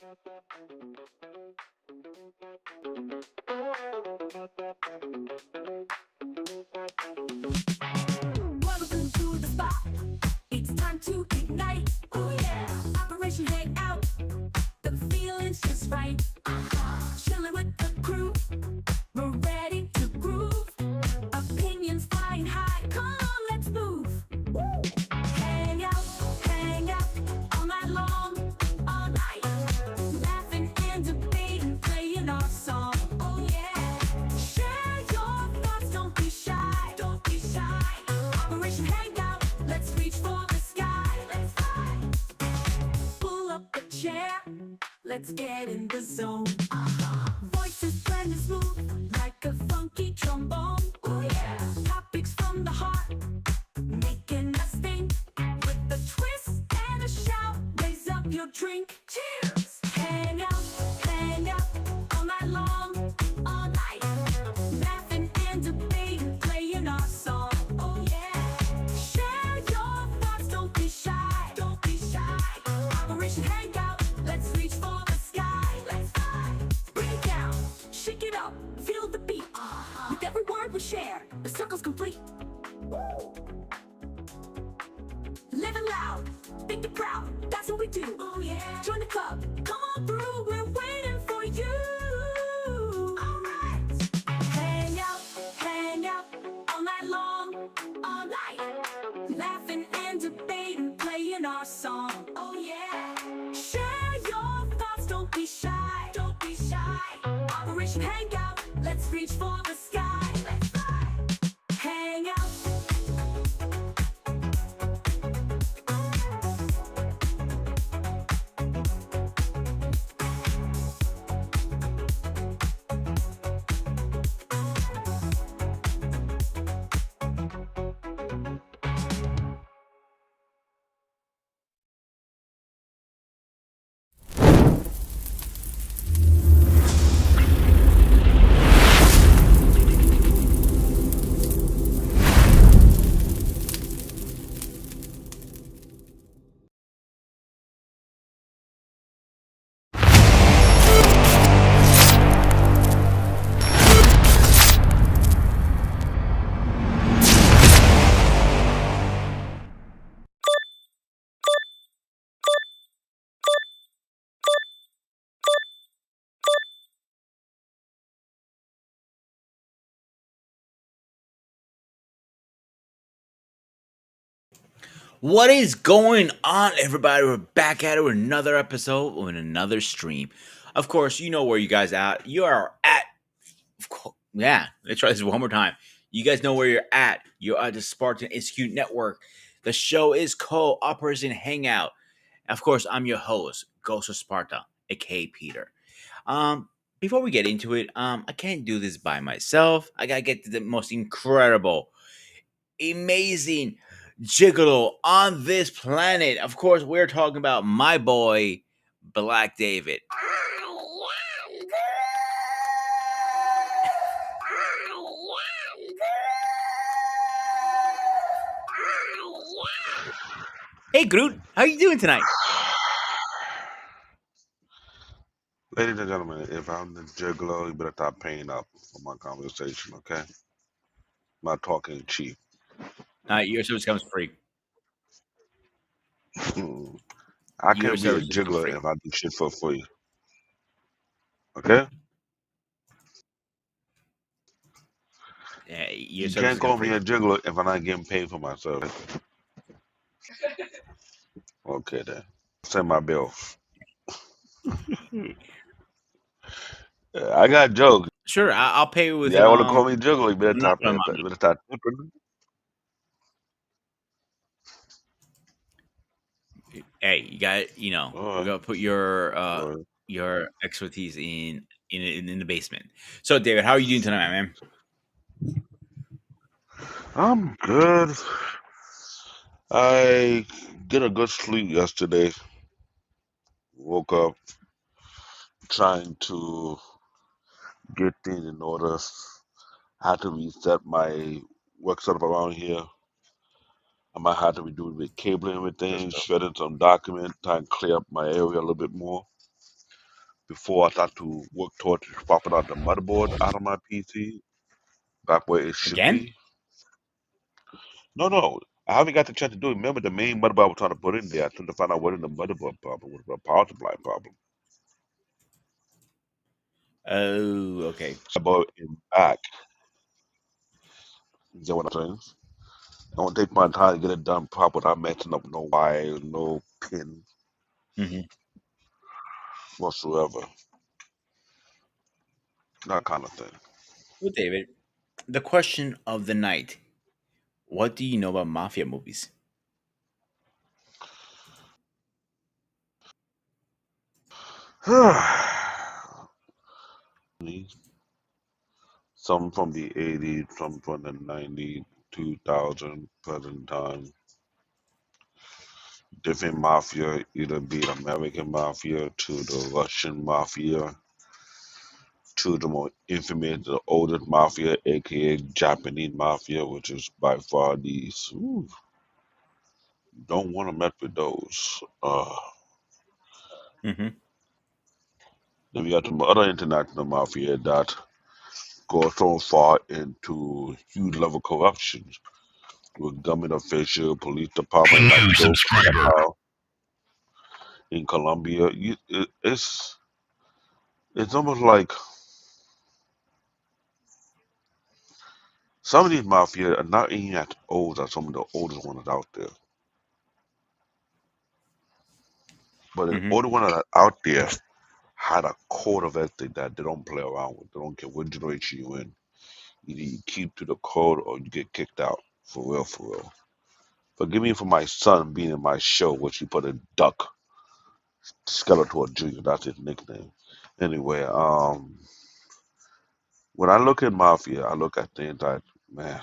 Welcome to the spot. It's time to ignite. Oh yeah. Operation Hangout. The feeling's just right. Chilling with the crew. We're ready to groove. Opinions flying high. Come on, let's move. Woo. Hang out all night long, all night. Laughing and debating, playing our song. Oh yeah. Share your thoughts, don't be shy. Don't be shy. Operation Hangout, let's reach for the sky. Let's fly. Pull up a chair, let's get in the zone. Voices blending smooth like a funky trombone. Oh yeah. Topics from the heart, making us think. With a twist and a shout, raise up your drink. Cheers. Hang out all night long, all night. Laughing and debating, playing our song. Oh yeah. Share your thoughts, don't be shy. Don't be shy. Operation Hangout, let's reach for the sky. Let's fly. Bring it down, shake it up, feel the beat. With every word we share, the circle's complete. Woo. Living loud, thinking proud, that's what we do. Oh yeah. Join the club, come on through, we're waiting for you. Alright. Hang out all night long, all night. Laughing and debating, playing our song. Oh yeah. Share your thoughts, don't be shy. Don't be shy. Operation Hangout, let's reach for the sky. Let's fly. Hang out. What is going on, everybody? We're back at it with another episode with another stream. Of course, you know where you guys at. You are at, yeah, let's try this one more time. You guys know where you're at. You're at the Spartan Institute Network. The show is called Operation Hangout. Of course, I'm your host, Ghost of Sparta, aka Peter. Before we get into it, I can't do this by myself. I gotta get to the most incredible, amazing gigolo on this planet. Of course, we're talking about my boy, Black David. Hey, Groot, how you doing tonight? Ladies and gentlemen, if I'm the gigolo, you better stop paying up for my conversation, okay? I'm not talking cheap. Your service comes free. I Your can be a service comes gigolo free. if I do shit for free, okay? Your You service can't comes call me free. a gigolo if I'm not getting paid for my service. Okay, then. Send my bill. I got jokes. Sure, I'll pay you with Yeah, I want to call me gigolo. You better not stop. my You money. better start tipping. Hey, you got All we're right. gonna put All right. your expertise in the basement. So, David, how are you doing tonight, man? I'm good. I did a good sleep yesterday. Woke up trying to get things in order. I had to reset my work setup around here. I might have to redo the cabling and Good everything, stuff. shredding some documents, try and clear up my area a little bit more. before I start to work towards swapping out the motherboard out of my PC back where it should Again? be. No, no, I haven't got the chance to do it. Remember the main motherboard I was trying to put in there. I tried to find out what in the motherboard problem was the power supply problem. Oh, okay. About in back. You get what I'm saying? I want to take my time to get it done proper without messing up no wires, no pin Hmm. whatsoever. That kind of thing. Well, David, the question of the night: what do you know about mafia movies? Some from the 80s, some from the 90s, 2000, present time. Different mafia, either be it American mafia to the Russian mafia to the more infamous, the oldest mafia, aka Japanese mafia, which is by far these. Ooh, don't want to mess with those. Hmm. Then we got the other international mafia that go so far into huge level corruption with government official, police department like New subscriber. Goodfellas in Colombia. It's almost like some of these mafia are not even as old as some of the oldest ones out there. But the Hmm. older ones that are out there had a code of ethic that they don't play around with. They don't care what generation you in. Either you keep to the code or you get kicked out. For real, for real. Forgive me for my son being in my show, which he put a duck, Skeletor Jr. That's his nickname. Anyway, when I look at Mafia, I look at things like, man,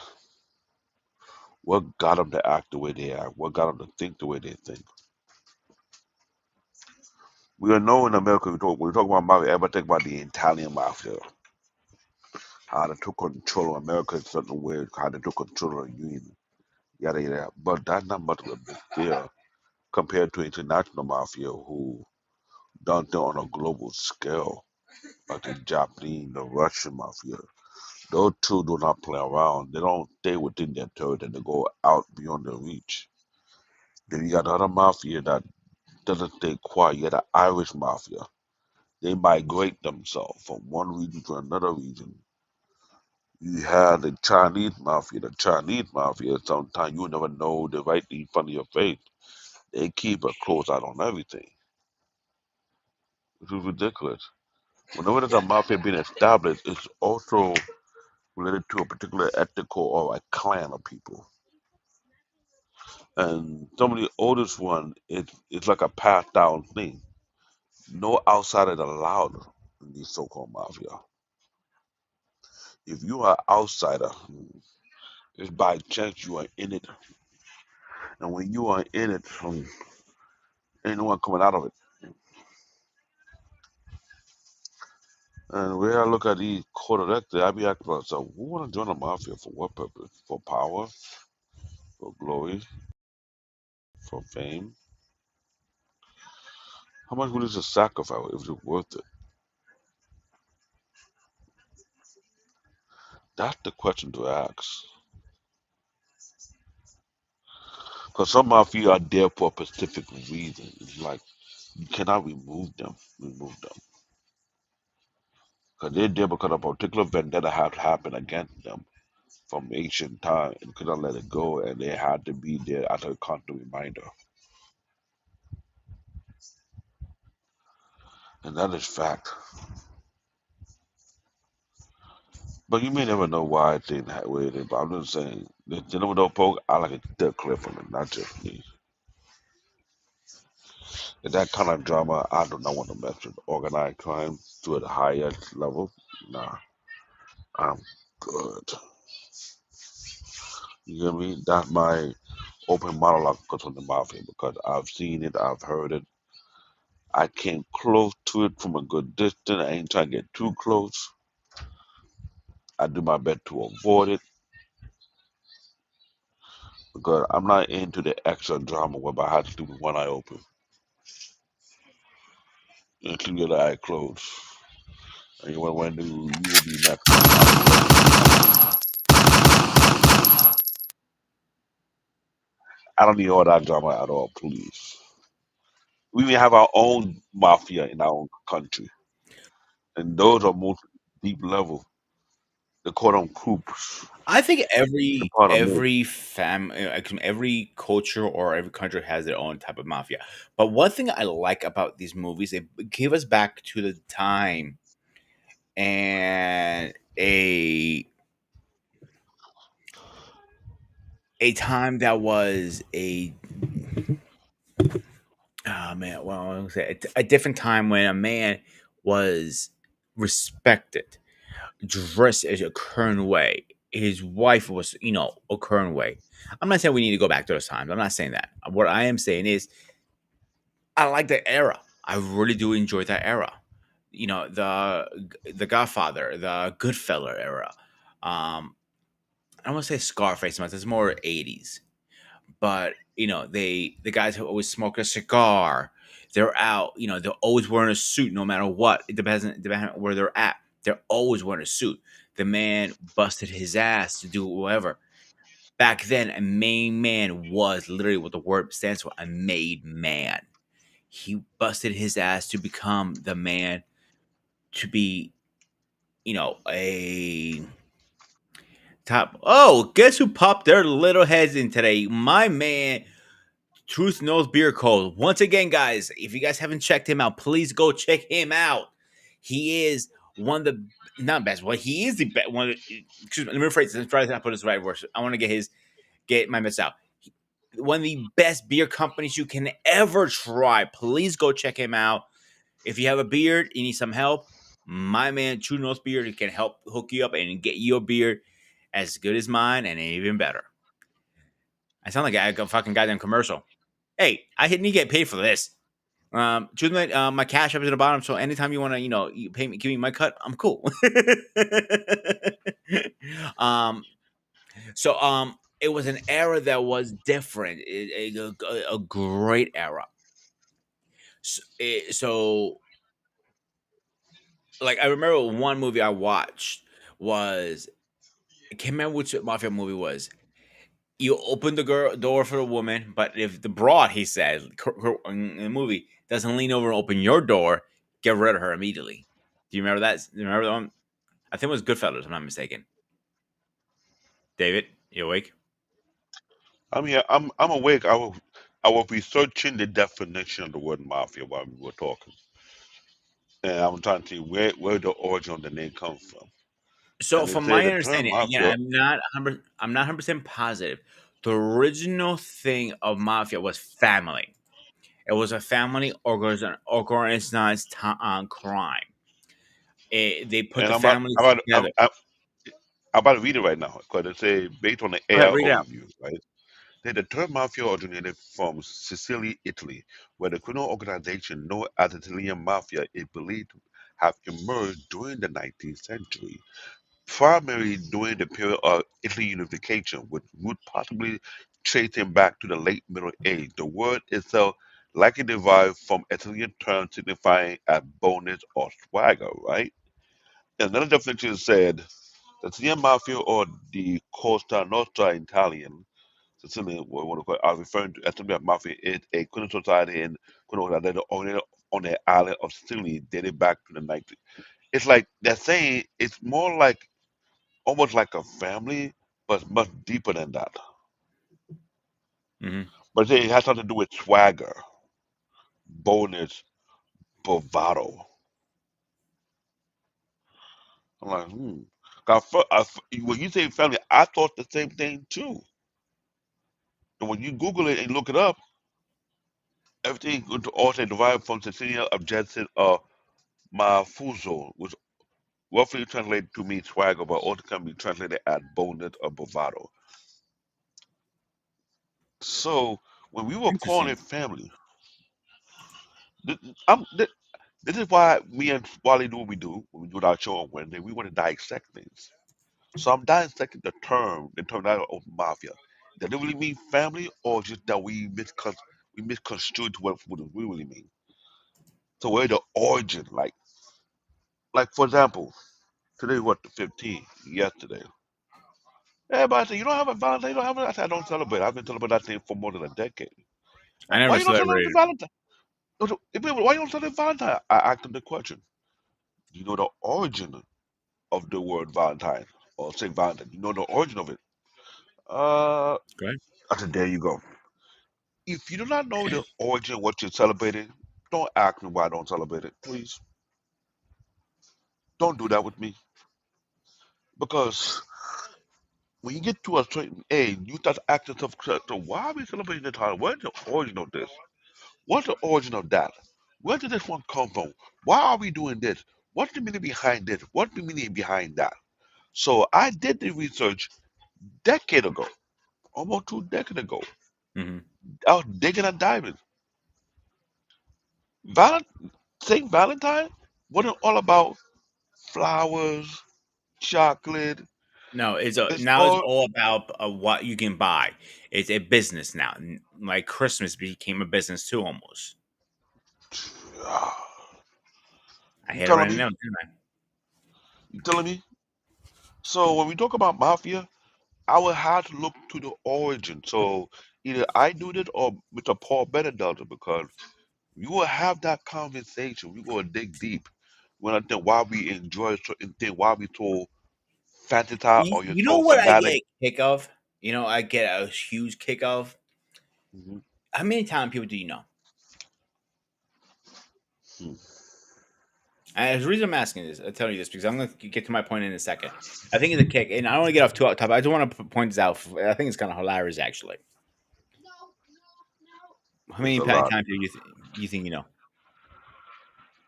what got them to act the way they act? What got them to think the way they think? We are know in America, when we talk about Mafia, everybody think about the Italian Mafia, how they took control of America in certain ways, how they took control of the Union, yada, yada. But that's not much of a big deal compared to international Mafia who done things on a global scale, like the Japanese, the Russian Mafia. Those two do not play around. They don't stay within their territory. They go out beyond their reach. Then you got the other mafia that doesn't stay quiet. You got the Irish mafia. They migrate themselves from one region to another region. You have the Chinese mafia. The Chinese mafia, sometimes you never know the right in front of your face. They keep a close eye on everything, which is ridiculous. Whenever there's a mafia being established, it's also related to a particular ethical or a clan of people. And some of the oldest one, it's like a passed down thing. No outsiders allowed in these so-called mafia. If you are outsider, it's by chance you are in it, and when you are in it, ain't no one coming out of it. And when I look at these court elected, I be asking myself, who want to join the mafia for what purpose? For power, for glory, for fame? How much would it sacrifice if it's worth it? That's the question to ask. Because some mafia are there for a specific reason. It's like you cannot remove them. Because they're there because a particular vendetta had happened against them from ancient time and couldn't let it go, and they had to be there as a constant reminder. And that is fact. But you may never know why it didn't have way it is. But I'm just saying, the gentleman don't poke, I like a thick clip from it, not just me. And that kind of drama, I do not want to mess with organized crime to the highest level. Nah, I'm good. You get me? That's my open monologue concerning the mafia because I've seen it, I've heard it. I came close to it from a good distance. I ain't trying to get too close. I do my best to avoid it because I'm not into the extra drama whereby I have to do with one eye open. and keep your eye closed. And when you will be next. I don't know. I don't need all that drama at all, please. We even have our own mafia in our own country, and those are most deep level. They call them coups. I think They're every part of most. every fam every culture or every country has their own type of mafia. But one thing I like about these movies, it give us back to the time and a time that was a man, well, I was gonna say a different time when a man was respected, dressed a current way. His wife was, a current way. I'm not saying we need to go back to those times. I'm not saying that. What I am saying is I like that era. I really do enjoy that era. The Godfather, the Goodfellas era. I don't want to say Scarface, but it's more '80s. But the guys who always smoke a cigar. They're out. They're always wearing a suit, no matter what. It depends on where they're at. They're always wearing a suit. The man busted his ass to do whatever. Back then, a made man was literally what the word stands for, a made man. He busted his ass to become the man, to be, a top. Oh, guess who popped their little heads in today? My man, Truth Knows Beer Code. Once again, guys, if you guys haven't checked him out, please go check him out. He is one of the not best. Well, he is the best one. Excuse me. Let me rephrase this. Try to put this right words. I want to get my mess out. One of the best beer companies you can ever try. Please go check him out. If you have a beard, you need some help. My man, True North Beard, can help hook you up and get your beard as good as mine and even better. I sound like a fucking goddamn commercial. Hey, I need to get paid for this. Choose my cash up at the bottom. So anytime you want to, you pay me, give me my cut, I'm cool. um, it was an era that was different, a great era. So, like, I remember one movie I watched was I can't remember which mafia movie it was. You open the girl door for the woman, but if the broad, he said in the movie, doesn't lean over and open your door, get rid of her immediately. Do you remember that? Do you remember that one? I think it was Goodfellas, if I'm not mistaken. David, you awake? I'm here. I'm awake. I was researching the definition of the word mafia while we were talking, and I'm trying to see where the origin of the name comes from. So, And they from say my the term understanding, again, mafia. I'm not 100% positive. The original thing of mafia was family. It was a family organized crime. They put And the families together. I'm about to read it right now because it say based on the Go ahead, AI read it out. overview, right? The term mafia originated from Sicily, Italy, where the criminal organization known as the Italian mafia is believed to have emerged during the 19th century, primarily during the period of Italy unification, with root possibly tracing back to the late Middle Age. The word itself likely derived from Italian term signifying a bonus or swagger, right? Another definition said the Sicilian mafia or the Costa Nostra in Italian Sicilian, what we are referring to as mafia is a criminal society in criminal organization on the island of Sicily dated back to the 19th. It's like they're saying it's more like almost like a family, but much deeper than that. Hmm. But it has something to do with swagger, boldness, bravado. I'm like, hmm. 'Cause when you say family, I thought the same thing too. And when you Google it and look it up, everything also derived from Sicilian adjective of Mafuso, which roughly translated to mean swagger, but also can be translated as boldness or bravado. So when we were calling Interesting. it family, th- I'm, th- this is why me and Wally do what we do when we do our show on Wednesday. We want to dissect things. So I'm dissecting the terminology of mafia. Does it really mean family, or just that we misconstrued what it really mean? So where the origin, like for example, today what the 15th, yesterday. Everybody say you don't have a Valentine, you don't have it. I said I don't celebrate. I've been celebrating that thing for more than a decade. I Why never you don't celebrate celebrated. Valentine? Why you don't celebrate Valentine? I asked them the question. Do you know the origin of the word Valentine or Saint Valentine? You know the origin of it? Uh, Okay. I said there you go. If you do not know the origin of what you're celebrating, don't ask me why I don't celebrate it. Please don't do that with me because when you get to a certain age, you start asking yourself, so why are we celebrating this holiday? Where's the origin of this? What's the origin of that? Where did this one come from? Why are we doing this? What's the meaning behind this? What's the meaning behind that? So I did the research decade ago, almost 2 decades ago. Hmm. I was digging and diving. Saint Valentine wasn't all about flowers, chocolate. No, It's now it's all all about what you can buy. It's a business now. Like Christmas became a business too, almost. I you hit it telling right me? now, didn't I? You telling me? So when we talk about mafia, I would have to look to the origin. So either I do it or Mr. Paul Bennett does it because you will have that conversation. We go dig deep. When I think why we enjoy certain things, why we so fantasize or you're You know so what I get fanatic. a kick of? I get a huge kick of. Mhm. How many Italian people do you know? Hmm. And the reason I'm asking this, I'll tell you this because I'm going to get to my point in a second. I think it's a kick, and I don't want to get off too off topic. I just want to point this out. I think it's kind of hilarious, actually. How It's many a lot. Italian people you think you know?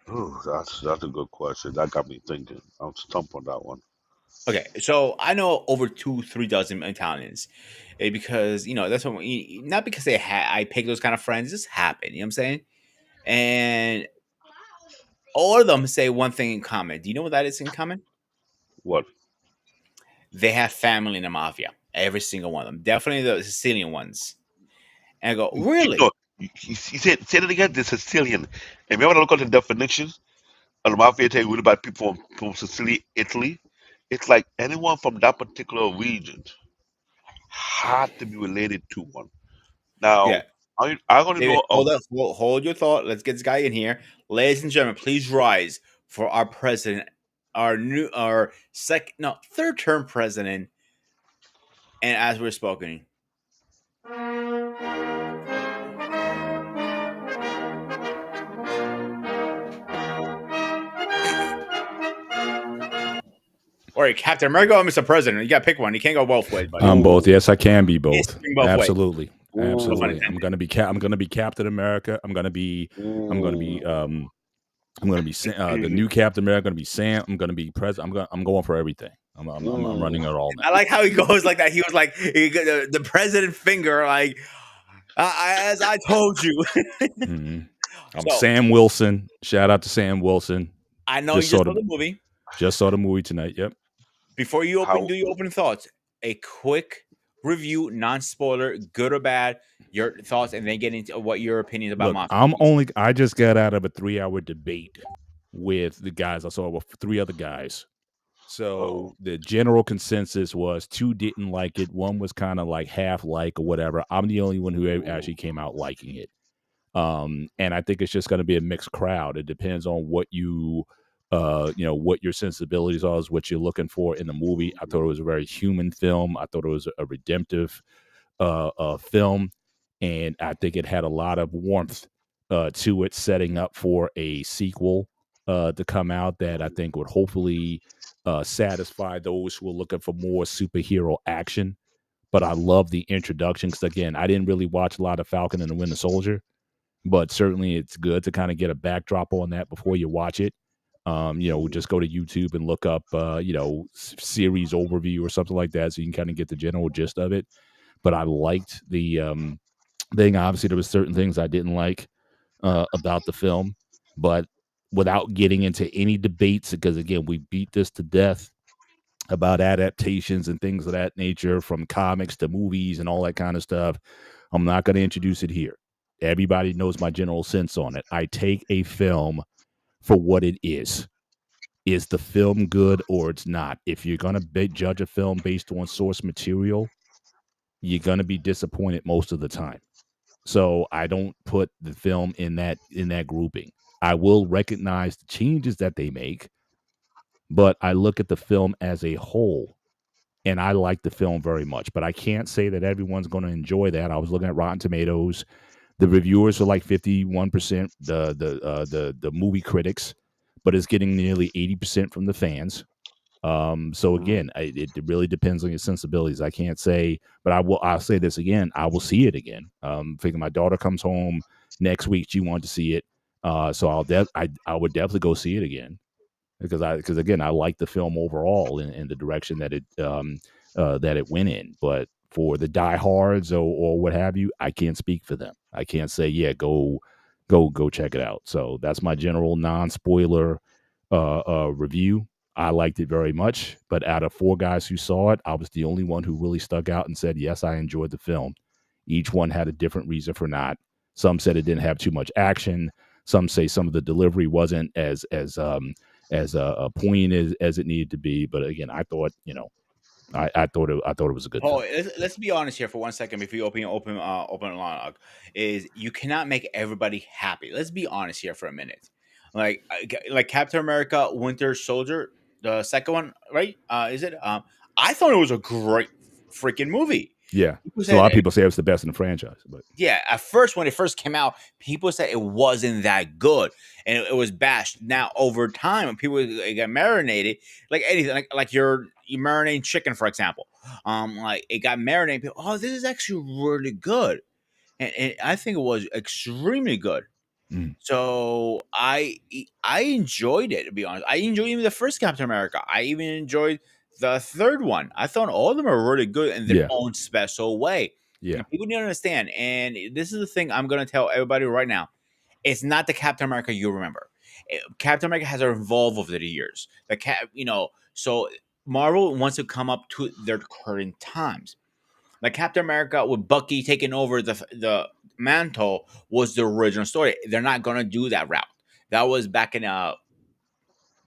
Ooh, that's a good question. That got me thinking. I'm stumped on that one. Okay, so I know over 3 dozen Italians, because that's what not because I pick those kind of friends. It just happen. You know what I'm saying? And all of them say one thing in common. Do you know what that is in common? What? They have family in the mafia. Every single one of them. Definitely the Sicilian ones. And I go, No, really? you say that again. The Sicilian. And remember, when I look at the definitions of the mafia, tell you really about people from Sicily, Italy. It's like anyone from that particular region had to be related to one. Now, Yeah. I only David, know of. hold your thought. Let's get this guy in here. Ladies and gentlemen, please rise for our president, our second, no, third term president. And as we're spoken, or Captain America or Mr. President, you got to pick one. You can't go both ways, buddy. I'm both. Ooh, Yes, I can be It's both. both ways. Absolutely, No fun ooh, absolutely. I'm intended. gonna be I'm gonna be Captain America. I'm gonna be ooh. I'm gonna be the new Captain America. I'm gonna be Sam. I'm gonna be president. I'm going for everything. I'm Mm. running it all I now. like how he goes like that. He was like the president finger, like as I told you. hmm I'm So Sam Wilson. Shout out to Sam Wilson. I know you Just just saw saw the the movie. just saw the movie tonight. Yep. Before you How? do your opening thoughts, a quick review, non spoiler, good or bad, your thoughts, and then get into what your opinions about Look, Mafia. I just got out of a 3 hour debate with the guys. I saw with three other guys. Oh, So the general consensus was two didn't like it. One was kind of like half like or whatever. I'm the only one who ooh. actually came out liking it. And I think it's just going to be a mixed crowd. It depends on what what your sensibilities are, is what you're looking for in the movie. I thought it was a very human film. I thought it was a redemptive film, and I think it had a lot of warmth to it, setting up for a sequel to come out that I think would hopefully satisfy those who are looking for more superhero action. But I love the introduction because, again, I didn't really watch a lot of Falcon and the Winter Soldier, but certainly it's good to kind of get a backdrop on that before you watch it. Mm. Just go to YouTube and look up, series overview or something like that, so you can kind of get the general gist of it. But I liked the thing. Obviously, there was certain things I didn't like about the film, but without getting into any debates, because again, we beat this to death about adaptations and things of that nature, from comics to movies and all that kind of stuff. I'm not going to introduce it here. Everybody knows my general sense on it. I take a film for what it is. Is the film good or it's not? If you're going to judge a film based on source material, you're going to be disappointed most of the time. So I don't put the film in that grouping. I will recognize the changes that they make, but I look at the film as a whole, and I like the film very much. But I can't say that everyone's going to enjoy that. I was looking at Rotten Tomatoes. The reviewers are like 51%. The movie critics, but it's getting nearly 80% from the fans. So Mhm. again, it really depends on your sensibilities. I can't say, but I'll say this again. I will see it again. Figure my daughter comes home next week. She wanted to see it. So I would definitely go see it again because again, I like the film overall in the direction that it went in. But for the diehards or what have you, I can't speak for them. I can't say, yeah, go check it out. So that's my general non-spoiler review. I liked it very much, but out of four guys who saw it, I was the only one who really stuck out and said, yes, I enjoyed the film. Each one had a different reason for not. Some said it didn't have too much action. Some say some of the delivery wasn't as poignant as it needed to be. But again, I thought, I thought it was a good Oh, film. let's be honest here for 1 second before you open monologue. Is you cannot make everybody happy. Let's be honest here for a minute. Like Captain America: Winter Soldier, the second one, right? Is it? I thought it was a great freaking movie. Yeah. People So a said, lot of people say it's the best in the franchise, but yeah, at first when it first came out, people said it wasn't that good, and it was bashed. Now over time, when people get marinated, like anything, like you marinating chicken, for example, like it got marinated. People, oh, this is actually really good, and I think it was extremely good. mm, So I enjoyed it, to be honest. I enjoyed even the first Captain America. I even enjoyed the third one. I thought all of them are really good in their yeah, own special way. yeah, And people need to understand, and this is the thing I'm gonna tell everybody right now. It's not the Captain America you remember. Captain America has evolved over the years. So Marvel wants to come up to their current times. Like Captain America with Bucky taking over the mantle was the original story. They're not gonna do that route. That was back in the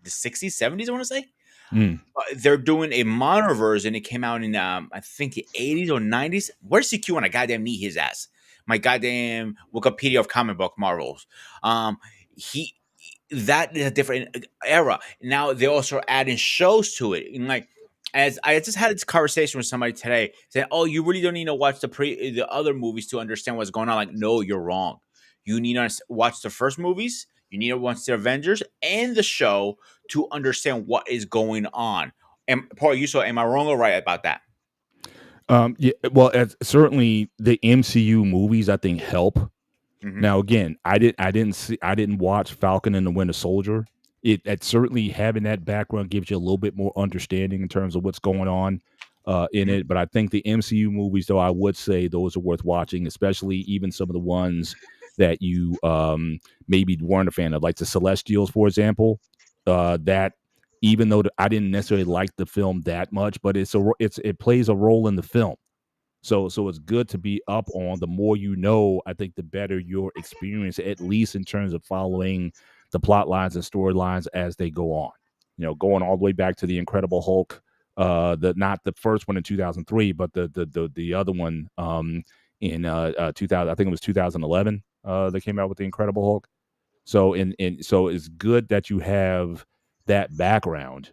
60s, 70s, I want to say. mm, They're doing a modern version. It came out in I think the 80s or 90s. Where's CQ when I goddamn need his ass? My goddamn Wikipedia of comic book Marvels. He that is a different era. Now they also are adding shows to it. And like as I just had this conversation with somebody today, saying, "Oh, you really don't need to watch the other movies to understand what's going on." Like, no, you're wrong. You need to watch the first movies. You need to watch the Avengers and the show to understand what is going on. And Paul, you saw, am I wrong or right about that? yeah. Well, certainly the MCU movies I think help. Hmm. Now, again, I didn't watch Falcon and the Winter Soldier. It certainly having that background gives you a little bit more understanding in terms of what's going on in Hmm. it. But I think the MCU movies, though, I would say those are worth watching, especially even some of the ones that you maybe weren't a fan of, like the Celestials, for example. That even though I didn't necessarily like the film that much, but it plays a role in the film. So it's good to be up on. The more you know, I think the better your experience, at least in terms of following the plot lines and storylines as they go on. Going all the way back to the Incredible Hulk, the not the first one in 2003, but the other one in 2000. I think it was 2011. They came out with the Incredible Hulk. So it's good that you have that background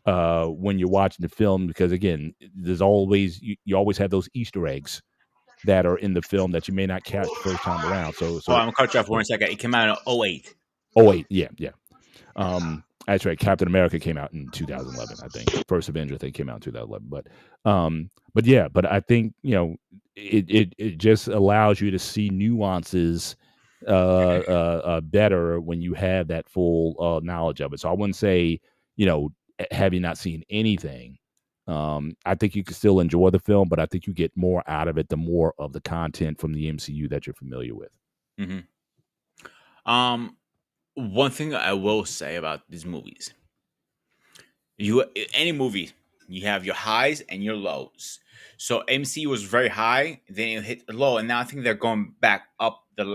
when you're watching the film because again, there's always you always have those Easter eggs that are in the film that you may not catch the first time around. So Hold on, so I'm gonna cut you off for 1 second. It came out in '08. oh wait, yeah, yeah. That's right. Captain America came out in 2011, I think. First Avenger, I think, came out in 2011. But yeah, but I think it just allows you to see nuances better when you have that full knowledge of it. So I wouldn't say have you not seen anything. I think you can still enjoy the film, but I think you get more out of it the more of the content from the MCU that you're familiar with. Hmm. Um, One thing I will say about these movies, you any movie, You have your highs and your lows. So MC was very high, then you hit the low, and now I think they're going back up the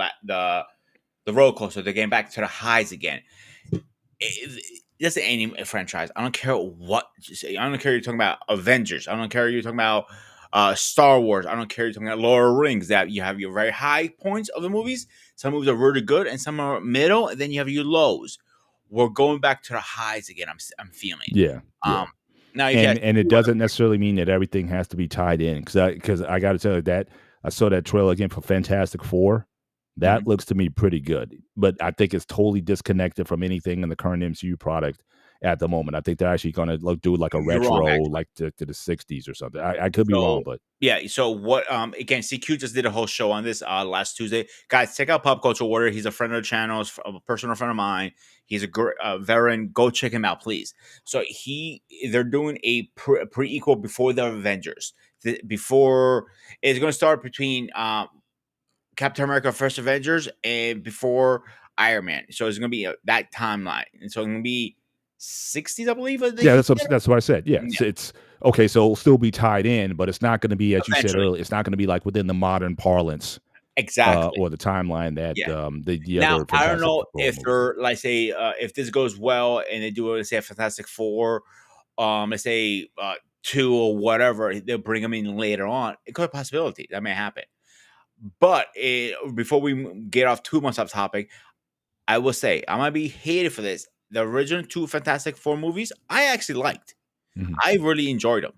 roller coaster. They're getting back to the highs again. That's any franchise. I don't care what you say. I don't care you're talking about Avengers. I don't care you're talking about Star Wars. I don't care you're talking about Lord of the Rings. That you have your very high points of the movies. Some movies are really good, and some are middle, and then you have your lows. We're going back to the highs again. I'm feeling. Yeah. Um, now you And can it doesn't necessarily mean that everything has to be tied in, because I got to tell you that I saw that trailer again for Fantastic Four. That looks to me pretty good, but I think it's totally disconnected from anything in the current MCU product at the moment. I think they're actually going to do like a You're wrong, retro, actually. like to the 60s or something. I could be wrong, but yeah. So what? Again, CQ just did a whole show on this last Tuesday. Guys, check out Pop Culture Warrior. He's a friend of the channel. He's a personal friend of mine. He's a veteran. Go check him out, please. So they're doing a pre-equal before the Avengers. Before it's going to start between Captain America: First Avengers and before Iron Man. So it's going to be that timeline, and so it's going to be 60s, I believe. yeah, that's what I said. Yeah, it's okay. So it'll still be tied in, but it's not going to be, as you said Eventually. earlier, it's not going to be like within the modern parlance, Exactly. or the timeline that Yeah. the Now, other. I don't Fantastic know Four if movies. they're like say if this goes well and they do let's say a Fantastic Four, let's say 2 or whatever, they'll bring them in later on. It could be a possibility that may happen. But before we get off too much off topic, I will say I might be hated for this. The original 2 Fantastic Four movies, I actually liked. Mhm. I really enjoyed them.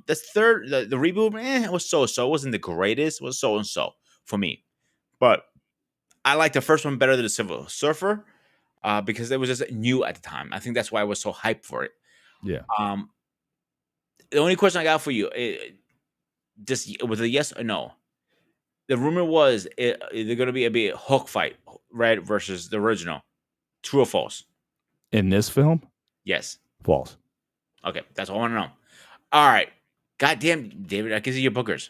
The third, the reboot, it was so. It wasn't the greatest. It was so and so for me. But I like the first one better than the Silver Surfer because it was just new at the time. I think that's why I was so hyped for it. Yeah. Um, the only question I got for you, just was a yes or no. The rumor was they're going to be a big hook fight, Red versus the original. True or false? In this film, Yes. false. Okay, that's all I want to know. All right. Goddamn, David, I can see your bookers.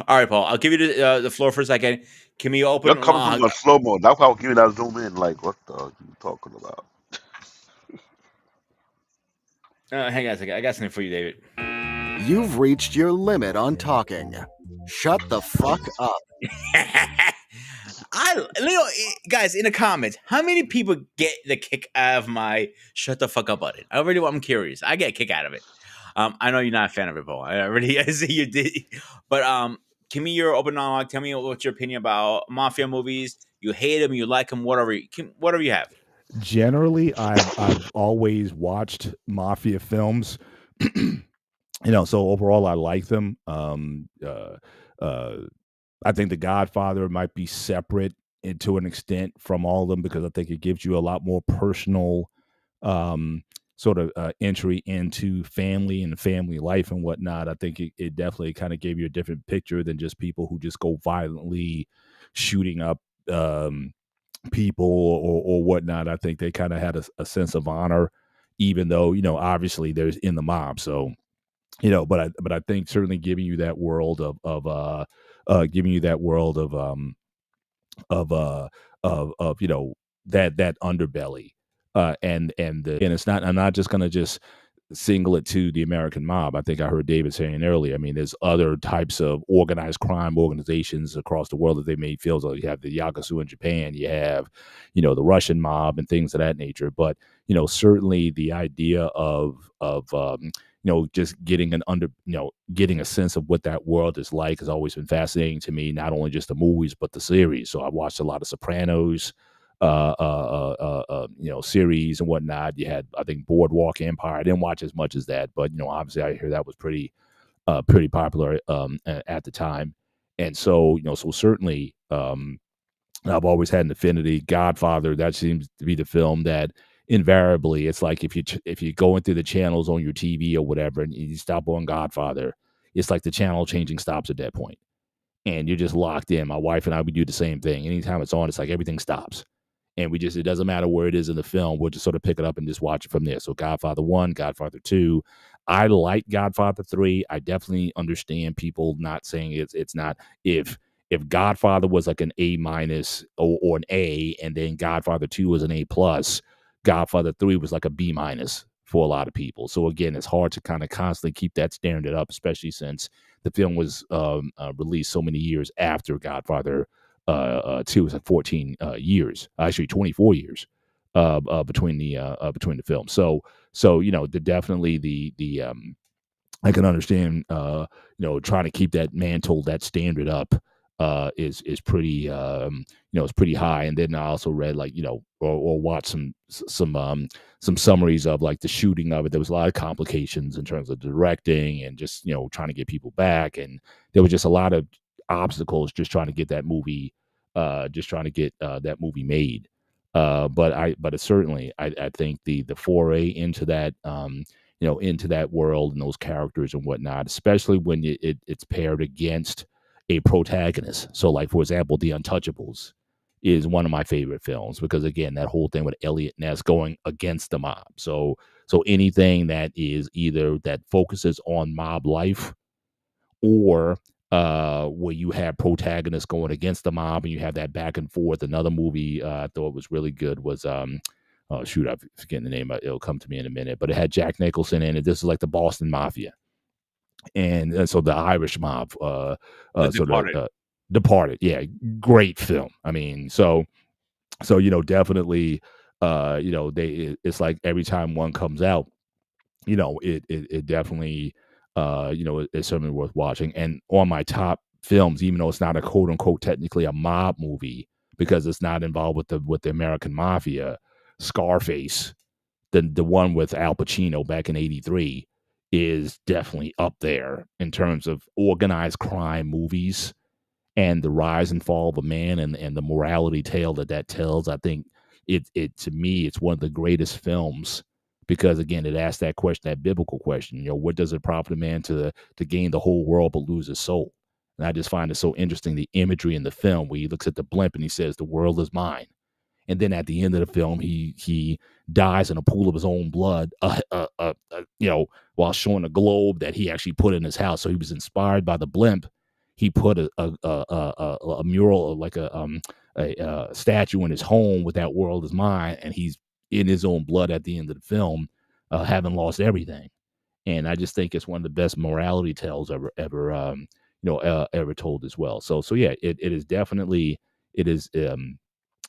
All right, Paul. I'll give you the floor for a second. Can we open? You're coming from a slow mo. That's why I was giving that zoom in. Like, what the are you talking about? Hang on a second. I got something for you, David. You've reached your limit on talking. Shut the fuck up. Guys, in the comments, how many people get the kick out of my "shut the fuck up" button? I'm curious. I get a kick out of it. I know you're not a fan of it, Paul. I see you did, but give me your open dialogue. Tell me what's your opinion about Mafia movies. You hate them, you like them, whatever you have. Generally, I've always watched Mafia films. So overall, I like them. I think The Godfather might be separate to an extent from all of them because I think it gives you a lot more personal sort of entry into family and family life and whatnot. I think it definitely kind of gave you a different picture than just people who just go violently shooting up people or whatnot. I think they kind of had a sense of honor, even though, obviously there's in the mob. So, but I think certainly giving you that world giving you that world of that underbelly, and it's not. I'm not just gonna just single it to the American mob. I think I heard David saying earlier. I mean, there's other types of organized crime organizations across the world that they made films. You have the Yakuza in Japan. You have, the Russian mob and things of that nature. But certainly the idea of just getting getting a sense of what that world is like has always been fascinating to me. Not only just the movies, but the series. So I watched a lot of Sopranos, series and whatnot. You had, I think, Boardwalk Empire. I didn't watch as much as that, but obviously I hear that was pretty popular at the time. And so, so certainly, I've always had an affinity. Godfather, that seems to be the film that invariably, it's like if you're going through the channels on your TV or whatever, and you stop on Godfather, it's like the channel changing stops at that point, and you're just locked in. My wife and I, we do the same thing. Anytime it's on, it's like everything stops. And it doesn't matter where it is in the film. We'll just sort of pick it up and just watch it from there. So Godfather 1, Godfather 2. I like Godfather 3. I definitely understand people not saying it's not. If if Godfather was like an A minus or an A, and then Godfather 2 was an A plus, Godfather 3 was like a B minus for a lot of people. So again, it's hard to kind of constantly keep that standard up, especially since the film was released so many years after Godfather 2. Was like 14 years, actually 24 years between the films. So definitely the I can understand, trying to keep that mantle, that standard up, is pretty, it's pretty high. And then I also read like, or watched some summaries of like the shooting of it. There was a lot of complications in terms of directing and just trying to get people back, and there was just a lot of obstacles just trying to get that movie, that movie made. But it certainly, I think the foray into that, into that world and those characters and whatnot, especially when it's paired against a protagonist. So, like for example, The Untouchables is one of my favorite films because again, that whole thing with Elliot Ness going against the mob. So anything that is either that focuses on mob life or where you have protagonists going against the mob and you have that back and forth. Another movie I thought was really good was oh shoot, I'm forgetting the name. It'll come to me in a minute. But it had Jack Nicholson in it. This is like the Boston Mafia, and so the Irish mob. The So Departed. Departed, yeah, great film. I mean, so definitely, it's like every time one comes out, it definitely, it's something worth watching. And on my top films, even though it's not a quote unquote technically a mob movie because it's not involved with the American Mafia, Scarface, the one with Al Pacino back in '83, is definitely up there in terms of organized crime movies and the rise and fall of a man and the morality tale that tells. I think it to me it's one of the greatest films because again it asks that question, that biblical question. What does it profit a man to gain the whole world but lose his soul? And I just find it so interesting, the imagery in the film where he looks at the blimp and he says, "The world is mine." And then at the end of the film, he dies in a pool of his own blood, while showing a globe that he actually put in his house. So he was inspired by the blimp. He put a mural, like a statue in his home with "That world is mine," and he's in his own blood at the end of the film, having lost everything. And I just think it's one of the best morality tales ever told as well. So yeah, it is definitely it is.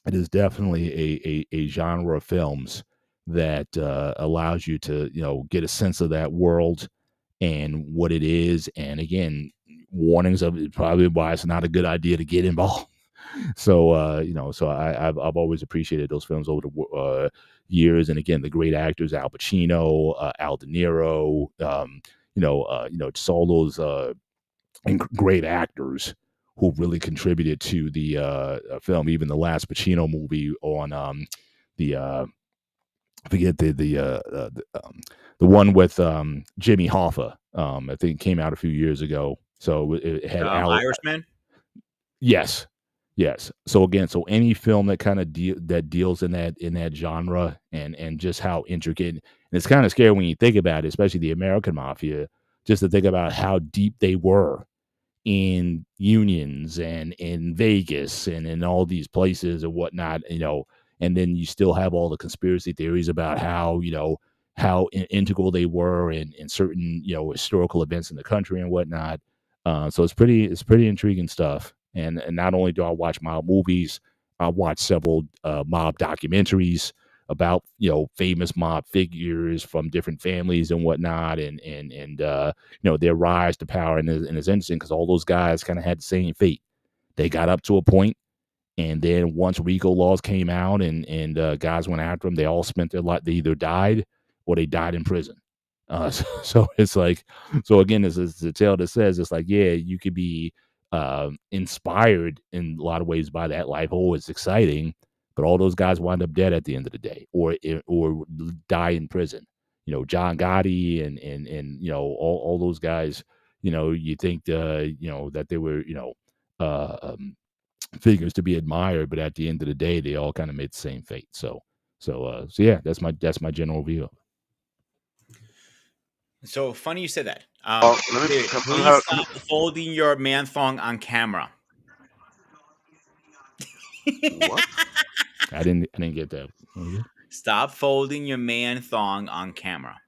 It is definitely a genre of films that allows you to get a sense of that world and what it is. And again, warnings of it, probably why it's not a good idea to get involved. So I've always appreciated those films over the years. And again, the great actors, Al Pacino, Al De Niro, just all those great actors who really contributed to the film. Even the last Pacino movie on the I forget the one with Jimmy Hoffa. I think came out a few years ago. So it had Irishman. Yes, yes. So again, so any film that kind of that deals in that genre and just how intricate, and it's kind of scary when you think about it, especially the American Mafia, just to think about how deep they were in unions and in Vegas and in all these places and whatnot, and then you still have all the conspiracy theories about how integral they were in certain, historical events in the country and whatnot. So it's pretty intriguing stuff. And not only do I watch mob movies, I watch several mob documentaries about famous mob figures from different families and whatnot, and their rise to power. And it's interesting because all those guys kind of had the same fate. They got up to a point, and then once RICO laws came out and guys went after them, they all spent their life. They either died or they died in prison. So it's like, so again, this is the tale that says it's like, yeah, you could be inspired in a lot of ways by that life. Oh, it's exciting, but all those guys wind up dead at the end of the day, or die in prison. John Gotti and all those guys. You think that they were figures to be admired, but at the end of the day, they all kind of made the same fate. So yeah, that's my general view of it. So funny you said that. Let me, David, can, please stop holding your man thong on camera. What? I didn't get that. Okay. Stop folding your man thong on camera.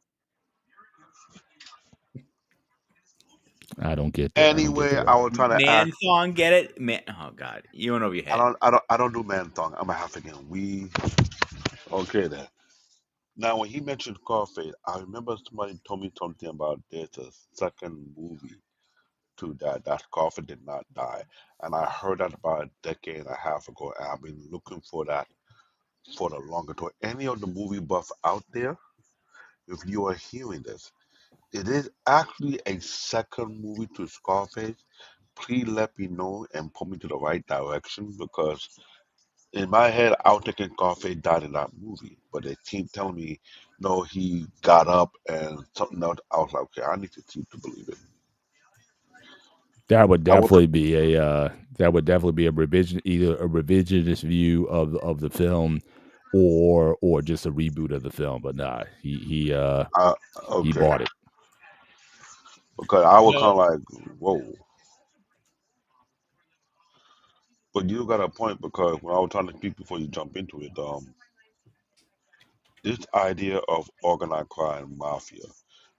I don't get that. I don't get the Anyway, I was reference. trying to Man ask. thong, get it? Man, oh god, you went over your head. I don't do man thong. I'm a African. We okay then. Now, when he mentioned Scarface, I remember somebody told me something about there's a second movie to that. That Scarface did not die, and I heard that about a decade and a half ago. And I've been looking for that for the longer time. Any of the movie buff out there, if you are hearing this, it is actually a second movie to Scarface. Please let me know and put me to the right direction because in my head, I was thinking Scarface died in that movie, but they keep telling me, no, he got up and something else. I was like, okay, I need to see to believe it. That would I was, definitely be a revision, either a revisionist view of the film, or just a reboot of the film. But nah, uh, he okay, bought it. because I was So, kind of like, whoa. But you got a point because when I was trying to speak before you jump into it, this idea of organized crime, mafia.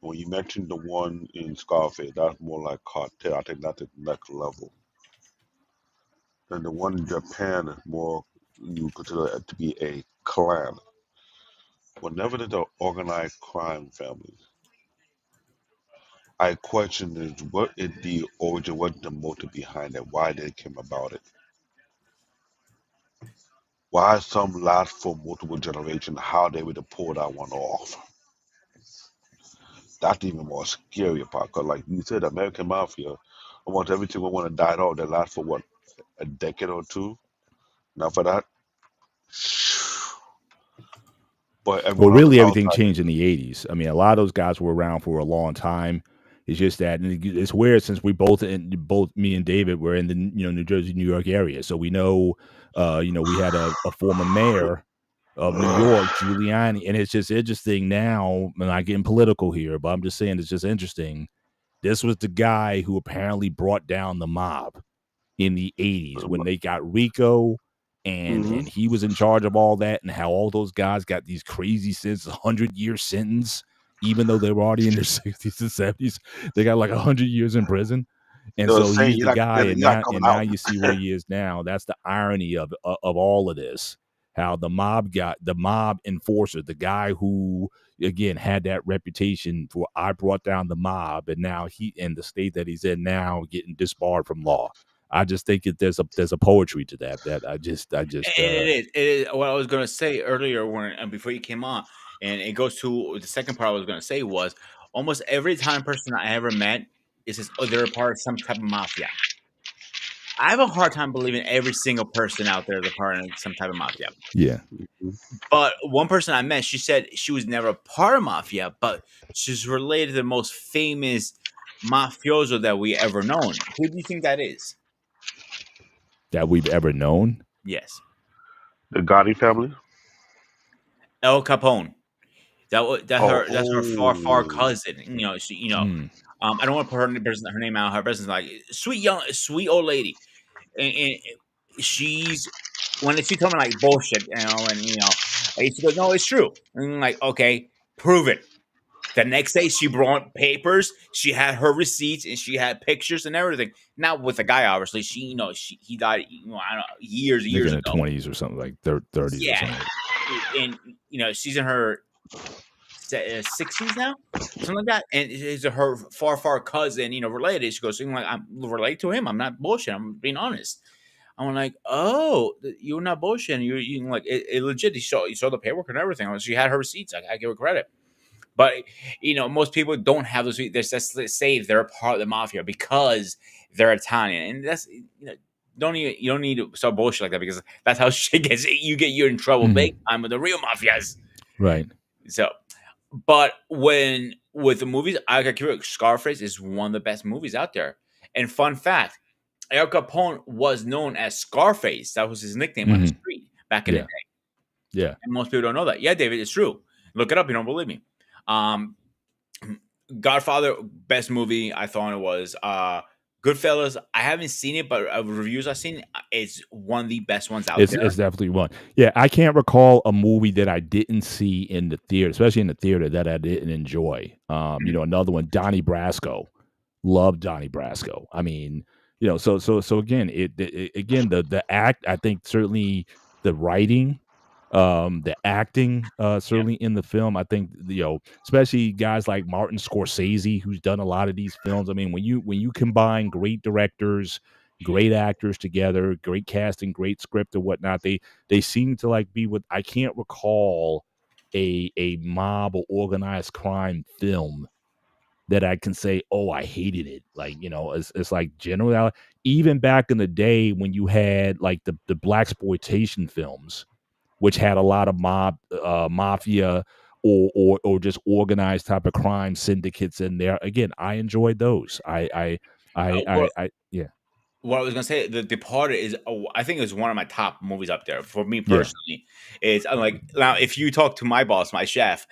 When you mentioned the one in Scarface, that's more like cartel. I think that's the next level. Then the one in Japan is more you consider it to be a clan. Whenever there's an organized crime family, I question is what is the origin, what's the motive behind it, why they came about it, why some last for multiple generations, how they would have pulled that one off. That's even more scary part, because like you said, American Mafia, almost every single one that died off, they last for what, a decade or two? Now for that, but Well, everyone on the really, everything outside, changed in the '80s. I mean, a lot of those guys were around for a long time. It's just that and it's weird since we both me and David were in the New Jersey, New York area, so we know. We had a former mayor of New York, Giuliani, and it's just interesting now. I'm not getting political here, but I'm just saying it's just interesting. This was the guy who apparently brought down the mob in the 80s when they got Rico hmm and he was in charge of all that and how all those guys got these crazy sentences, 100-year sentence, even though they were already in their 60s and 70s. They got like 100 years in prison. And they were so saying he's the guy, you're not coming and now out. you see where he is now. That's the irony of all of this. How the mob enforcer, the guy who again had that reputation for I brought down the mob, and now he in the state that he's in now getting disbarred from law. I just think there's a poetry to that I just and it is what I was going to say earlier when before you came on, and it goes to the second part I was going to say was almost every time person I ever met is says, oh, they're a part of some type of mafia. I have a hard time believing every single person out there is a part of some type of mafia. yeah. But one person I met, she said she was never a part of mafia, but she's related to the most famous mafioso that we ever known. Who do you think that is? That we've ever known. Yes, The Gotti family. El Capone. Oh, That's her far oh, cousin. Mm. I don't want to put her name out. Her business like sweet old lady, and she's when she told me like bullshit, and she goes, no, it's true. And I'm like, okay, prove it. The next day, she brought papers. She had her receipts and she had pictures and everything. Not with the guy, obviously. He died. I don't know, Like years in the ago. 20s or something, like 30s or Yeah, something. and she's in her 60s now, something like that. And it's her far cousin, related. She goes, like, I'm related to him. I'm not bullshit. I'm being honest. I'm like, oh, you're not bullshitting. You like it legit. You saw the paperwork and everything. She had her receipts. I give her credit. But most people don't have those. They're just let's say they're a part of the mafia because they're Italian, and that's don't even you don't need to start bullshit like that because that's how shit gets. You in trouble big Mhm. time with the real mafias. Right. So, but when with the movies, I got curious. Scarface is one of the best movies out there. And fun fact, Al Capone was known as Scarface. That was his nickname on the Mhm. street back in the Yeah. day. Yeah. And most people don't know that. Yeah, David, it's true. Look it up. You don't believe me. Um, Godfather, best movie I thought it was. Goodfellas, I haven't seen it, but reviews I've seen, it's one of the best ones out It's there. it's definitely one. Yeah, I can't recall a movie that I didn't see in the theater, especially in the theater, that I didn't enjoy. Another one, Donnie Brasco. Love Donnie Brasco. I mean, so again, again, the act, I think certainly the writing, the acting, Yeah. certainly in the film. I think, especially guys like Martin Scorsese, who's done a lot of these films. I mean, when you combine great directors, great actors together, great casting, great script and whatnot, they seem to like be with. I can't recall a mob or organized crime film that I can say, oh, I hated it. Like, it's like generally, even back in the day when you had like the black exploitation films, which had a lot of mafia or just organized type of crime syndicates in there. Again, I enjoyed those. Well, Yeah, what I was gonna say, The Departed is, I think, is one of my top movies up there for me yeah. personally. It's like, now, if you talk to my boss, my chef,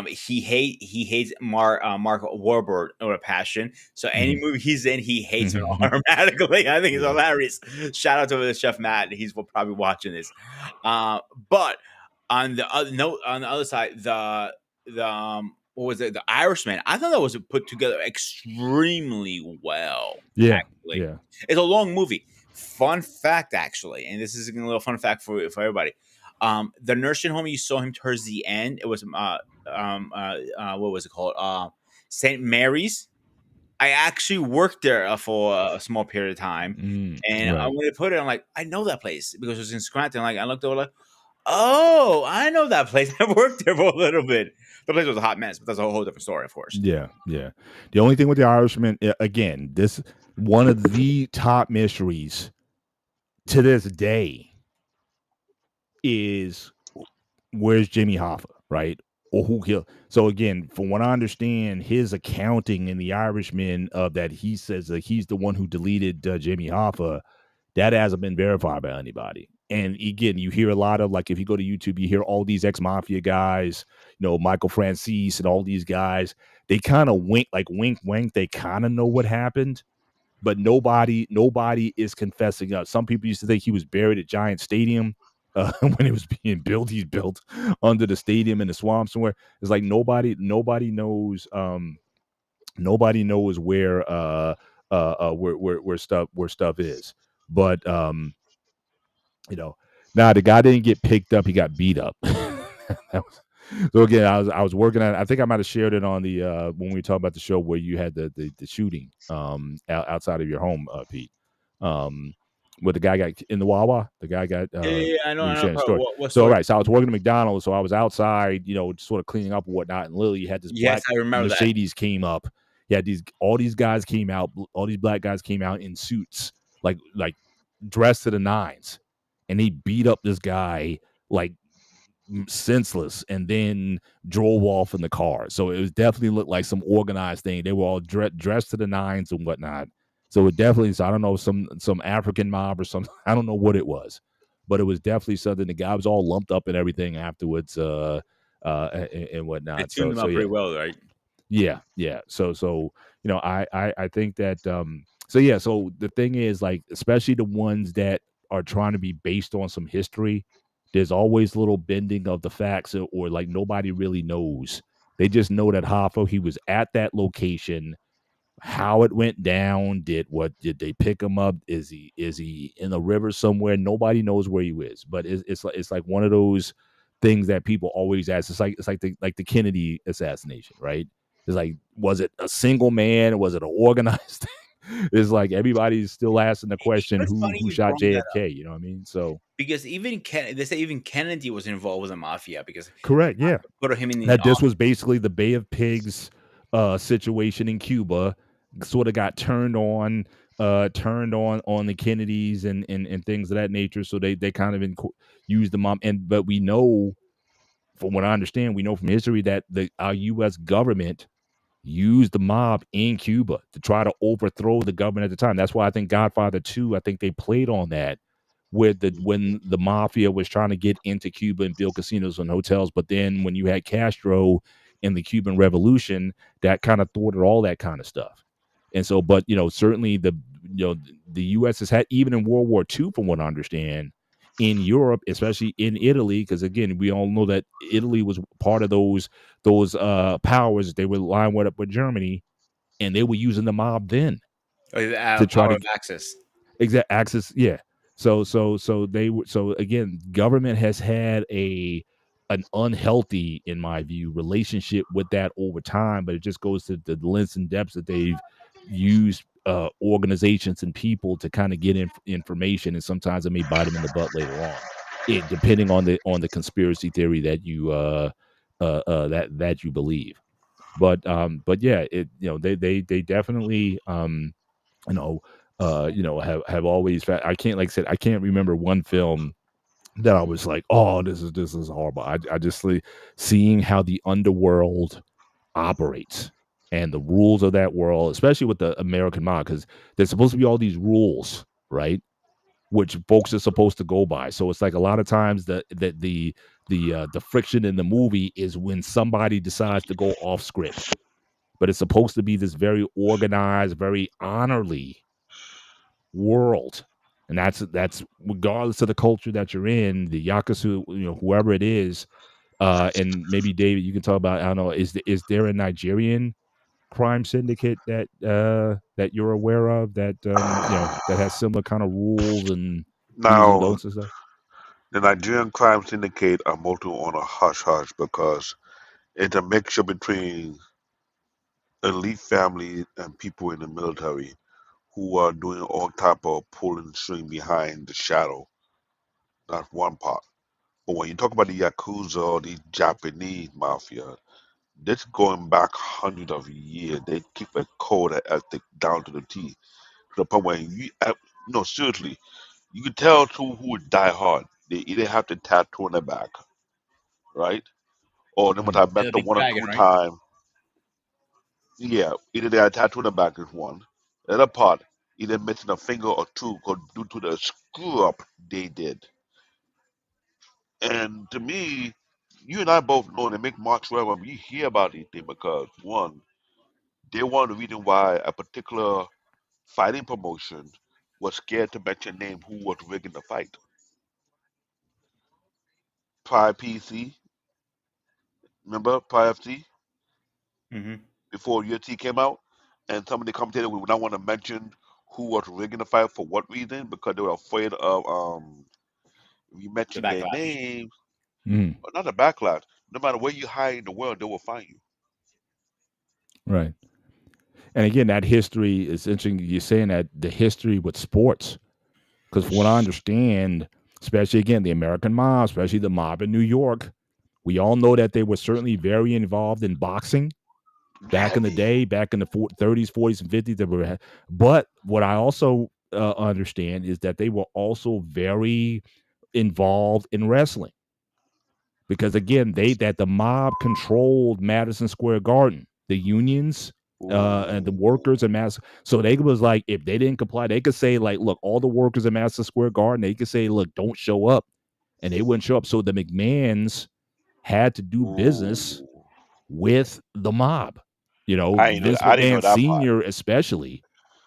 he hates Mark Wahlberg with a passion. So any movie he's in, he hates it Mhm. automatically. I think it's Yeah. hilarious. Shout out to the chef Matt. He's probably watching this. But on the other note, on the other side, the what was it? The Irishman. I thought that was put together extremely well. Yeah. Actually, Yeah. it's a long movie. Fun fact, actually, and this is a little fun fact for everybody. The nursing home you saw him towards the end, it was what was it called? St. Mary's. I actually worked there for a small period of time, and Right. when they put it, I'm like, I know that place because it was in Scranton. Like, I looked over, like, oh, I know that place. I worked there for a little bit. The place was a hot mess, but that's a whole different story, of course. Yeah, yeah. The only thing with the Irishman, again, this one of the top mysteries to this day is where's Jimmy Hoffa, right? Or who killed. So again, from what I understand, his accounting in the Irishman of that he says that he's the one who deleted Jimmy Hoffa, that hasn't been verified by anybody. And again, you hear a lot of, like, if you go to YouTube, you hear all these ex-mafia guys, Michael Francis and all these guys. They kind of wink, wink. They kind of know what happened, but nobody is confessing up. Some people used to think he was buried at Giant Stadium when it was being built. He's built under the stadium in the swamp somewhere. It's like nobody knows. Nobody knows where stuff is. But now the guy didn't get picked up; he got beat up. So again, I was working on. I think I might have shared it on the when we talked about the show where you had the shooting outside of your home, Pete. Where the guy got in the Wawa, the guy got Yeah, I know, we were I know. sharing a story. What So story? right, so I was working at McDonald's, so I was outside, sort of cleaning up and whatnot, and literally you had this Yes, black I remember that. Mercedes came up. Yeah, all these guys came out, all these black guys came out in suits, like dressed to the nines, and he beat up this guy like senseless and then drove off in the car. So it was definitely looked like some organized thing. They were all dressed to the nines and whatnot. So it definitely, so I don't know, some African mob or something. I don't know what it was, but it was definitely something. The guy was all lumped up and everything afterwards, and They whatnot. tuned So them so up yeah, pretty well, right? yeah. So I think that so yeah. So the thing is, like, especially the ones that are trying to be based on some history, there's always a little bending of the facts, or like nobody really knows. They just know that Hoffa, he was at that location. How it went down, did they pick him up? Is he in the river somewhere? Nobody knows where he is. But it's like one of those things that people always ask. It's like the Kennedy assassination, right? It's like, was it a single man? Or was it an organized thing? It's like everybody's still asking the question, It's who funny who you shot brought that up JFK? You know what I mean? So because they say even Kennedy was involved with the mafia because correct, yeah. put him in the That this was basically the Bay of Pigs situation in Cuba, sort of got turned on the Kennedys and things of that nature. So they kind of used the mom, but we know, from what I understand, we know from history that our U.S. government used the mob in Cuba to try to overthrow the government at the time. That's why I think Godfather 2, I think they played on that, when the mafia was trying to get into Cuba and build casinos and hotels. But then when you had Castro in the Cuban Revolution, that kind of thwarted all that kind of stuff. And so, but certainly the U.S. has had, even in World War II, from what I understand, in Europe, especially in Italy, because again, we all know that Italy was part of those powers. They were lined up with Germany, and they were using the mob then to try Power to of access. exact access. Yeah. So again, government has had an unhealthy, in my view, relationship with that over time, but it just goes to the lengths and depths that they've used organizations and people to kind of get information, and sometimes it may bite them in the butt later on, depending on the conspiracy theory that that you believe. But yeah, they definitely you know have always, I can't, like I said, I can't remember one film that I was like, oh, this is horrible. I just seeing how the underworld operates and the rules of that world, especially with the American mob, because there's supposed to be all these rules, right? Which folks are supposed to go by. So it's like a lot of times the friction in the movie is when somebody decides to go off script, but it's supposed to be this very organized, very honorly world. And that's regardless of the culture that you're in, the yakuza, whoever it is. And maybe David, you can talk about, I don't know, is there a Nigerian crime syndicate that you're aware of that that has similar kind of rules and do's and Now, don'ts and stuff? the Nigerian crime syndicate are mostly on a hush hush because it's a mixture between elite families and people in the military who are doing all type of pulling string behind the shadow. That's one part. But when you talk about the Yakuza or the Japanese mafia, this going back hundreds of years. They keep a code and ethic down to the T. To the point where no, seriously, you can tell who would die hard. They either have the tattoo on their back, right? Or they must Mm, have Yeah, met the the big one or dragon, two right? time. Yeah, either they have a tattoo on the back is one. The other part, either missing a finger or two due to the screw up they did. And to me, you and I both know they make March well when we hear about these things because one, they one of the reason why a particular fighting promotion was scared to mention name who was rigging the fight. Prior PC, remember Prior FC Mm-hmm. before UFC came out, and some of the commentators would not want to mention who was rigging the fight for what reason because they were afraid of if you The mention their backlash. name, mm, or not a backlash. No matter where you hide in the world, they will find you. right. And again, that history is interesting. You're saying that the history with sports, because from what I understand, especially again the American mob, especially the mob in New York, we all know that they were certainly very involved in boxing back in the Heavy. day, back in the 30s, 40s, and 50s. But what I also understand is that they were also very involved in wrestling, because again, the mob controlled Madison Square Garden, the unions. And the workers Ooh. in Madison, so they was like, if they didn't comply, they could say like, look, all the workers in Madison Square Garden, they could say, look, don't show up, and they wouldn't show up. So the McMahons had to do business Ooh. with the mob. I ain't know. Vince I didn't know McMahon that part. Sr. especially,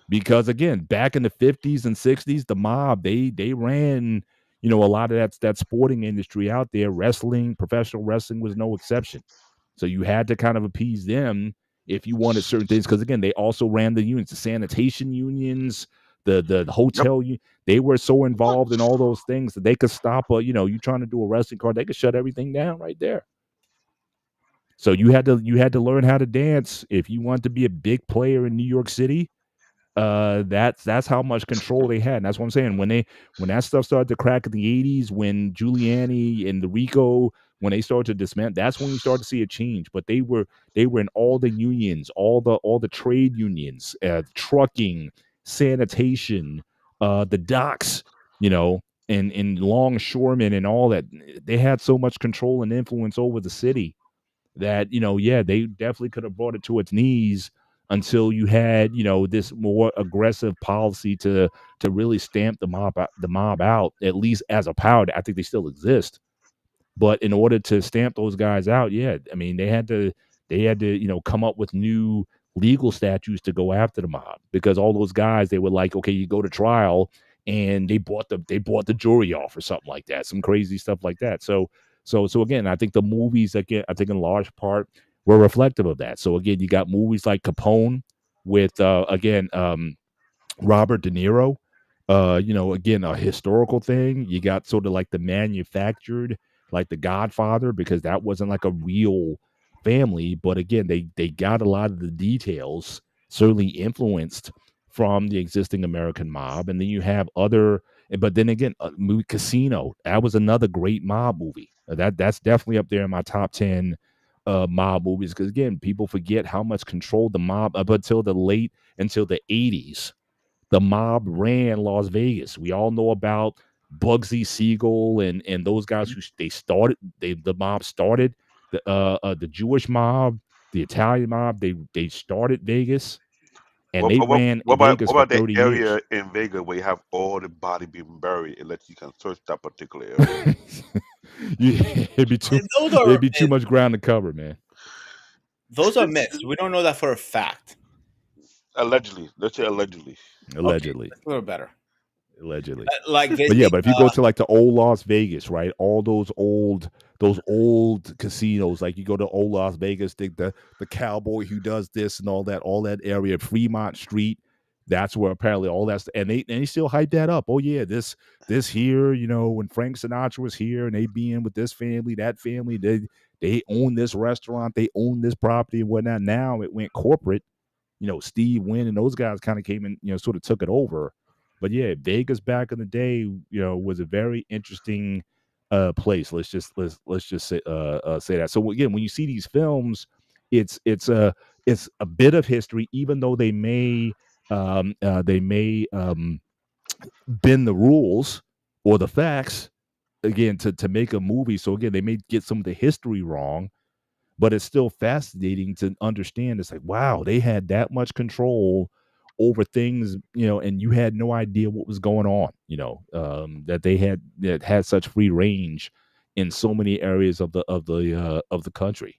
because again, back in the 50s and 60s, the mob they ran, a lot of that sporting industry out there. Wrestling, professional wrestling was no exception. So you had to kind of appease them if you wanted certain things, because again, they also ran the unions, the sanitation unions, the Yep. hotel. They were so involved in all those things that they could stop you trying to do a wrestling card, they could shut everything down right there. So you had to learn how to dance if you want to be a big player in New York City. That's how much control they had. And that's what I'm saying. When that stuff started to crack in the '80s, when Giuliani and the Rico, when they started to dismantle, that's when you start to see a change. But they were in all the unions, all the trade unions, trucking, sanitation, the docks, and longshoremen and all that. They had so much control and influence over the city that yeah, they definitely could have brought it to its knees until you had this more aggressive policy to really stamp the mob out, at least as a power. I think they still exist, but in order to stamp those guys out, yeah, I mean they had to come up with new legal statutes to go after the mob because all those guys they were like, okay, you go to trial and they bought the jury off or something like that, some crazy stuff like that. So again, I think the movies again, I think in large part were reflective of that. So again, you got movies like Capone with again Robert De Niro. Again, a historical thing. You got sort of like the manufactured, like the Godfather, because that wasn't like a real family. But again, they got a lot of the details certainly influenced from the existing American mob. And then you have other, but then again, movie Casino. That was another great mob movie. That's definitely up there in my top 10 mob movies because again, people forget how much control the mob up until the 80s the mob ran Las Vegas. We all know about Bugsy Siegel and those guys who the mob started the Jewish mob, the Italian mob. They started Vegas and What, they what, ran what about Vegas what for about the 30 years. area in Vega where you have all the body being buried, unless you can search that particular area? Yeah, Those it'd are be too much ground to cover, man. those are myths. We don't know that for a fact. Allegedly, let's say allegedly. Okay, Allegedly. that's a little better. Allegedly. Like But yeah, visiting. but if you go to like the old Las Vegas, right? All those old casinos, like you go to old Las Vegas, the cowboy who does this and all that area, Fremont Street, that's where apparently all that's and they still hype that up. Oh yeah, this here, when Frank Sinatra was here and they be in with this family, that family, they own this restaurant, they own this property and whatnot. Now it went corporate, Steve Wynn and those guys kind of came in, sort of took it over. But yeah, Vegas back in the day, was a very interesting place. Let's just say that. So again, when you see these films, it's a bit of history, even though they may bend the rules or the facts again to make a movie. So again, they may get some of the history wrong, but it's still fascinating to understand. It's like, wow, they had that much control over things, and you had no idea what was going on, that they had such free range in so many areas of the country.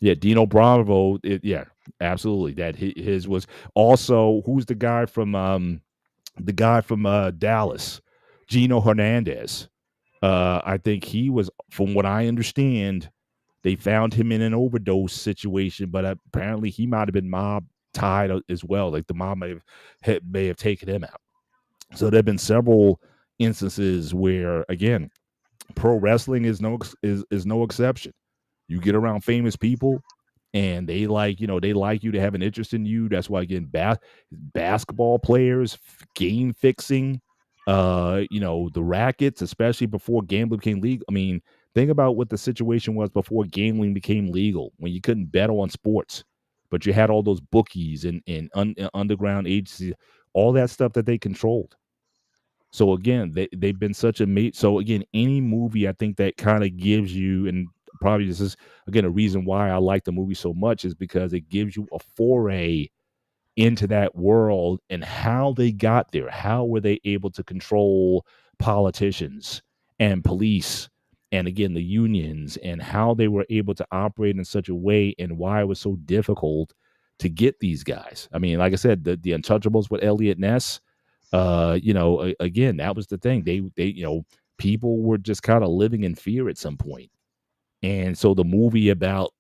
Yeah, Dino Bravo, yeah, absolutely. That his was also who's the guy from Dallas, Gino Hernandez. I think he was, from what I understand, they found him in an overdose situation, but apparently he might have been mob tied as well. Like the mob may have taken him out. So there have been several instances where, again, pro wrestling is no exception. You get around famous people, and they like you to have an interest in you. That's why again, basketball players, game fixing, the rackets, especially before gambling became legal. I mean, think about what the situation was before gambling became legal, when you couldn't bet on sports, but you had all those bookies and underground agencies, all that stuff that they controlled. So again, they've been such a mate. So again, any movie I think that kind of gives you, and probably this is again a reason why I like the movie so much, is because it gives you a foray into that world and how they got there. How were they able to control politicians and police and again the unions, and how they were able to operate in such a way, and why it was so difficult to get these guys. I mean, like I said, the Untouchables with Elliot Ness, again, that was the thing. They people were just kind of living in fear at some point. And so the movie about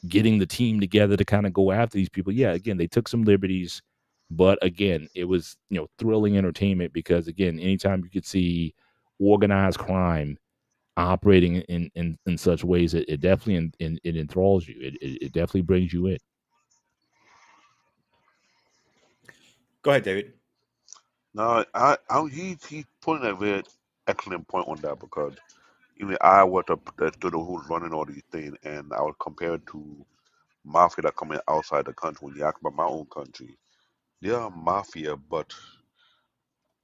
getting the team together to kind of go after these people, yeah, again, they took some liberties, but again, it was, thrilling entertainment because again, anytime you could see organized crime operating in such ways, it definitely it enthralls you. It definitely brings you in. Go ahead, David. No, he's putting a very excellent point on that because even I was the student who's running all these things, and I was compared to mafia that coming outside the country. When you ask about my own country, they are mafia, but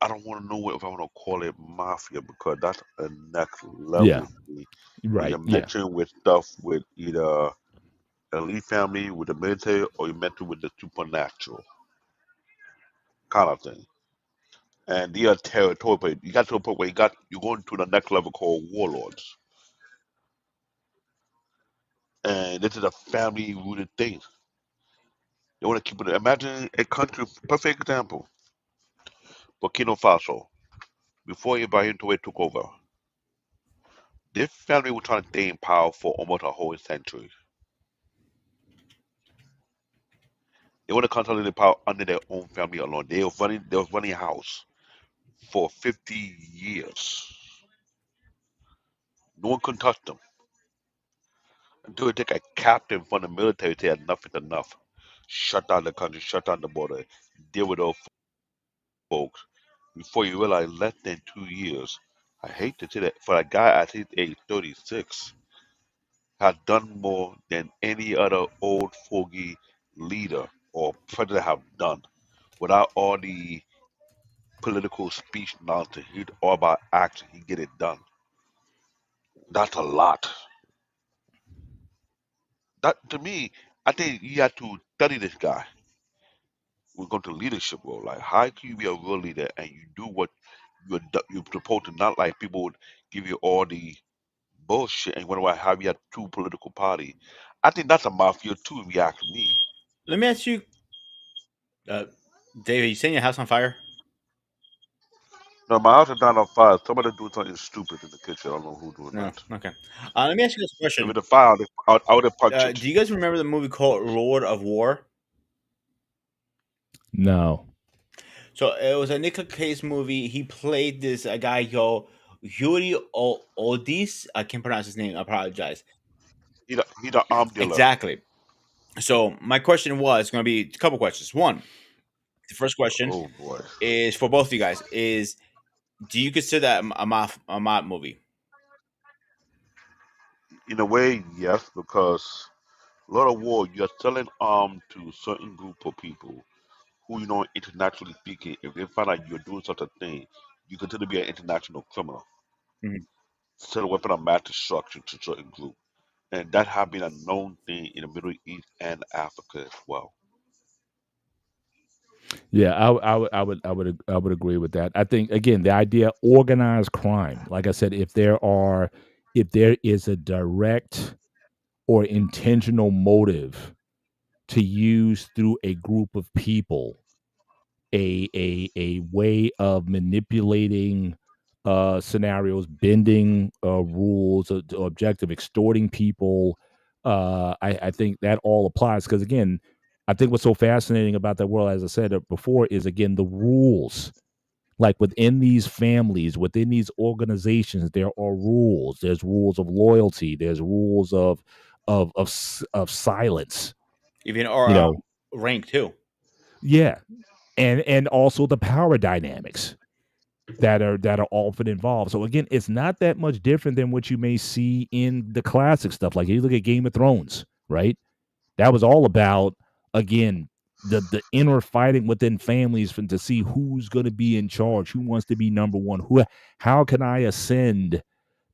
I don't want to know if I want to call it mafia because that's a next Yeah, level thing. When you're right. Yeah, mentioning with stuff with either elite family, with the military, or you mention with the supernatural kind of thing. And they are territorial. But you got to a point where you're going to the next level called warlords, and this is a family rooted thing. They want to keep it. Imagine a country. Perfect example. Burkina Faso. Before Ibrahim took over, their family was trying to stay in power for almost a whole century. They want to consolidate the power under their own family alone. They was running a house for 50 years. No one could touch them until they take a captain from the military. They had enough is enough. Shut down the country, shut down the border, deal with those folks. Before you realize, less than 2 years. I hate to say that for a guy at his age 36, has done more than any other old fogey leader or president have done without all the political speech nonsense. He's all about action. He get it done. That's a lot. That to me, I think you have to study this guy. We go to leadership role. Like, how can you be a real leader and you do what you're supposed to? Not like people would give you all the bullshit and wonder why have you had two political parties. I think that's a mafia too. If you ask me. Let me ask you, uh, Dave. Are you setting your house on fire? No, my house is not on fire. Somebody doing something stupid in the kitchen. I don't know who's doing No. that. Okay. Let me ask you this If question. it's a fire, I would have punched it. Do you guys remember the movie called Lord of War? No. So it was a Nicolas Cage movie. He played this guy called Yuri Odis. I can't pronounce his name. I apologize. He the arm dealer. Exactly. So my question was going to be a couple questions. One, the first question Oh boy. is for both of you guys: is do you consider that a mob movie? In a way, yes, because a lot of war, you're selling arm to certain group of people who, internationally speaking, if they find out you're doing such a thing, you consider to be an international criminal. Mhm. Sell a weapon of mass destruction to certain group. And that has been a known thing in the Middle East and Africa as well. Yeah, I would agree with that. I think again the idea organized crime. Like I said, if there is a direct or intentional motive to use through a group of people a way of manipulating scenarios, bending rules, objective, extorting people. I think that all applies because again, I think what's so fascinating about that world, as I said before, is again the rules. Like within these families, within these organizations, there are rules. There's rules of loyalty. There's rules of silence. Even or You know, rank too. yeah, and also the power dynamics that are often involved. So again, it's not that much different than what you may see in the classic stuff. Like you look at Game of Thrones, right? That was all about again the inner fighting within families to see who's going to be in charge, who wants to be number one, who how can I ascend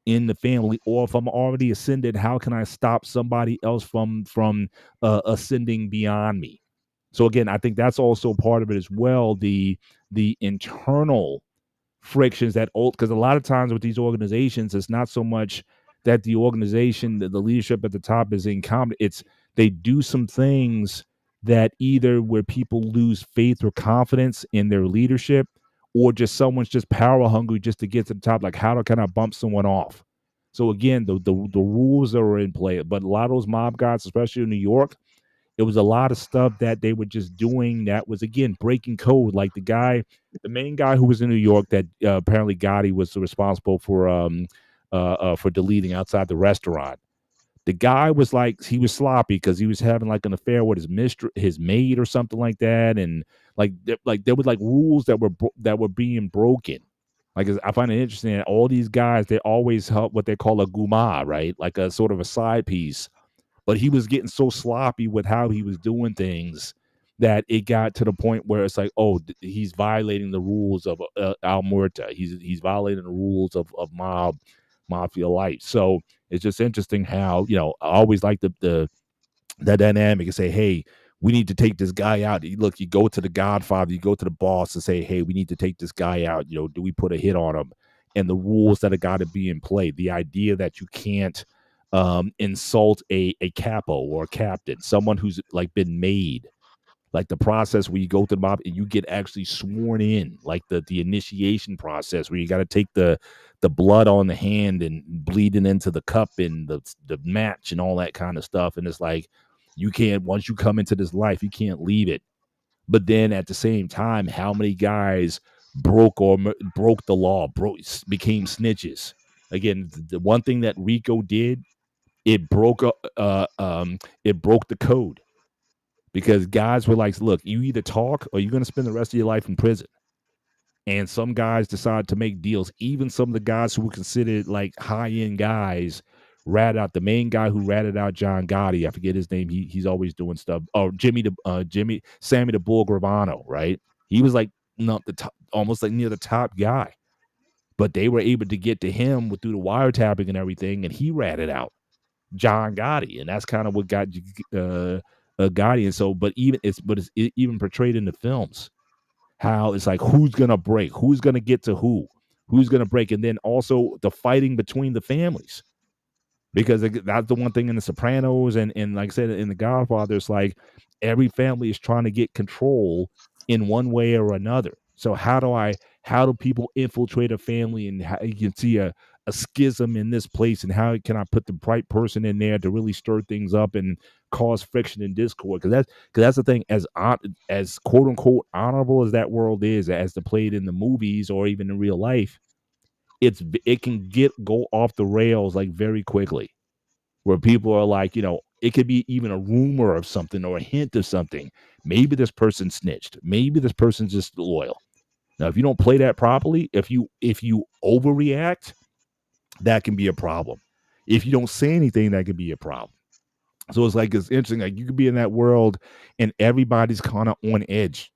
in the family, or if I'm already ascended, how can I stop somebody else from ascending beyond me? So again, I think that's also part of it as well. The internal frictions that old because a lot of times with these organizations, it's not so much that the organization, the leadership at the top is incompetent. It's they do some things that either where people lose faith or confidence in their leadership, or just someone's just power hungry just to get to the top. Like can I bump someone off? So again, the rules that are in play, but a lot of those mob guys, especially in New York, it was a lot of stuff that they were just doing that was again breaking code. Like the main guy who was in New York that apparently Gotti was responsible for deleting outside the restaurant. The guy was like he was sloppy because he was having like an affair with his maid or something like that, and like there was like rules that were being broken. Like I find it interesting that all these guys they always help what they call a guma, right? Like a sort of a side piece, but he was getting so sloppy with how he was doing things that it got to the point where it's like, oh, he's violating the rules of Al Muerta. He's violating the rules of mafia life. So it's just interesting how I always like the that dynamic and say, hey, we need to take this guy out. Look, you go to the Godfather, you go to the boss and say, hey, we need to take this guy out. Do we put a hit on him? And the rules that have got to be in play. The idea that you can't insult a capo or a captain, someone who's like been made. like the process where you go through the mob and you get actually sworn in, like the initiation process where you got to take the blood on the hand and bleeding into the cup and the match and all that kind of stuff. And it's like you can't, once you come into this life, you can't leave it. But then at the same time, how many guys broke the law, became snitches? Again, the one thing that Rico did, it broke it broke the code, because guys were like, look, you either talk or you're going to spend the rest of your life in prison. And some guys decided to make deals. Even some of the guys who were considered like high-end guys ratted out. The main guy who ratted out John Gotti, I forget his name. He's always doing stuff. Oh, Sammy the Bull Gravano, right? He was like not the top, almost like near the top guy. But they were able to get to him through the wiretapping and everything, and he ratted out John Gotti, and that's kind of what got Gotti. And so, but it's even portrayed in the films how it's like who's gonna break, who's gonna get to who's gonna break, and then also the fighting between the families, because that's the one thing in the Sopranos and like I said in the Godfather, it's like every family is trying to get control in one way or another. So how do people infiltrate a family, and how you can see a schism in this place, and how can I put the right person in there to really stir things up and cause friction and discord? Because that's the thing, as quote unquote honorable as that world is, as played in the movies or even in real life, it can go off the rails like very quickly, where people are like, it could be even a rumor of something or a hint of something. Maybe this person snitched. Maybe this person's just loyal. Now, if you don't play that properly, if you overreact, that can be a problem. If you don't say anything, that could be a problem. So it's interesting. Like you could be in that world and everybody's kind of on edge,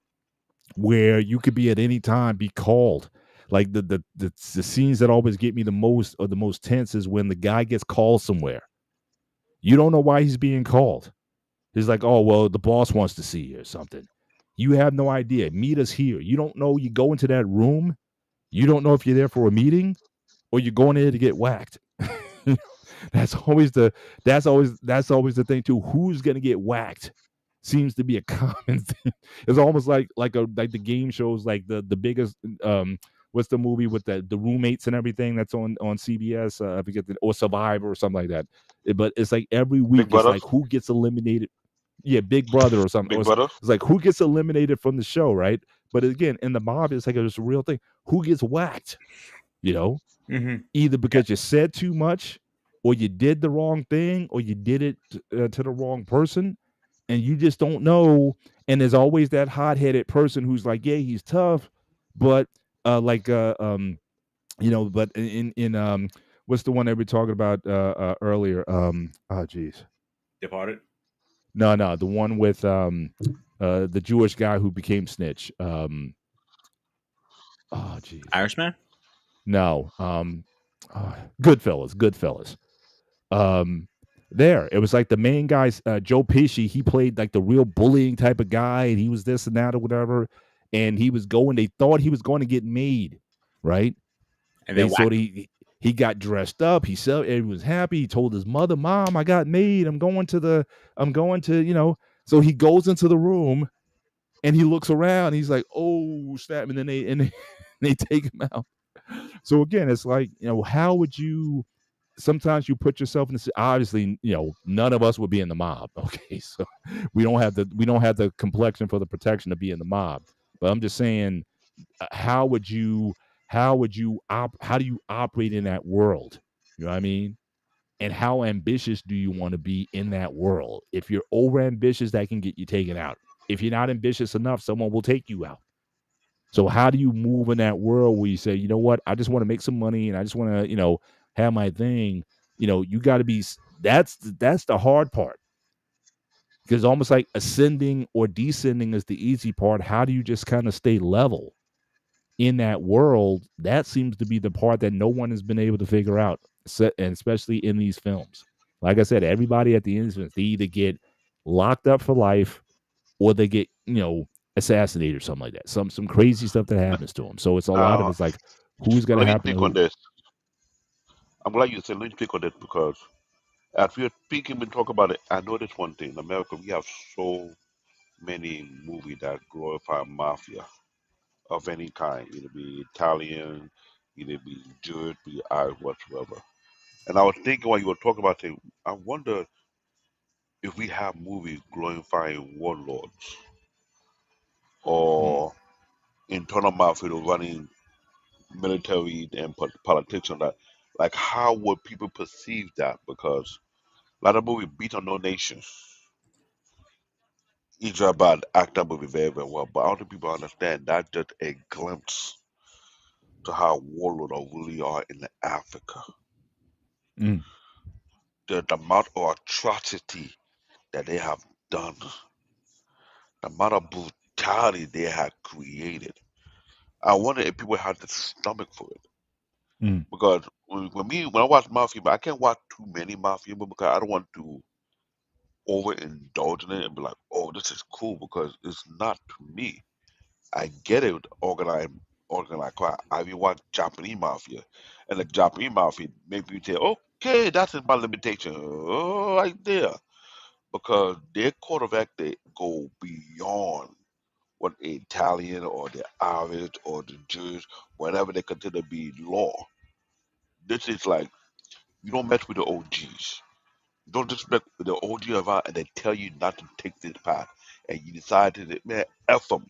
where you could be at any time be called. Like the scenes that always get me the most or the most tense is when the guy gets called somewhere. You don't know why he's being called. He's like, oh, well, the boss wants to see you or something. You have no idea. Meet us here. You don't know. You go into that room. You don't know if you're there for a meeting or you're going there to get whacked. That's always the thing too. Who's gonna get whacked seems to be a common thing. It's almost like the game shows, like the biggest what's the movie with the roommates and everything that's on CBS? I forget or Survivor or something like that. But it's like every week it's like who gets eliminated. Yeah, Big Brother or something. It's like who gets eliminated from the show, right? But again, in the mob, it's like it's a real thing. Who gets whacked? Either because you said too much, or you did the wrong thing, or you did it to the wrong person, and you just don't know. And there's always that hot-headed person who's like, yeah, he's tough, but but in what's the one that we were talking about earlier? Departed? No, the one with the Jewish guy who became snitch. Irishman? No. Goodfellas. There. It was like the main guy's Joe Pesci, he played like the real bullying type of guy, and he was this and that or whatever. And they thought he was going to get made, right? And then he got dressed up. He said everyone was happy. He told his mother, Mom, I got made. I'm going to, so he goes into the room and he looks around. He's like, oh, snap. And then they take him out. So again, it's like, how would you, sometimes you put yourself in this, obviously, none of us would be in the mob. Okay. So we don't have the complexion for the protection to be in the mob, but I'm just saying, how do you operate in that world? You know what I mean? And how ambitious do you want to be in that world? If you're over ambitious, that can get you taken out. If you're not ambitious enough, someone will take you out. So how do you move in that world where you say, you know what, I just want to make some money and I just want to, have my thing. You got to be, that's the hard part. Because almost like ascending or descending is the easy part. How do you just kind of stay level in that world? That seems to be the part that no one has been able to figure out, and especially in these films. Like I said, everybody at the end, they either get locked up for life or they get, assassinated or something like that. Some crazy stuff that happens to them. So it's a lot of it's like, who's going to happen to who? On this. I'm glad you said let me pick on this because as we're speaking and talk about it, I noticed one thing. In America, we have so many movies that glorify mafia of any kind, either be Italian, either be Jewish, be Irish, whatsoever. And I was thinking while you were talking about it, I wonder if we have movies glorifying warlords Mm, or internal mafia running military and politics on that. Like, how would people perceive that? Because a lot of movies beat on no nation. Ijabad act that movie very, very well, but I don't think people understand that's just a glimpse to how warlords really are in Africa. mm, The amount of atrocity that they have done, the amount of brutality they have created. I wonder if people have the stomach for it. mm, Because when I watch Mafia, I can't watch too many Mafia movies because I don't want to overindulge in it and be like, oh, this is cool because it's not to me. I get it with organized crime. I even watch Japanese Mafia. And the Japanese Mafia make you say, okay, that's my limitation. Oh, right there. Because their quarterback they go beyond what the Italian or the Irish or the Jews, whatever they consider to be law. This is like you don't mess with the OGs. You don't disrespect the OG around and they tell you not to take this path. And you decide to man, F them.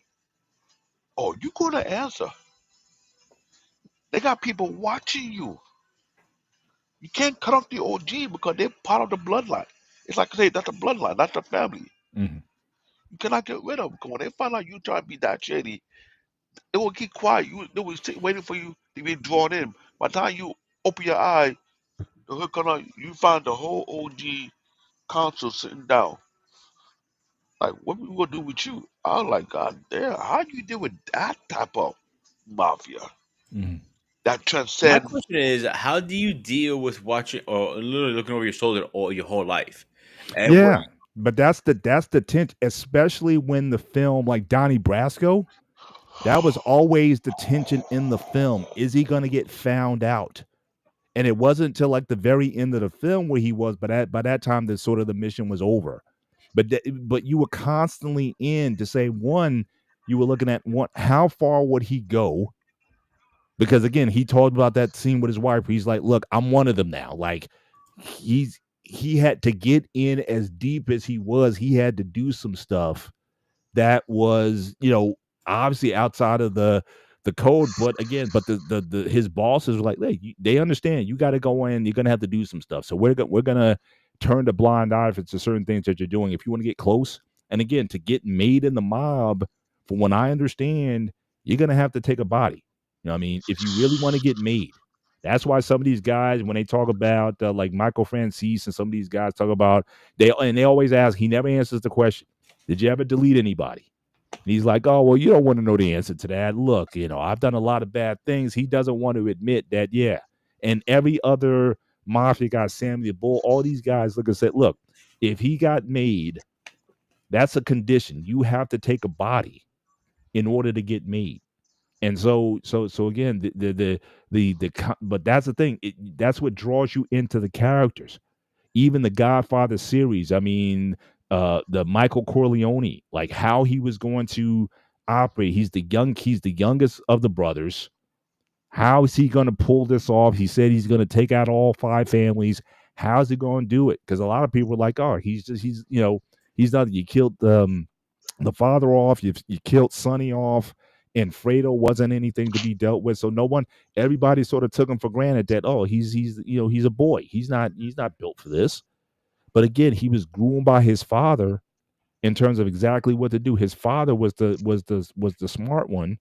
Oh, you gonna answer. They got people watching you. You can't cut off the OG because they're part of the bloodline. It's like I say, that's a bloodline, that's a family. mm, You cannot get rid of them. Because when they find out you try to be that shady, they will keep quiet. They will sit waiting for you to be drawn in. By the time you open your eye, the hook on out, you find the whole OG council sitting down. Like, what we gonna do with you? I was like, God damn, how do you deal with that type of mafia mm. that My transcend? question is, how do you deal with watching or literally looking over your shoulder all your whole life? And what? Yeah, but that's the tension, especially when the film like Donnie Brasco. That was always the tension in the film. Is he going to get found out? And it wasn't until like the very end of the film where he was, but by that time, the sort of the mission was over. But you were constantly in to say one, you were looking at one, how far would he go? Because again, he talked about that scene with his wife. He's like, look, I'm one of them now. Like he had to get in as deep as he was. He had to do some stuff that was, obviously outside of the code. But again, but the his bosses were like, hey, they understand you got to go in. You're gonna have to do some stuff. So we're gonna turn the blind eye to certain things that you're doing if you want to get close. And again, to get made in the mob, from what I understand, you're gonna have to take a body. You know what I mean? If you really want to get made. That's why some of these guys, when they talk about like Michael Francis and some of these guys talk about they always ask. He never answers the question. Did you ever delete anybody? And he's like, oh, well, you don't want to know the answer to that. Look, I've done a lot of bad things. He doesn't want to admit that, yeah. And every other mafia guy, Sammy the Bull, all these guys look and said, look, if he got made, that's a condition. You have to take a body in order to get made. And so again, but that's the thing. That's what draws you into the characters. Even the Godfather series. I mean, the Michael Corleone, like how he was going to operate. He's the youngest of the brothers. How is he going to pull this off? He said he's going to take out all five families. How's he going to do it? Because a lot of people are like, oh, he's not. You killed the father off. You killed Sonny off. And Fredo wasn't anything to be dealt with. So no one, everybody sort of took him for granted that, oh, he's a boy. He's not built for this. But again, he was groomed by his father in terms of exactly what to do. His father was the smart one,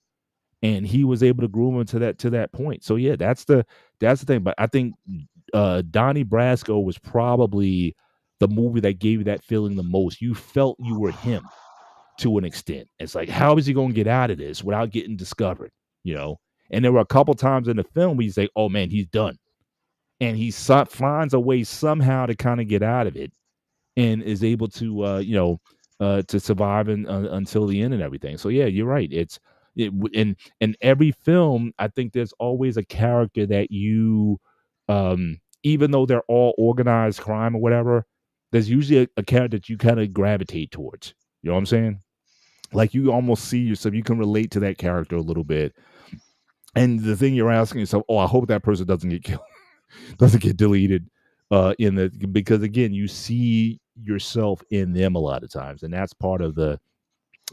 and he was able to groom him to that point. So yeah, that's the thing. But I think Donnie Brasco was probably the movie that gave you that feeling the most. You felt you were him to an extent. It's like, how is he going to get out of this without getting discovered? You know. And there were a couple times in the film where you say, "Oh man, he's done," and he finds a way somehow to kind of get out of it and is able to survive until the end and everything. So yeah, you're right. In every film, I think there's always a character that even though they're all organized crime or whatever, there's usually a character that you kind of gravitate towards. You know what I'm saying? Like you almost see yourself, you can relate to that character a little bit. And the thing you're asking yourself, oh, I hope that person doesn't get killed, doesn't get deleted in the because again, you see yourself in them a lot of times, and that's part of the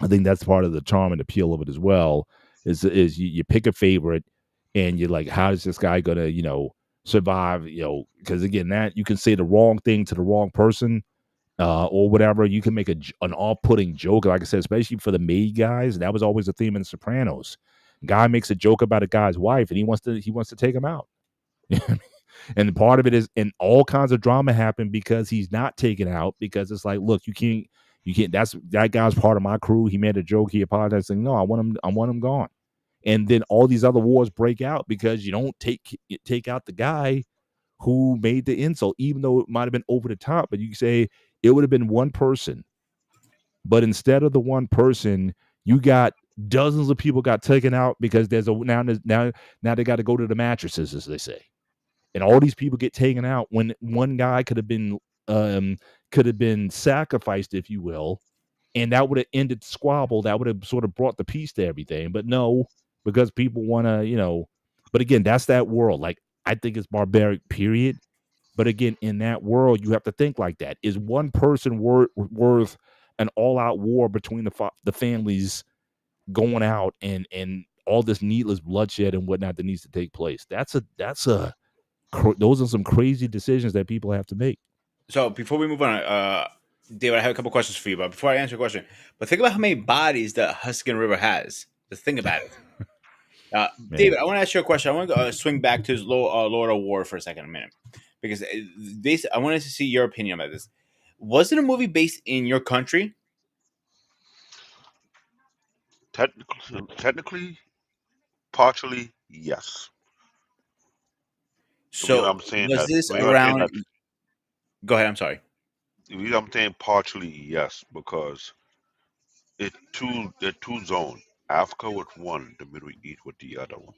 I think that's part of the charm and appeal of it as well. Is you pick a favorite and you're like, how is this guy gonna survive? Because again, that you can say the wrong thing to the wrong person, or whatever. You can make an off-putting joke, like I said, especially for the maid guys. That was always a theme in The Sopranos. Guy makes a joke about a guy's wife, and he wants to take him out. And part of it is, and all kinds of drama happen because he's not taken out, because it's like, look, you can't. That guy's part of my crew. He made a joke. He apologized, saying, no, I want him gone. And then all these other wars break out because you don't take out the guy who made the insult, even though it might have been over the top. But you say it would have been one person, but instead of the one person, you got dozens of people got taken out because now they got to go to the mattresses, as they say, and all these people get taken out when one guy could have been sacrificed, if you will, and that would have ended the squabble. That would have sort of brought the peace to everything. But no, because people want to, But again, that's that world. Like, I think it's barbaric, period. But again, in that world, you have to think like that. Is one person worth an all-out war between the families going out and all this needless bloodshed and whatnot that needs to take place? Those are some crazy decisions that people have to make. So before we move on, David, I have a couple questions for you. But before I answer your question, but think about how many bodies the Huskin River has. Just think about it. Man, David, I want to ask you a question. I want to swing back to Lord of War for a second, a minute, because I wanted to see your opinion about this. Was it a movie based in your country? Technically, partially, yes. The reason So I'm saying was that, this the reason I'm saying around? that, Go ahead. I'm sorry. the reason I'm saying partially, yes, because they're two zones. Africa with one, the Middle East with the other one.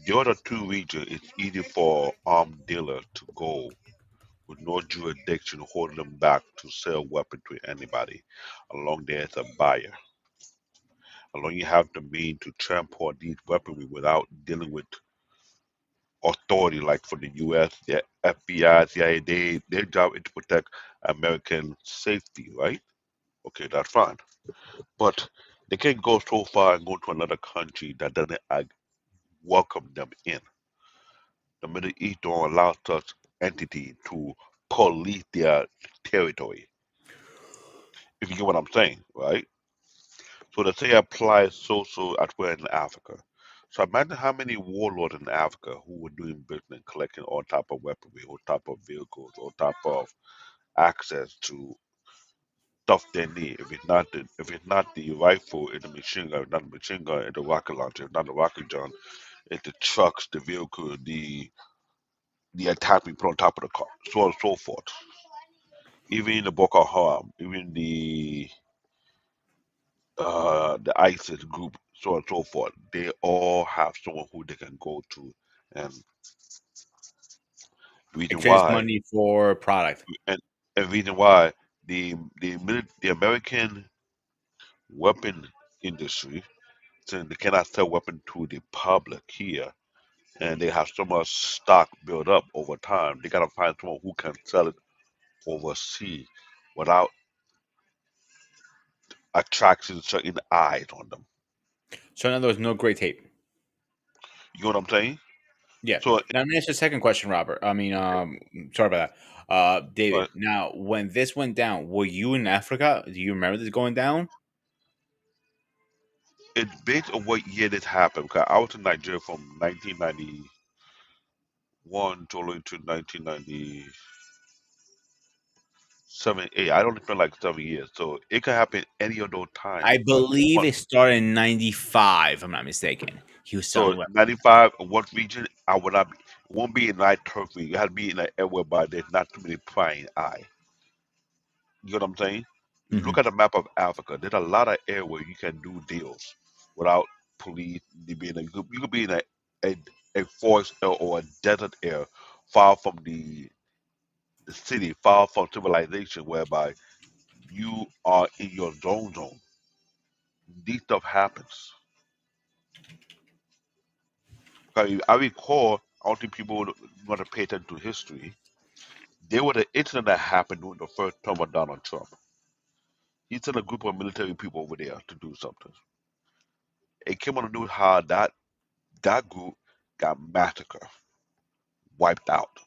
The other two regions, it's easy for armed dealers to go with no jurisdiction holding them back to sell weapons to anybody, along there as a buyer. Along you have the means to transport these weaponry without dealing with authority, like for the U.S., the FBI, CIA, their job is to protect American safety, right? Okay, that's fine. But they can't go so far and go to another country that doesn't welcome them in. The Middle East don't allow such entity to police their territory. If you get what I'm saying, right? So the same applies also as well in Africa. So imagine how many warlords in Africa who were doing business, collecting all type of weaponry, all type of vehicles, all type of access to stuff they need. If it's not the rifle, it's the machine gun. If not the machine gun, it's the rocket launcher. If not the rocket gun, it's the trucks, the vehicle, the attachment put on top of the car, so on and so forth. Even in the Boko Haram, even the ISIS group, so on and so forth. They all have someone who they can go to, and reason Exchange why, money for product. and, and reason why the American weapon industry, since they cannot sell weapons to the public here, and they have so much stock built up over time, they gotta find someone who can sell it overseas without attracting certain eyes on them. So in other words, no great tape. You know what I'm saying? Yeah. So, Now let me ask you a second question, Robert. I mean, sorry about that, David. but Now, when this went down, were you in Africa? Do you remember this going down? it's based on what year this happened. Because I was in Nigeria from 1991 to all the way to 1997, 8. I only spent like 7 years, so it could happen any of those times. I But believe one, it started in '95. If I'm not mistaken. He was so selling weapons. 95, what region? I would not. It won't be in like Turkey. It had to be in an area whereby there's not too many prying eye. You know what I'm saying? If you Hmm. look at the map of Africa, there's a lot of area where you can do deals without police. You could be in a, a forest or a desert area, far from the city, far from civilization, whereby you are in your zone. These stuff happens. I recall, I don't think people would want to pay attention to history. There was an incident that happened during the first term of Donald Trump. He sent a group of military people over there to do something. It came on the news how that group got massacred, wiped out.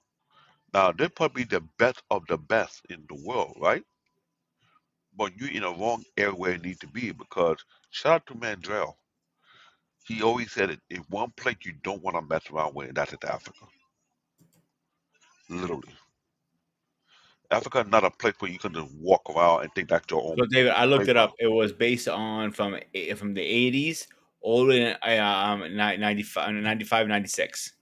Now they're probably the best of the best in the world, right? But you're in the wrong area where you need to be because shout out to Mandrell. He always said it. If one place you don't want to mess around with, that's in Africa. Literally, Africa is not a place where you can just walk around and think that's your So own David, I looked it playground. up. It was based on from the 80s all the way to 95, 95, 96.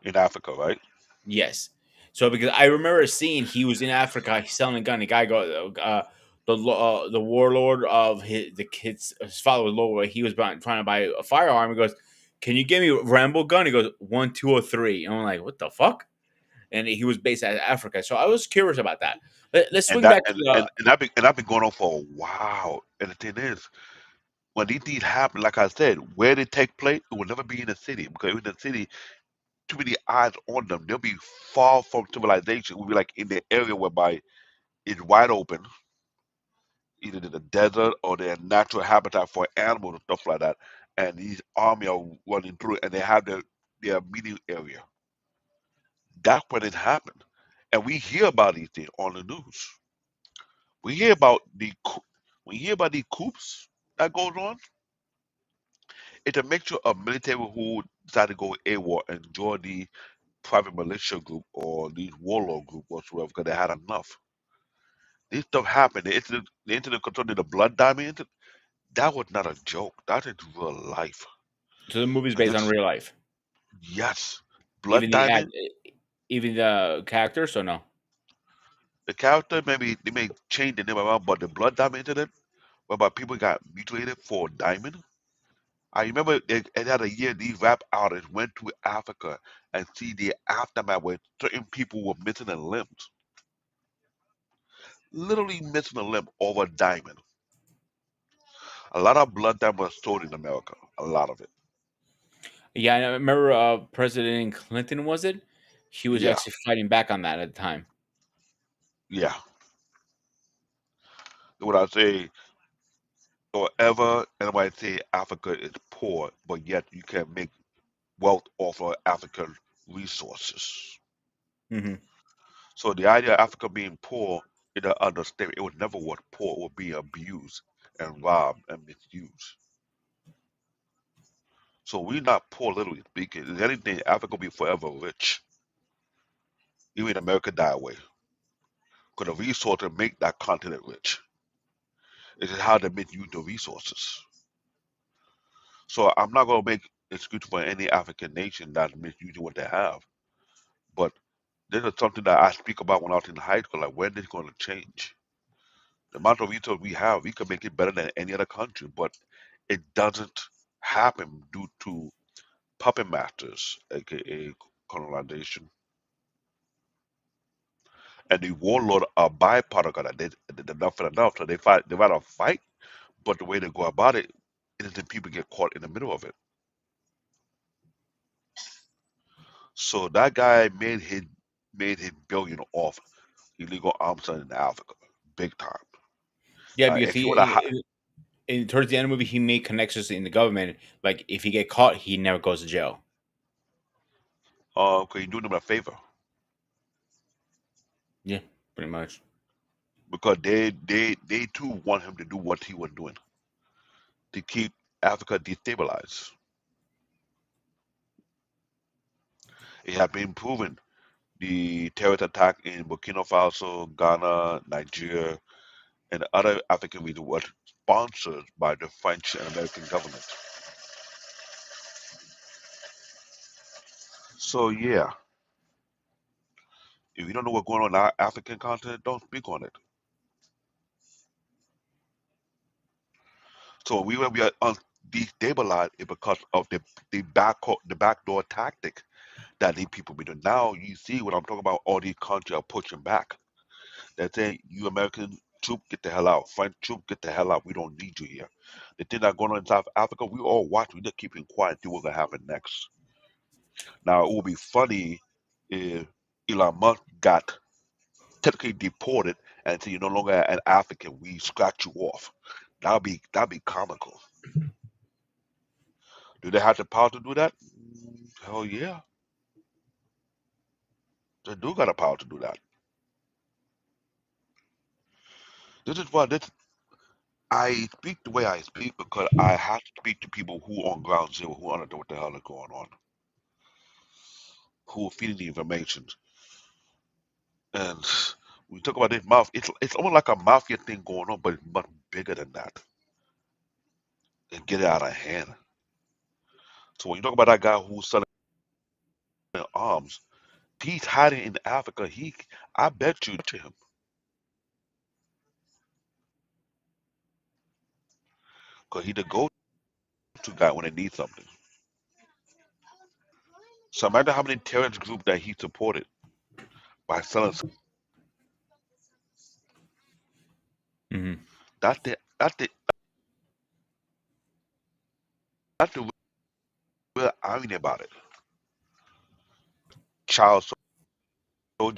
In Africa, right? Yes. So because I remember seeing he was in Africa, he's selling a gun. The guy got the warlord of his father was low. He was trying to buy a firearm. He goes, "Can you give me a Rambo gun?" He goes, "One, two, or three." And I'm like, "What the fuck?" And he was based out of Africa. So I was curious about that. Let's And swing that back to the. and I've been going on for a while. And the thing is, when these things happen, like I said, where they take place, it will never be in the city because in the city, too many eyes on them. They'll be far from civilization. We'll be like in the area whereby it's wide open, either in the desert or their natural habitat for animals and stuff like that. And these army are running through, and they have their meeting area. That's when it happened, and we hear about these things on the news. We hear about we hear about the coups that goes on. It's a mixture of military who decide to go AWOL and join the private militia group or the warlord group whatsoever because they had enough. This stuff happened. The incident concerning the blood diamond incident, that was not a joke. That is real life. So the movie's And based on this, real life. yes, blood Even the diamond. even the characters, or no? The character maybe they may change the name around, but the blood diamond incident, whereby people got mutilated for diamond. I remember it had a year these rap artists went to Africa and see the aftermath where certain people were missing a limbs, literally missing a limb over diamond. A lot of blood diamond was sold in America. A lot of it. Yeah, I remember President Clinton, was it? He was Yeah, actually fighting back on that at the time. yeah. What I say, or ever anybody say Africa is poor, but yet you can make wealth off of African resources. Hmm. So the idea of Africa being poor in the understatement, it was never what poor would be abused and robbed and misused. So we're not poor, literally speaking. If anything, Africa will be forever rich. Even America die away. Because the resources make that continent rich. It's just how they misuse the resources. So I'm not going to make excuse for any African nation that's misusing what they have. But this is something that I speak about when I was in high school. Like, when is it going to change? The amount of resources we have, we can make it better than any other country. But it doesn't happen due to puppet masters, aka colonization. And the warlord are byproduct of that. They enough and enough. So they fight. They rather fight, but the way they go about it is that people get caught in the middle of it. So that guy made his billion off illegal arms in Africa, big time. Yeah, because If he would have, towards the end of the movie, he made connections in the government. Like if he get caught, he never goes to jail. could he do them a favor Yeah, pretty much. because they too want him to do what he was doing to keep Africa destabilized. It had been proven the terrorist attack in Burkina Faso, Ghana, Nigeria, and other African regions was sponsored by the French and American government. So yeah, if you don't know what's going on in our African continent, don't speak on it. So we are destabilized is because of the backdoor tactic that these people be doing. Now you see what I'm talking about. All these countries are pushing back. They're saying you Americans troop, get the hell out. French troop, get the hell out. We don't need you here. The thing that going on in South Africa, we all watch. We just keeping quiet and see what's gonna happen next. Now it would be funny if Elon Musk got technically deported and say you're no longer an African. We scratch you off. That'd be comical. Do they have the power to do that? Hell yeah, they do got the power to do that. This is why this I speak the way I speak because I have to speak to people who on ground zero who understand what the hell is going on, who are feeding the information. And we talk about this mafia. It's almost like a mafia thing going on, but it's much bigger than that and get it out of hand. So when you talk about that guy who's selling arms, he's hiding in Africa. I bet you to him because he's the go-to guy when they need something. So imagine how many terrorist groups that he supported by selling. Hmm. That's the that's the that's the real irony about it. Child soldiers,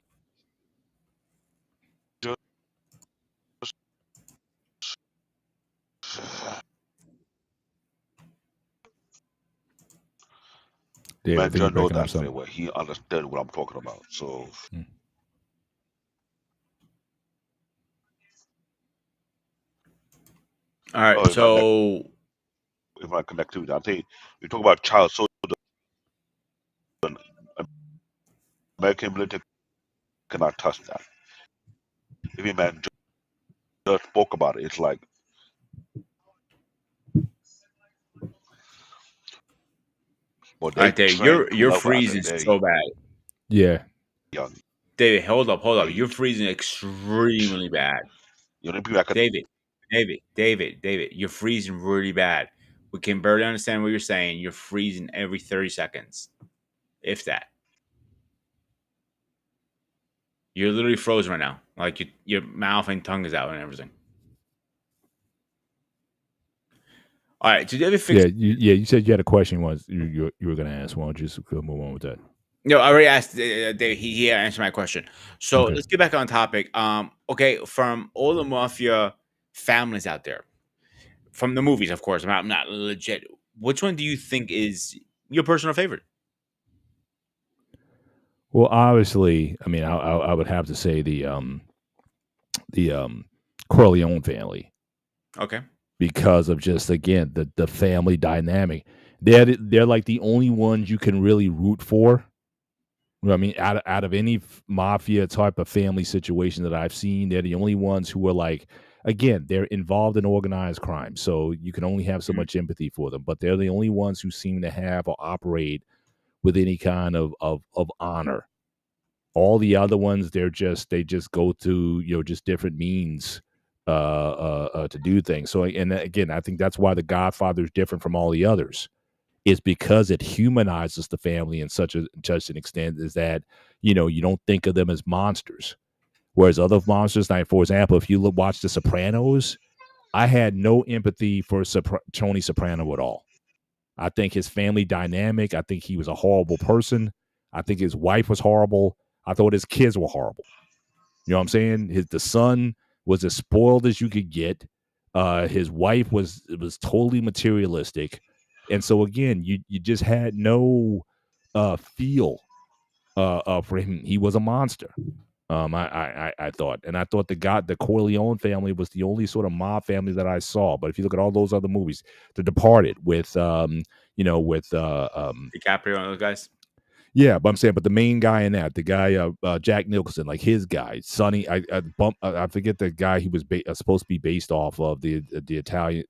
David, I think you're Benja know breaking up that very some. well. He understood what I'm talking about. So Mm. All right. oh, So if I connect to that, I'm saying you talk about child soldiers. American military cannot touch that. If a man just spoke about it, it's like, well, all they right, Dave, train to you're level at a freezing very so bad. Yeah, young David, hold up. You're age. freezing extremely bad. The only people that can David, you're freezing really bad. We can barely understand what you're saying. You're freezing every 30 seconds, if that. You're literally frozen right now. Like your mouth and tongue is out and everything. All right, so David fix. You said you had a question once you were going to ask. Why don't you just go move on with that? No, I already asked David. He answered my question. So Okay. let's get back on topic. Okay, from all the mafia families out there, from the movies, of course. I'm not legit. Which one do you think is your personal favorite? Well, obviously, I mean, I would have to say the Corleone family Okay. because of just again the family dynamic. They're like the only ones you can really root for. You know what I mean, out of any mafia type of family situation that I've seen, they're the only ones who are like, again, they're involved in organized crime, so you can only have so Mhm. much empathy for them. But they're the only ones who seem to have or operate with any kind of honor. All the other ones, they just go through just different means to do things. So and again, I think that's why the Godfather is different from all the others is because it humanizes the family in such an extent is that you don't think of them as monsters. Whereas other monsters, like for example, if you watch The Sopranos, I had no empathy for Tony Soprano at all. I think his family dynamic. I think he was a horrible person. I think his wife was horrible. I thought his kids were horrible. You know what I'm saying? The son was as spoiled as you could get. His wife was totally materialistic, and so again, you just had no feel for him. He was a monster. I thought, and I thought the Corleone family was the only sort of mob family that I saw. But if you look at all those other movies, The Departed with with DiCaprio and those guys. yeah, but I'm saying, but the main guy in that, the guy, Jack Nicholson, like his guy, Sonny, I forget the guy he was supposed to be based off of the Italian,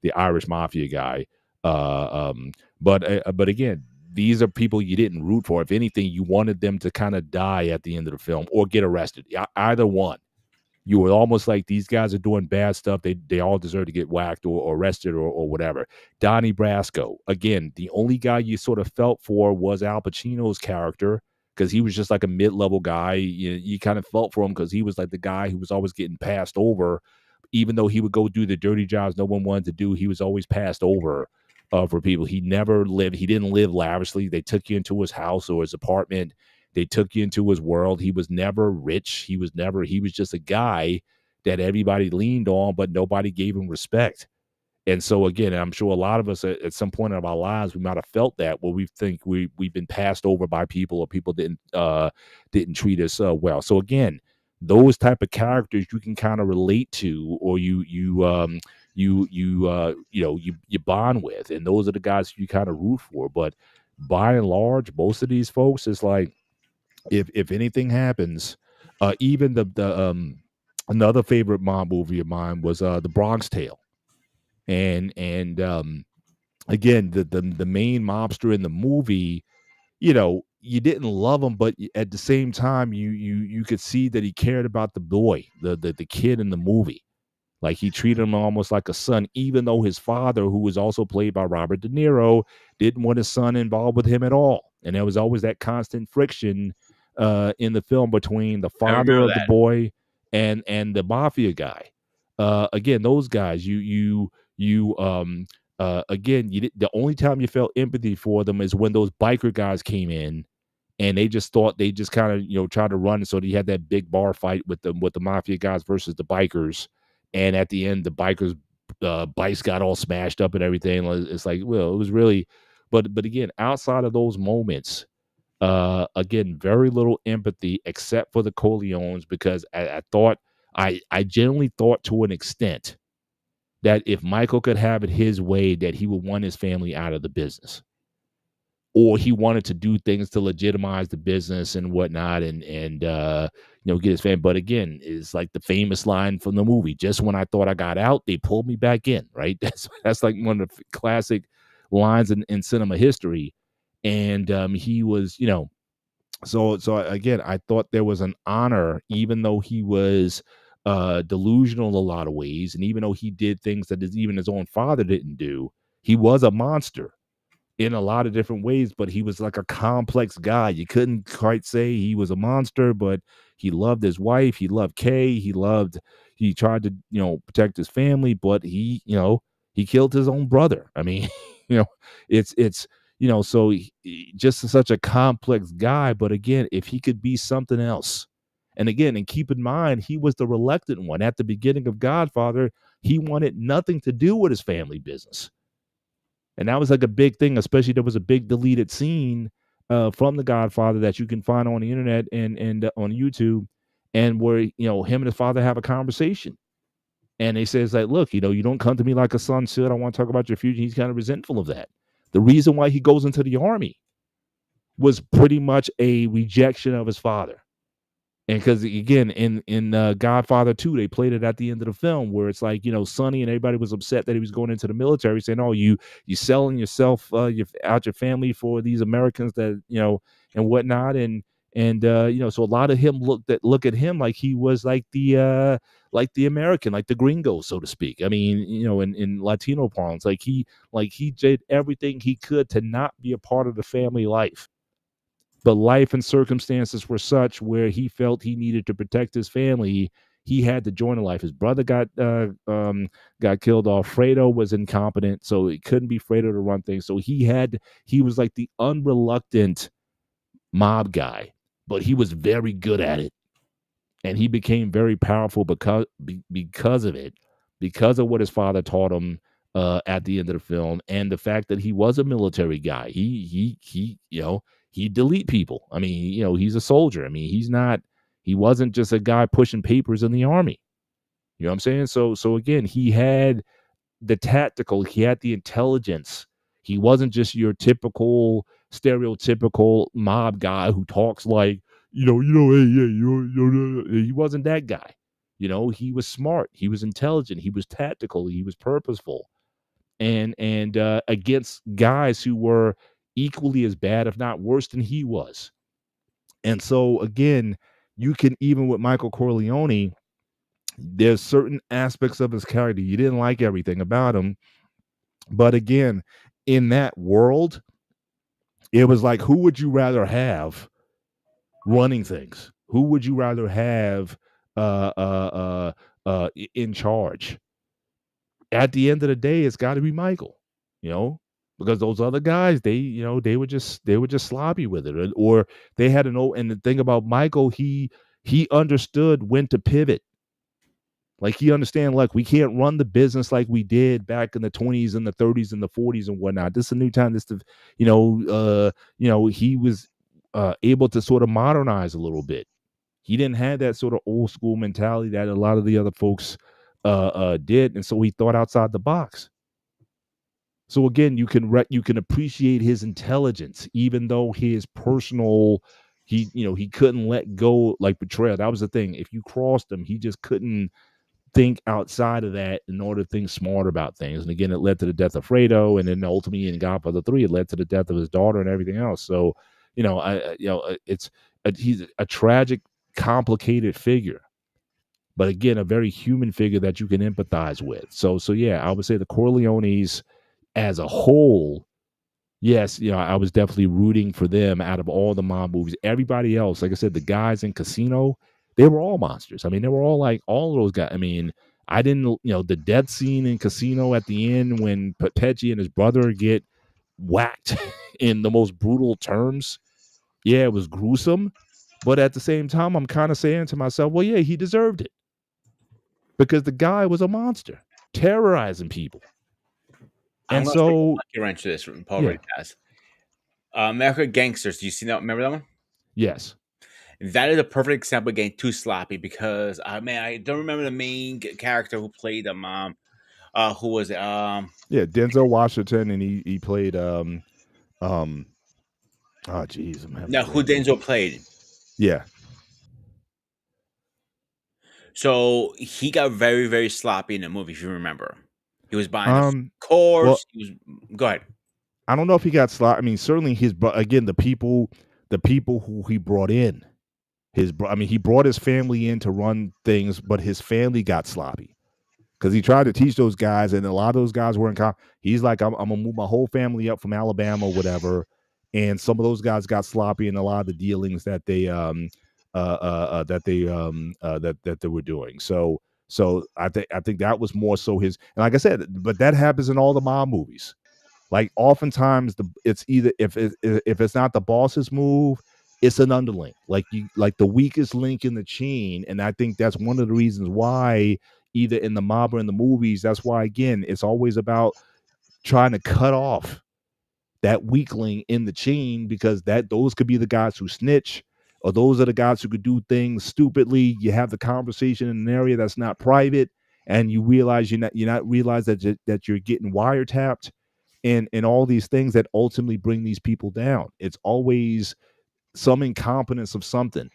the Irish mafia guy. But again, these are people you didn't root for. If anything, you wanted them to kind of die at the end of the film or get arrested. Either one. You were almost like these guys are doing bad stuff. They all deserve to get whacked or arrested or whatever. Donnie Brasco, again, the only guy you sort of felt for was Al Pacino's character because he was just like a mid-level guy. You kind of felt for him because he was like the guy who was always getting passed over, even though he would go do the dirty jobs no one wanted to do. He was always passed over for people. He didn't live lavishly. They took you into his house or his apartment. They took you into his world. He was never rich. He was just a guy that everybody leaned on, but nobody gave him respect. And so again, I'm sure a lot of us at some point in our lives, we might have felt that, where we think we've been passed over by people, or people didn't treat us well. So again, those type of characters you can kind of relate to, or you bond with, and those are the guys you kind of root for. But by and large, most of these folks, is like, if anything happens, even the another favorite mob movie of mine was the Bronx Tale. And again, the main mobster in the movie, you didn't love him, but at the same time, you could see that he cared about the boy, the kid in the movie. Like, he treated him almost like a son, even though his father, who was also played by Robert De Niro, didn't want his son involved with him at all. And there was always that constant friction in the film between the father of the boy and the mafia guy. Again, those guys, again, the only time you felt empathy for them is when those biker guys came in, and they just thought they just kind of tried to run. So he had that big bar fight with the mafia guys versus the bikers, and at the end, the bikers bikes got all smashed up and everything. It's like, well, it was really, but again, outside of those moments, again, very little empathy except for the Corleones, because I genuinely thought, to an extent, that if Michael could have it his way, that he would want his family out of the business, or he wanted to do things to legitimize the business and whatnot, and get his family. But again, it's like the famous line from the movie: "Just when I thought I got out, they pulled me back in." Right? That's like one of the classic lines in cinema history. And he was, so again, I thought there was an honor, even though he was delusional in a lot of ways, and even though he did things that even his own father didn't do. He was a monster in a lot of different ways, but he was like a complex guy. You couldn't quite say he was a monster, but he loved his wife. He loved Kay. He tried to, protect his family, but he killed his own brother. I mean, it's, so just such a complex guy. But again, if he could be something else, and keep in mind, he was the reluctant one at the beginning of Godfather. He wanted nothing to do with his family business. And that was like a big thing, especially there was a big deleted scene from The Godfather that you can find on the internet and on YouTube, and where, him and his father have a conversation. And he says, like, look, you don't come to me like a son should. I want to talk about your future. He's kind of resentful of that. The reason why he goes into the army was pretty much a rejection of his father. And because, again, in Godfather 2, they played it at the end of the film, where it's like, Sonny and everybody was upset that he was going into the military, saying, "Oh, you selling yourself out your family for these Americans that and whatnot." And so a lot of him look at him like he was like the American, like the gringo, so to speak. I mean, in Latino parlance, like he did everything he could to not be a part of the family life. But life and circumstances were such where he felt he needed to protect his family. He had to join the life. His brother got killed off. Fredo was incompetent, so it couldn't be Fredo to run things. So he was like the unreluctant mob guy, but he was very good at it. And he became very powerful because of it, because of what his father taught him at the end of the film, and the fact that he was a military guy. He'd delete people. I mean, he's a soldier. I mean, he wasn't just a guy pushing papers in the army. You know what I'm saying? So again, he had the tactical, he had the intelligence. He wasn't just your typical, stereotypical mob guy who talks like, hey, yeah, he wasn't that guy. He was smart. He was intelligent. He was tactical. He was purposeful. And against guys who were equally as bad, if not worse than he was. And so again, you can, even with Michael Corleone, there's certain aspects of his character you didn't like everything about him, but again, in that world, it was like, who would you rather have running things? Who would you rather have in charge? At the end of the day, it's got to be Michael, you know, because those other guys, they were just sloppy with it, or they had an old. And the thing about Michael, he understood when to pivot. Like he understand, like we can't run the business like we did back in the 20s and the 30s and the 40s and whatnot. This is a new time. This, he was able to sort of modernize a little bit. He didn't have that sort of old school mentality that a lot of the other folks did, and so he thought outside the box. So again, you can appreciate his intelligence, even though his personal, he couldn't let go like Betrayal. That was the thing. If you crossed him, he just couldn't think outside of that in order to think smart about things. And again, it led to the death of Fredo, and then ultimately in Godfather 3, it led to the death of his daughter and everything else. So, he's a tragic, complicated figure, but again, a very human figure that you can empathize with. So yeah, I would say the Corleones as a whole, yes, I was definitely rooting for them out of all the mob movies. Everybody else, like I said, the guys in Casino, they were all monsters. I mean, they were all like all of those guys. I mean, I didn't, the death scene in Casino at the end when Pileggi and his brother get whacked in the most brutal terms. Yeah, it was gruesome. But at the same time, I'm kind of saying to myself, well, yeah, he deserved it. Because the guy was a monster, terrorizing people. I'm And going to take a so, monkey wrench to this from Paul yeah, Ray Pass. American Gangsters. Do you see that? Remember that one? yes. That is a perfect example of getting too sloppy because, man, I don't remember the main character who played the mom. Who was it? Yeah, Denzel Washington, and he played oh geez, I'm having a No, who brain freeze. Denzel played. Yeah. So he got very, very sloppy in the movie. If you remember, he was buying a Well, course. He was. Go ahead. I don't know if he got slot. I mean, certainly again, the people who he brought in, he brought his family in to run things, but his family got sloppy because he tried to teach those guys, and a lot of those guys were in. He's like, I'm gonna move my whole family up from Alabama, or whatever, and some of those guys got sloppy in a lot of the dealings that they that they were doing. So I think that was more so his. And like I said, but that happens in all the mob movies. Like oftentimes it's either if it's not the boss's move, it's an underling. Like the weakest link in the chain. And I think that's one of the reasons why either in the mob or in the movies, that's why again, it's always about trying to cut off that weakling in the chain, because those could be the guys who snitch, or those are the guys who could do things stupidly. You have the conversation in an area that's not private, and you realize you're not realize that you're getting wiretapped, and all these things that ultimately bring these people down. It's always some incompetence of something,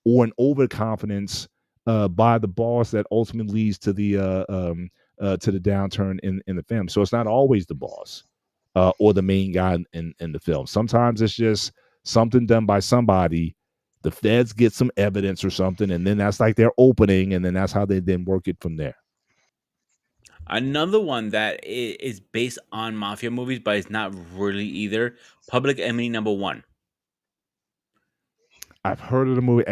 or an overconfidence by the boss that ultimately leads to the downturn in the film. So it's not always the boss or the main guy in the film. Sometimes it's just something done by somebody. The feds get some evidence or something, and then that's like their opening, and then that's how they then work it from there. Another one that is based on mafia movies, but it's not really either. Public Enemy #1. I've heard of the movie.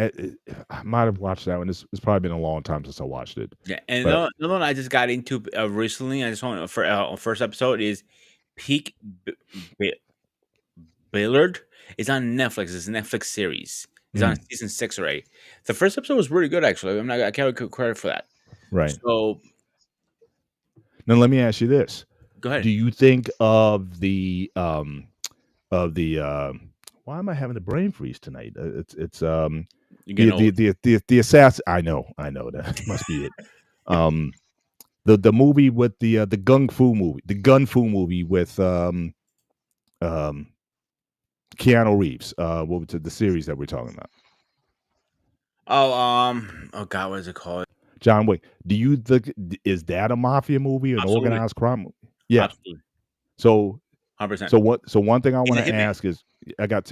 I might have watched that one. It's probably been a long time since I watched it. Yeah, and But another one I just got into recently. I just want for first episode is Peak Billard. It's on Netflix. It's a Netflix series. It's on season 6 already. The first episode was really good, actually. I can't give credit for that. right. So Now let me ask you this: go ahead. do you think of the why am I having a brain freeze tonight? It's You're getting old. the assassin. I know that must be it. The movie with the gun fu movie with Keanu Reeves. What was the series that we're talking about? Oh God, what is it called? John Wick. Do you think is that a mafia movie, an Absolutely. organized crime movie? Yeah. Absolutely. So 100%. So one thing I want a to hitman. ask is I got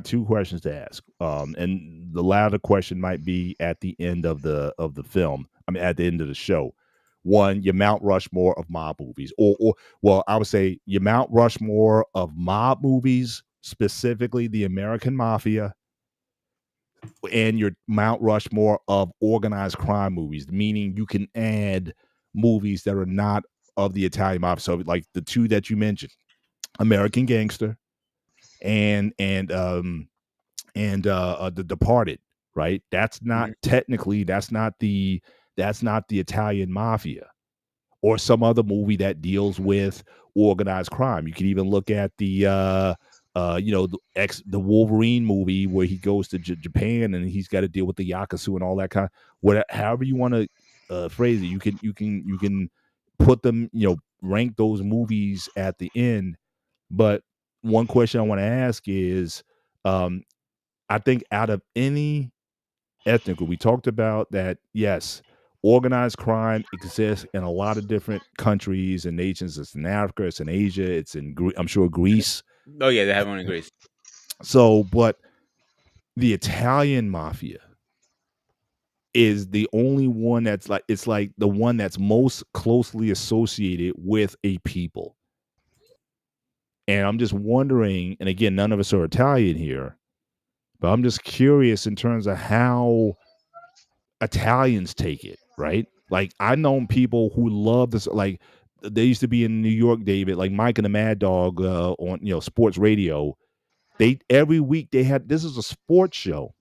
two questions to ask. And the latter question might be at the end of the film. I mean, at the end of the show. One, your Mount Rushmore of mob movies, or well, I would say your Mount Rushmore of mob movies, specifically the American Mafia, and your Mount Rushmore of organized crime movies, meaning you can add movies that are not of the Italian mafia. So like the two that you mentioned, American Gangster and The Departed, right? That's not Mhm. technically that's not the Italian mafia or some other movie that deals with organized crime. You can even look at the Wolverine movie where he goes to Japan and he's got to deal with the yakuza and all that kind of whatever. However you want to phrase it, you can put them, rank those movies at the end. But one question I want to ask is, um, I think out of any ethnic group, we talked about that, yes, organized crime exists in a lot of different countries and nations. It's in Africa, it's in Asia, it's in I'm sure Greece. Oh yeah, they have one in Greece. So, but the Italian mafia is the only one that's like, it's like the one that's most closely associated with a people. And I'm just wondering, and again, none of us are Italian here, but I'm just curious in terms of how Italians take it, right? Like I've known people who love this. Like they used to be in New York, David, like Mike and the Mad Dog on sports radio. They every week they had, this is a sports show.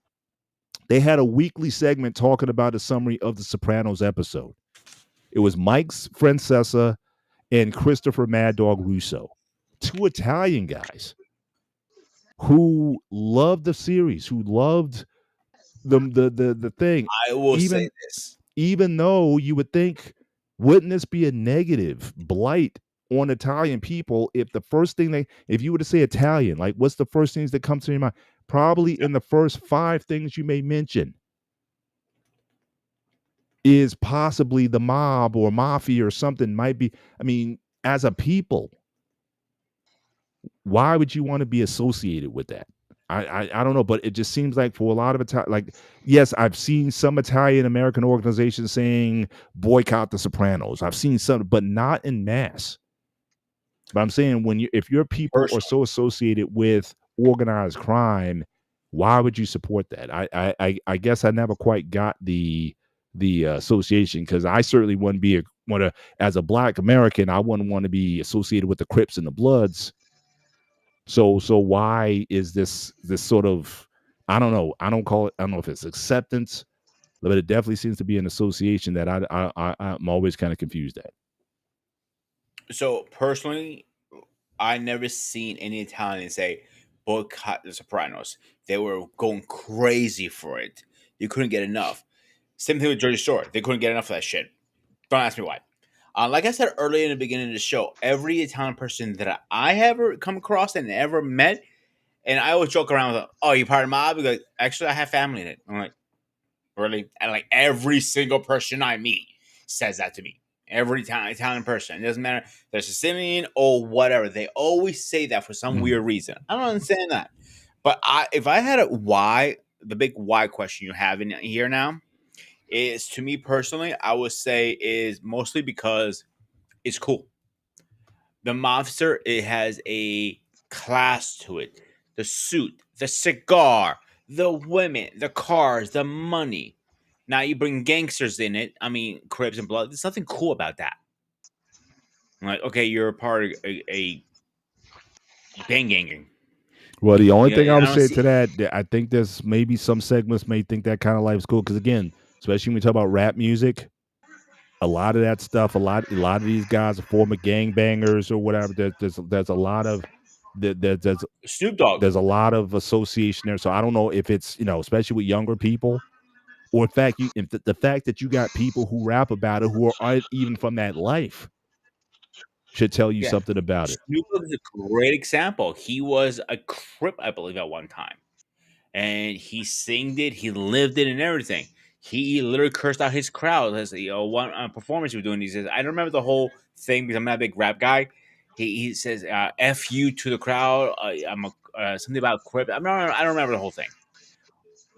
They had a weekly segment talking about a summary of the Sopranos episode. It was Mike's Francesa and Christopher Mad Dog Russo, two Italian guys who loved the series, who loved the thing. I will say Even this. even though you would think, wouldn't this be a negative blight on Italian people if the first thing if you were to say Italian, like what's the first things that come to your mind? Probably in the first 5 things you may mention is possibly the mob or mafia or something might be. I mean, as a people, why would you want to be associated with that? I don't know, but it just seems like for a lot of Italian, like, yes, I've seen some Italian American organizations saying boycott the Sopranos. I've seen some, but not in mass. But I'm saying if your people are Personally, so associated with organized crime, why would you support that? I guess I never quite got the association, because I certainly wouldn't want to, as a Black American, I wouldn't want to be associated with the Crips and the Bloods. So why is this sort of, I don't know, I don't know if it's acceptance, but it definitely seems to be an association that I'm always kind of confused at. so personally, I never seen any Italian say boycott the Sopranos. They were going crazy for it. You couldn't get enough. Same thing with Jersey Shore. They couldn't get enough of that shit. Don't ask me why. Like I said earlier in the beginning of the show, every Italian person that I ever come across and ever met, and I always joke around with, "Oh, you part of the mob?" Because actually, I have family in it. I'm like, really? And like every single person I meet says that to me. Every Italian person. It doesn't matter if they're Sicilian or whatever. They always say that for some Mhm. weird reason. I don't understand that. But if I had a why, the big why question you have in here now is, to me personally, I would say is mostly because it's cool. The mobster, it has a class to it. The suit, the cigar, the women, the cars, the money. Now you bring gangsters in it. I mean, Crips and Blood. There's nothing cool about that. Like, okay, you're a part of a gang ganging. Well, the only thing Yeah, I I would don't say see. to that, I think there's maybe some segments may think that kind of life is cool, because again, especially when we talk about rap music, a lot of that stuff, a lot of these guys are former gangbangers or whatever. There's a lot of there's Snoop Dogg. there's a lot of association there. So I don't know if it's, especially with younger people, or in fact, if the fact that you got people who rap about it who aren't even from that life should tell you Yeah, something about it. Snoop Dogg is a great example. He was a Crip, I believe, at one time, and he singed it, he lived it, and everything. He literally cursed out his crowd. As one performance he was doing, he says, "I don't remember the whole thing because I'm not a big rap guy." He says, "F you" to the crowd. I'm a something about Crip. I don't remember the whole thing.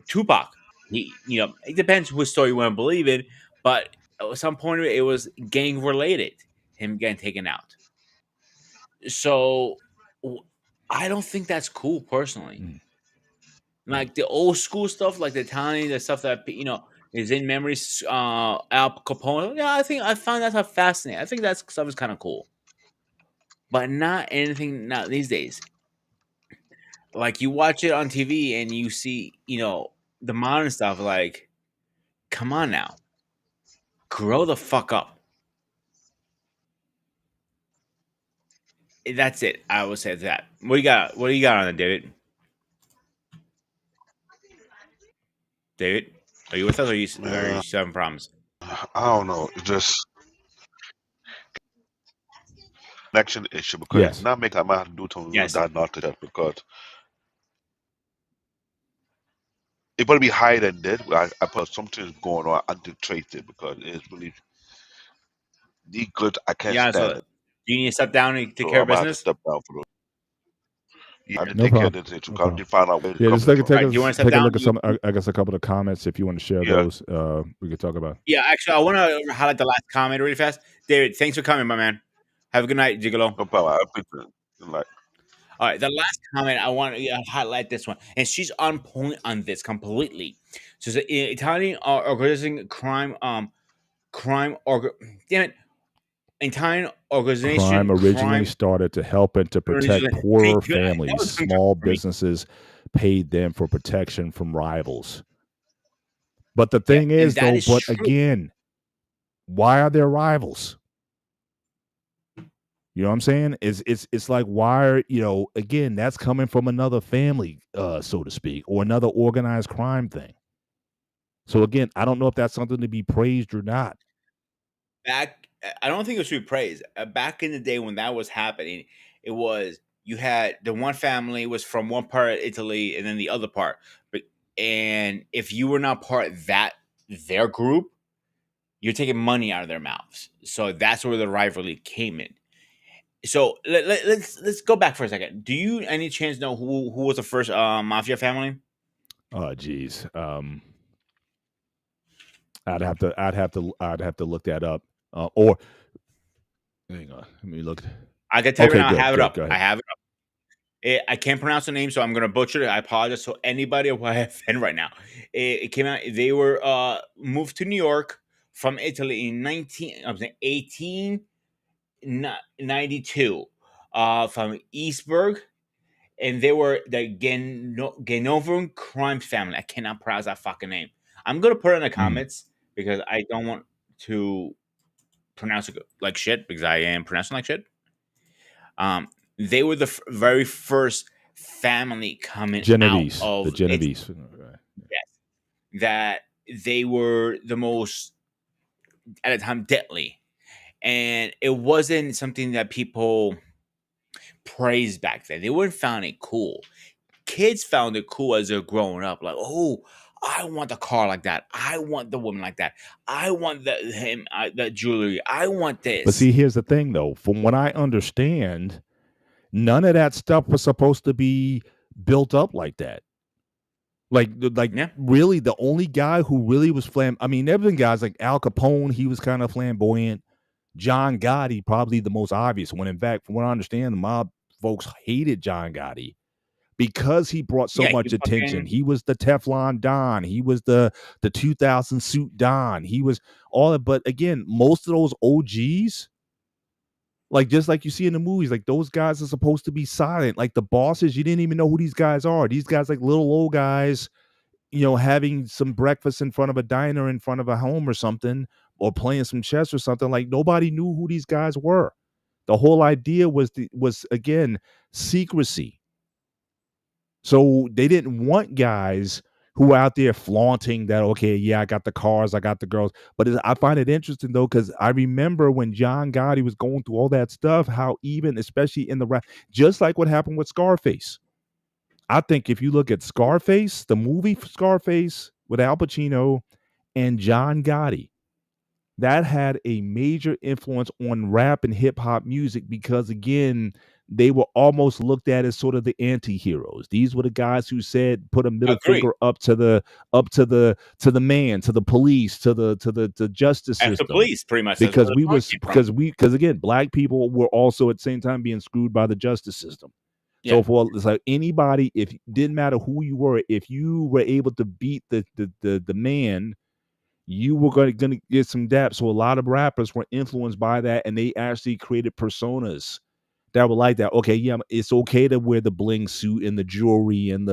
Tupac. It depends which story you want to believe in, but at some point it was gang related. Him getting taken out. So w- I don't think that's cool personally. Mm. like the old school stuff, like the Italian, the stuff that is in memories. Al Capone. Yeah, I found that stuff fascinating. I think that stuff is kind of cool, but not anything not these days. Like you watch it on TV and you see, the modern stuff. Like, come on now, grow the fuck up. That's it. I would say that. What do you got? What do you got on it, David? David, are you with us, or are you Man, having problems? I don't know. It's just connection issue because it's Yes. not making I might have to do something real Yes. diagnostic test because it's going to be higher than that. I put something's going on. I to trace it because it's really these goods I can't Yeah. So, stand do it. you need to step down and take So care I of might have to business? step down for those. Yeah, I didn't No take care of problem. this issue No because I problem. didn't find out where it's Yeah, just coming take a from. take All right. a Do you want to step take a down? look at some. I guess a couple of comments. If you want to share Yeah, those, we could talk about. Yeah. Actually, I want to highlight the last comment really fast. David, thanks for coming, my man. Have a good night, Gigolo. no problem. I appreciate it. Like, All right, the last comment I want to highlight this one, and she's on point on this completely. So, it's the Italian organizing crime, damn it, Italian Crime organization, originally crime. started to help and to protect Thank poorer you. That was families. tongue twister Small for me. businesses paid them for protection from rivals. But the Yep, thing and is, that though, is but true. again, why are there rivals? You know what I'm saying? It's like why are again that's coming from another family, so to speak, or another organized crime thing. So again, I don't know if that's something to be praised or not. I don't think it should be praised. Back in the day when that was happening, it was you had the one family was from one part of Italy and then the other part, but and if you were not part of their group, you're taking money out of their mouths. So that's where the rivalry came in. So let's go back for a second. Do you any chance know who was the first mafia family? Oh, geez. I'd have to look that up. Or hang on, let me look. I can tell you right Okay, now. I have it good. up. Go I ahead. have it up. I can't pronounce the name, so I'm gonna butcher it. I apologize. So anybody who I offend right now, it came out. They were moved to New York from Italy in 1892, from Eastburg, and they were the Genovan crime family. I cannot pronounce that fucking name. I'm gonna put it in the Mm. comments because I don't want to pronounce it like shit because I am pronouncing like shit. They were the very first family coming out Genovese, the of it. Genovese. Right. Yes, that they were the most at the time deadly, and it wasn't something that people praised back then. They weren't found it cool. Kids found it cool as they're growing up. Like, oh, I want the car like that. I want the woman like that. I want the jewelry. I want But this. see, here's the thing, though. From what I understand, none of that stuff was supposed to be built up like that. Like Yeah, really, the only guy who really was I mean, there have been guys like Al Capone. He was kind of flamboyant. John Gotti, probably the most obvious one. In fact, from what I understand, the mob folks hated John Gotti because he brought so yeah. much He attention. fucking He was the Teflon Don. He was the 2000 suit Don. He was all that. But again, most of those OGs, like just like you see in the movies, like those guys are supposed to be silent. Like the bosses, you didn't even know who these guys are. These guys like little old guys, having some breakfast in front of a diner in front of a home or something, or playing some chess or something. Like nobody knew who these guys were. The whole idea was again secrecy. So they didn't want guys who were out there flaunting that, okay, yeah, I got the cars, I got the girls. But I find it interesting, though, because I remember when John Gotti was going through all that stuff, how even, especially in the rap, just like what happened with Scarface. I think if you look at Scarface, the movie Scarface with Al Pacino and John Gotti, that had a major influence on rap and hip hop music because again, they were almost looked at as sort of the anti-heroes. These were the guys who said put a middle agree. finger up to the man, to the police, to justice As the system. police, pretty much. That's where Because the we car was came from. because again, black people were also at the same time being screwed by the justice system. Yeah. So for it's like anybody, if didn't matter who you were, if you were able to beat the man, you were gonna get some dap. So a lot of rappers were influenced by that, and they actually created personas that were like that. Okay, yeah, it's okay to wear the bling suit and the jewelry and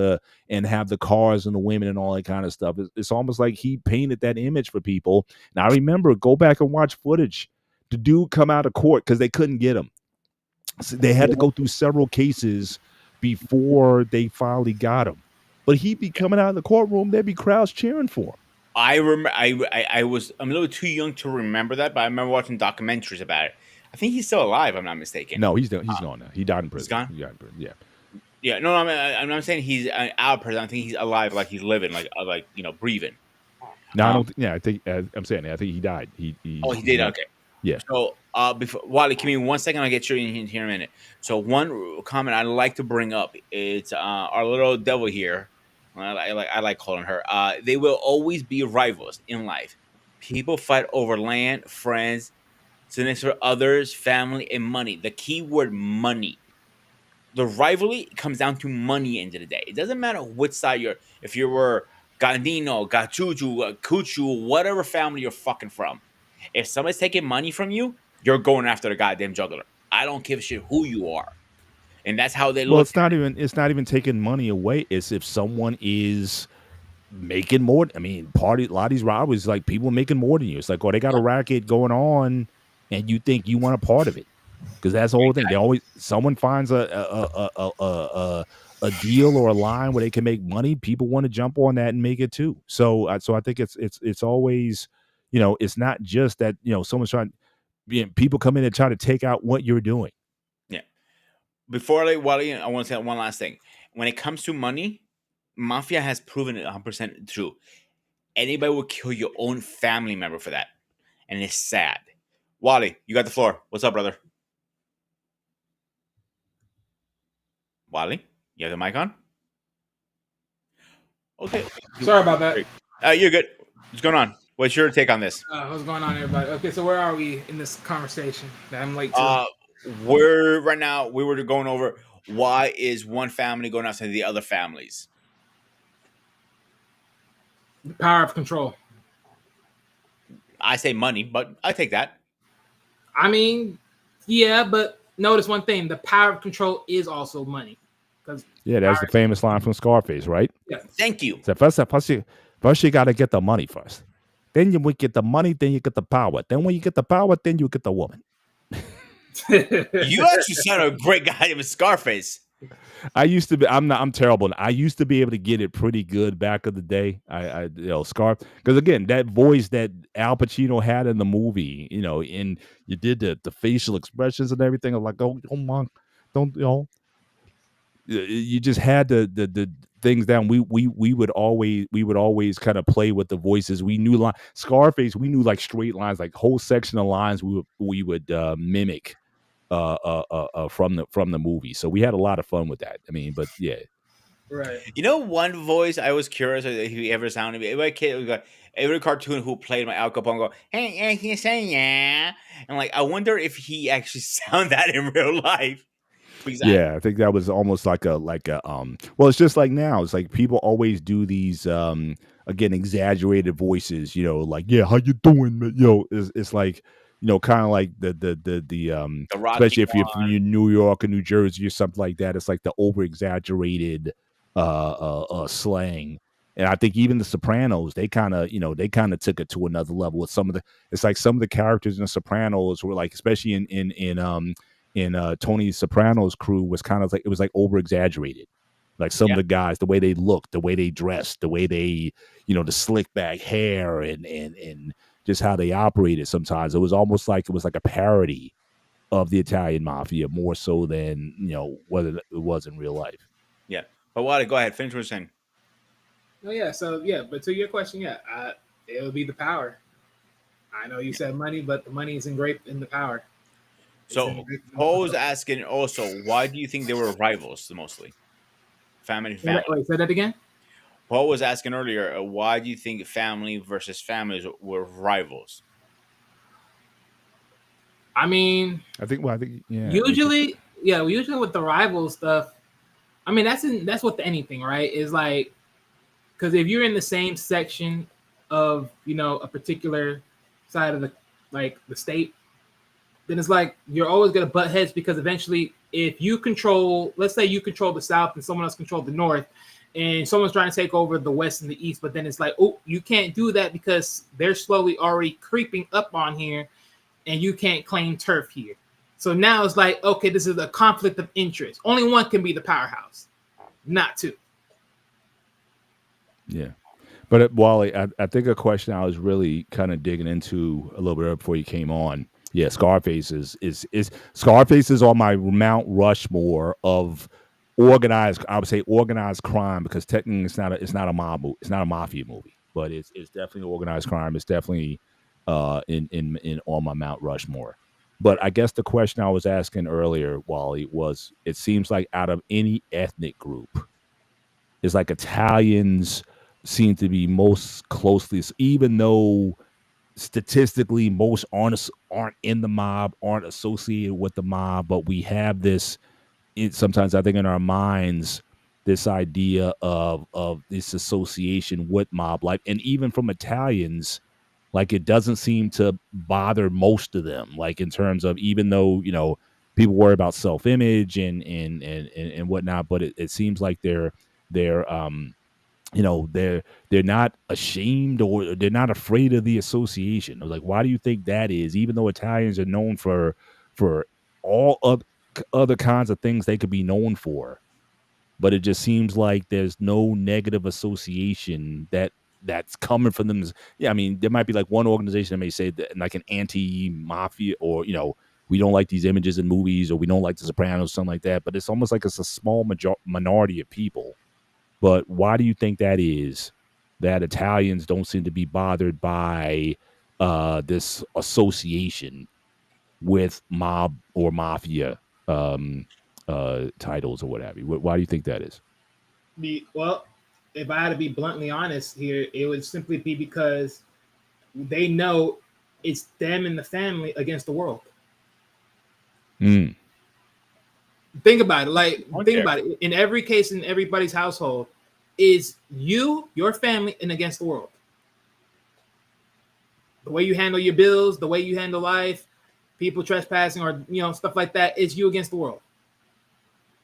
have the cars and the women and all that kind of stuff. It's almost like he painted that image for people. And I remember, go back and watch footage. The dude come out of court because they couldn't get him. So they had to go through several cases before they finally got him. But he'd be coming out of the courtroom, there'd be crowds cheering for him. I remember. I'm a little too young to remember that, but I remember watching documentaries about it. I think he's still alive. I'm not mistaken. No, he's gone now. He died in He's prison. gone. He died in prison. Yeah. Yeah, no, I'm not saying he's out of prison. I think he's alive, like he's living, like breathing. No, I don't. Yeah, I think I'm saying. I think he died. He He did. Okay. Yeah. So, before Wally, give me 1 second. I'll get you in here in a minute. So, one comment I'd like to bring up, it's our little devil here. I like calling her. They will always be rivals in life. People fight over land, friends, significant others, family, and money. The key word money. The rivalry comes down to money. End of the day, it doesn't matter which side you're. If you were Gandino, Gachuchu, Kuchu, whatever family you're fucking from, if somebody's taking money from you, you're going after the goddamn juggler. I don't give a shit who you are, and that's how they Well, look. it's not even taking money away. It's if someone is making more. I mean, a lot of these robberies, like people making more than you. It's like, oh, they got a racket going on, and you think you want a part of it because that's the whole thing. They always someone finds a deal or a line where they can make money. People want to jump on that and make it too. So I think it's always, it's not just that someone's trying. People come in and try to take out what you're doing. Yeah. Before Wally, I want to say one last thing. When it comes to money, Mafia has proven it 100% true. Anybody will kill your own family member for that, and it's sad. Wally, you got the floor. What's up, brother? Wally, you have the mic on? Okay. Sorry about that. You're good. What's going on? What's your take on this? What's going on, everybody? Okay, so where are we in this conversation that I'm late to? We're right now. We were going over why is one family going after the other families. The power of control. I say money, but I take that. I mean, yeah, but notice one thing: the power of control is also money. Yeah, that's the famous line from Scarface, right? Yeah. Thank you. So first you got to get the money first. Then you get the money, then you get the power. Then when you get the power, then you get the woman. You actually sound a great guy in Scarface. I used to be. I'm terrible. I used to be able to get it pretty good back in the day. Scar, because again, that voice that Al Pacino had in the movie, and you did the facial expressions and everything. I'm like, oh my, don't you just had the things down. We would always kind of play with the voices. We knew Scarface. We knew like straight lines, like whole section of lines. We would mimic. From the movie, so we had a lot of fun with that. I mean, but yeah, right. One voice I was curious if he ever sounded. Every cartoon who played my Al Capone go, hey, yeah, he's saying yeah, and like I wonder if he actually sound that in real life. Yeah, I think that was almost like a well, it's just like now. It's like people always do these again exaggerated voices, like, yeah, how you doing? It's like, kind of like the especially if you're from New York or New Jersey or something like that. It's like the over exaggerated slang. And I think even the Sopranos, they kind of took it to another level with some of the characters in the Sopranos were like, especially in Tony Soprano's crew, was kind of like, it was like over exaggerated. Like some of the guys, the way they looked, the way they dressed, the way they, the slick back hair and just how they operated. Sometimes it was almost like a parody of the Italian mafia more so than whether it was in real life. Yeah, but Wally, go ahead, finish what you're saying. Oh yeah, so yeah, but to your question, it would be the power. I know you said money, but the money is engraved in the power. So Paul was asking also, why do you think they were rivals mostly? Family. Wait, say that again? Paul was asking earlier, why do you think family versus families were rivals? I mean, I think yeah. Usually with the rival stuff, I mean, that's with anything, right? Is like, because if you're in the same section of, a particular side of the state, then it's like you're always gonna butt heads, because eventually, if you control, let's say you control the South and someone else controls the North, and someone's trying to take over the West and the East, but then it's like, oh, you can't do that because they're slowly already creeping up on here, and you can't claim turf here. So now it's like, okay, this is a conflict of interest. Only one can be the powerhouse, not two. Yeah. But Wally, I think a question I was really kind of digging into a little bit before you came on. Yeah, Scarface is Scarface is on my Mount Rushmore of organized. I would say organized crime, because technically it's not a it's not a mafia movie, but it's definitely organized crime. It's definitely in on my Mount Rushmore. But I guess the question I was asking earlier, Wally, was it seems like out of any ethnic group, it's like Italians seem to be most closely, even though statistically most aren't in the mob, aren't associated with the mob, but we have this. Sometimes I think in our minds, this idea of this association with mob life, and even from Italians, like it doesn't seem to bother most of them. Like in terms of, even though people worry about self image and whatnot, but it seems like they're they're not ashamed, or they're not afraid of the association. Like, why do you think that is? Even though Italians are known for all other kinds of things they could be known for, but it just seems like there's no negative association that's coming from them. Yeah, I mean, there might be like one organization that may say that, like an anti-mafia, or we don't like these images in movies, or we don't like The Sopranos, something like that. But it's almost like it's a small minority of people. But why do you think that is, that Italians don't seem to be bothered by this association with mob or mafia titles or whatever? Why do you think that is? Well, if I had to be bluntly honest here, it would simply be because they know it's them and the family against the world. Mm. Think about it. Think about it. In every case, in everybody's household, is you, your family, and against the world. The way you handle your bills, the way you handle life, people trespassing, or stuff like that, is you against the world.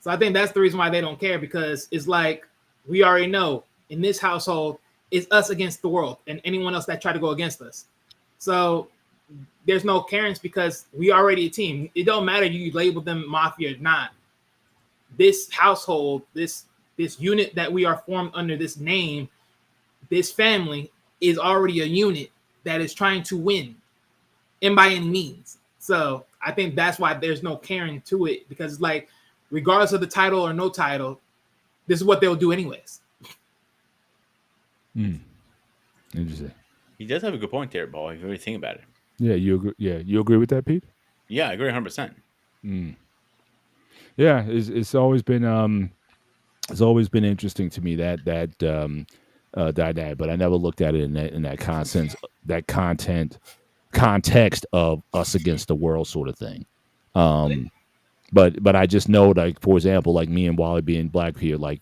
So I think that's the reason why they don't care, because it's like, we already know in this household it's us against the world and anyone else that try to go against us. So there's no caring, because we already a team. It don't matter if you label them mafia or not. This household, this unit that we are formed under this name, this family is already a unit that is trying to win, and by any means. So I think that's why there's no caring to it, because it's like, regardless of the title or no title, this is what they'll do anyways. Interesting. He does have a good point there, Paul, if you really think about it. Yeah, you agree? Yeah, you agree with that, Pete? Yeah, I agree 100%. Yeah, it's always been interesting to me that dynamic, but I never looked at it in that context of us against the world sort of thing. But I just know, like, for example, like me and Wally being black here, like,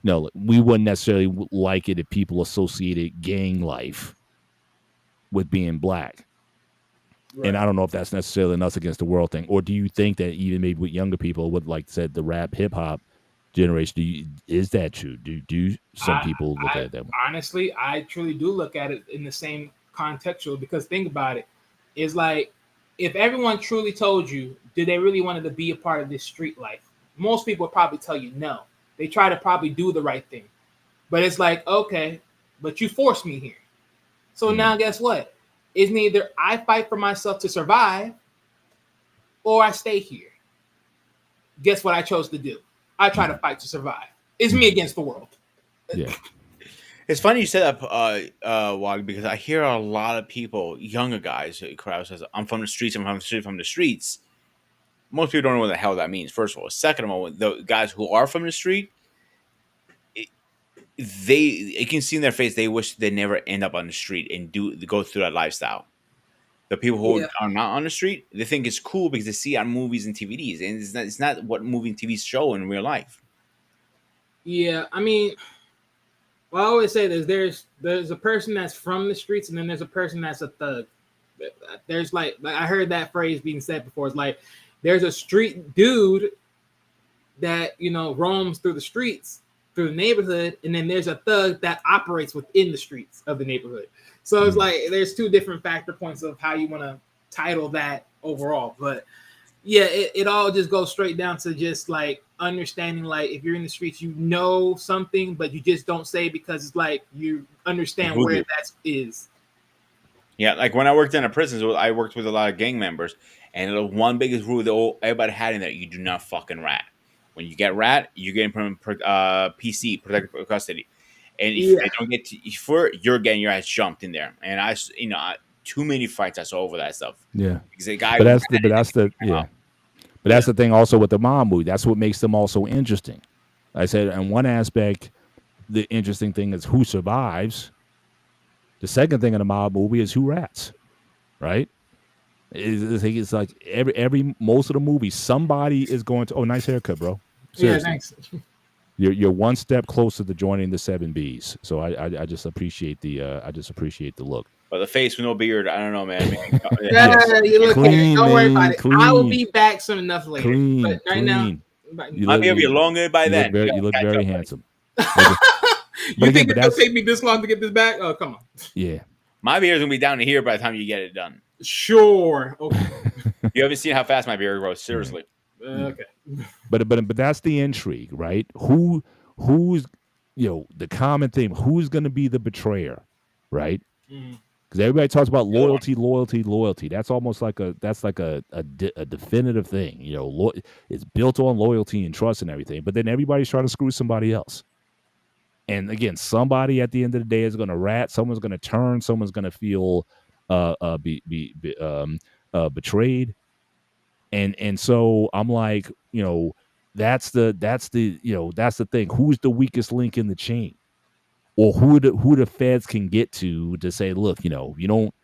we wouldn't necessarily like it if people associated gang life with being black. Right. And I don't know if that's necessarily an us against the world thing, or do you think that even maybe with younger people, with, like said, the rap hip hop generation, is that true? Do some people look at it that way? Honestly, I truly do look at it in the same contextual, because think about it. It's like, if everyone truly told you, did they really wanted to be a part of this street life? Most people would probably tell you no. They try to probably do the right thing. But it's like, okay, but you forced me here. So now guess what? It's neither I fight for myself to survive, or I stay here. Guess what I chose to do? I try to fight to survive. It's me against the world. Yeah. It's funny you said that, Wally, because I hear a lot of people, younger guys, crowd says, I'm from the streets, from the streets. Most people don't know what the hell that means, first of all. Second of all, the guys who are from the street, you can see in their face, they wish they never end up on the street and go through that lifestyle. The people who are not on the street, they think it's cool because they see it on movies and TVs, and it's not what movie and TVs show in real life. Yeah, I mean, well, I always say there's a person that's from the streets, and then there's a person that's a thug. There's like I heard that phrase being said before. It's like there's a street dude that roams through the streets, through the neighborhood, and then there's a thug that operates within the streets of the neighborhood. So it's like there's two different factor points of how you want to title that overall. But yeah, it all just goes straight down to just like understanding, like if you're in the streets, you know something, but you just don't say because it's like you understand where that is. Yeah, like when I worked in a prison, I worked with a lot of gang members, and the one biggest rule that everybody had in there: you do not fucking rat. When you get rat, you get from PC, protective custody, and if they don't get to for, you're getting your ass jumped in there. And too many fights I saw over that stuff. Yeah, because the guy. But that's the thing. Also with the mob movie, that's what makes them all so interesting. I said, in one aspect, the interesting thing is who survives. The second thing in a mob movie is who rats, right? It's like every most of the movies, somebody is going to. Oh, nice haircut, bro. Seriously. Yeah, thanks. You're one step closer to joining the 7Bs. So I just appreciate the look. But the face with no beard, I don't know, man. You look clean, don't worry man, about it. clean. I will be back soon enough later. Clean, but right clean. now, I'll be longer by then. You look very handsome. You think it'll take me this long to get this back? Oh, come on. Yeah. My beard's gonna be down to here by the time you get it done. Sure. Okay. You haven't seen how fast my beard grows. Seriously. Okay. But that's the intrigue, right? Who's the common theme? Who's going to be the betrayer, right? Because everybody talks about loyalty. That's almost like a definitive thing. It's built on loyalty and trust and everything. But then everybody's trying to screw somebody else. And again, somebody at the end of the day is going to rat. Someone's going to turn. Someone's going to feel betrayed. And so I'm like, that's the thing. Who's the weakest link in the chain, or who the feds can get to say, look, you don't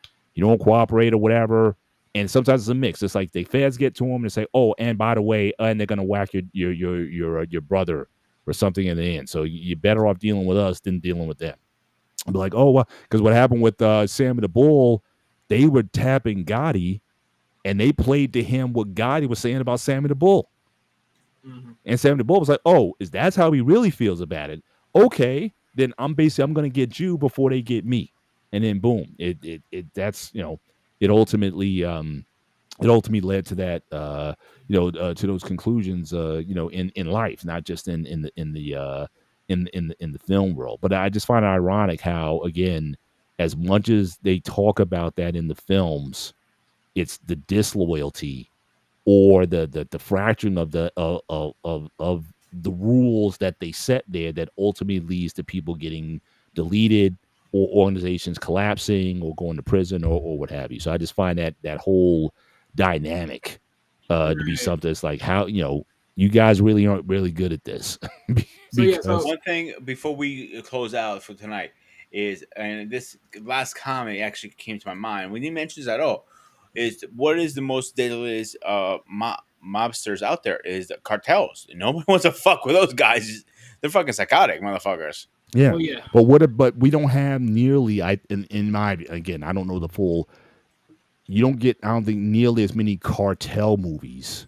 cooperate or whatever. And sometimes it's a mix. It's like the feds get to them and say, oh, and by the way, and they're gonna whack your brother or something in the end. So you're better off dealing with us than dealing with them. I'll be like, oh, well, because what happened with Sammy the Bull, they were tapping Gotti, and they played to him what Gotti was saying about Sammy the Bull. And Sammy the Bull was like, oh, that's how he really feels about it. Okay, then I'm going to get you before they get me. And then boom, it ultimately led to that, to those conclusions, in life, not just in the film world. But I just find it ironic how, again, as much as they talk about that in the films, it's the disloyalty or the fracturing of the rules that they set there that ultimately leads to people getting deleted or organizations collapsing or going to prison or what have you. So I just find that whole dynamic to be something that's like, how you guys really aren't really good at this. So one thing before we close out for tonight is, and this last comment actually came to my mind when he mentions that, is what is the most deadliest mobsters out there is the cartels. Nobody wants to fuck with those guys. They're fucking psychotic motherfuckers. Yeah. Oh, yeah. But we don't have nearly, in my, again, I don't know the full, you don't get, I don't think, nearly as many cartel movies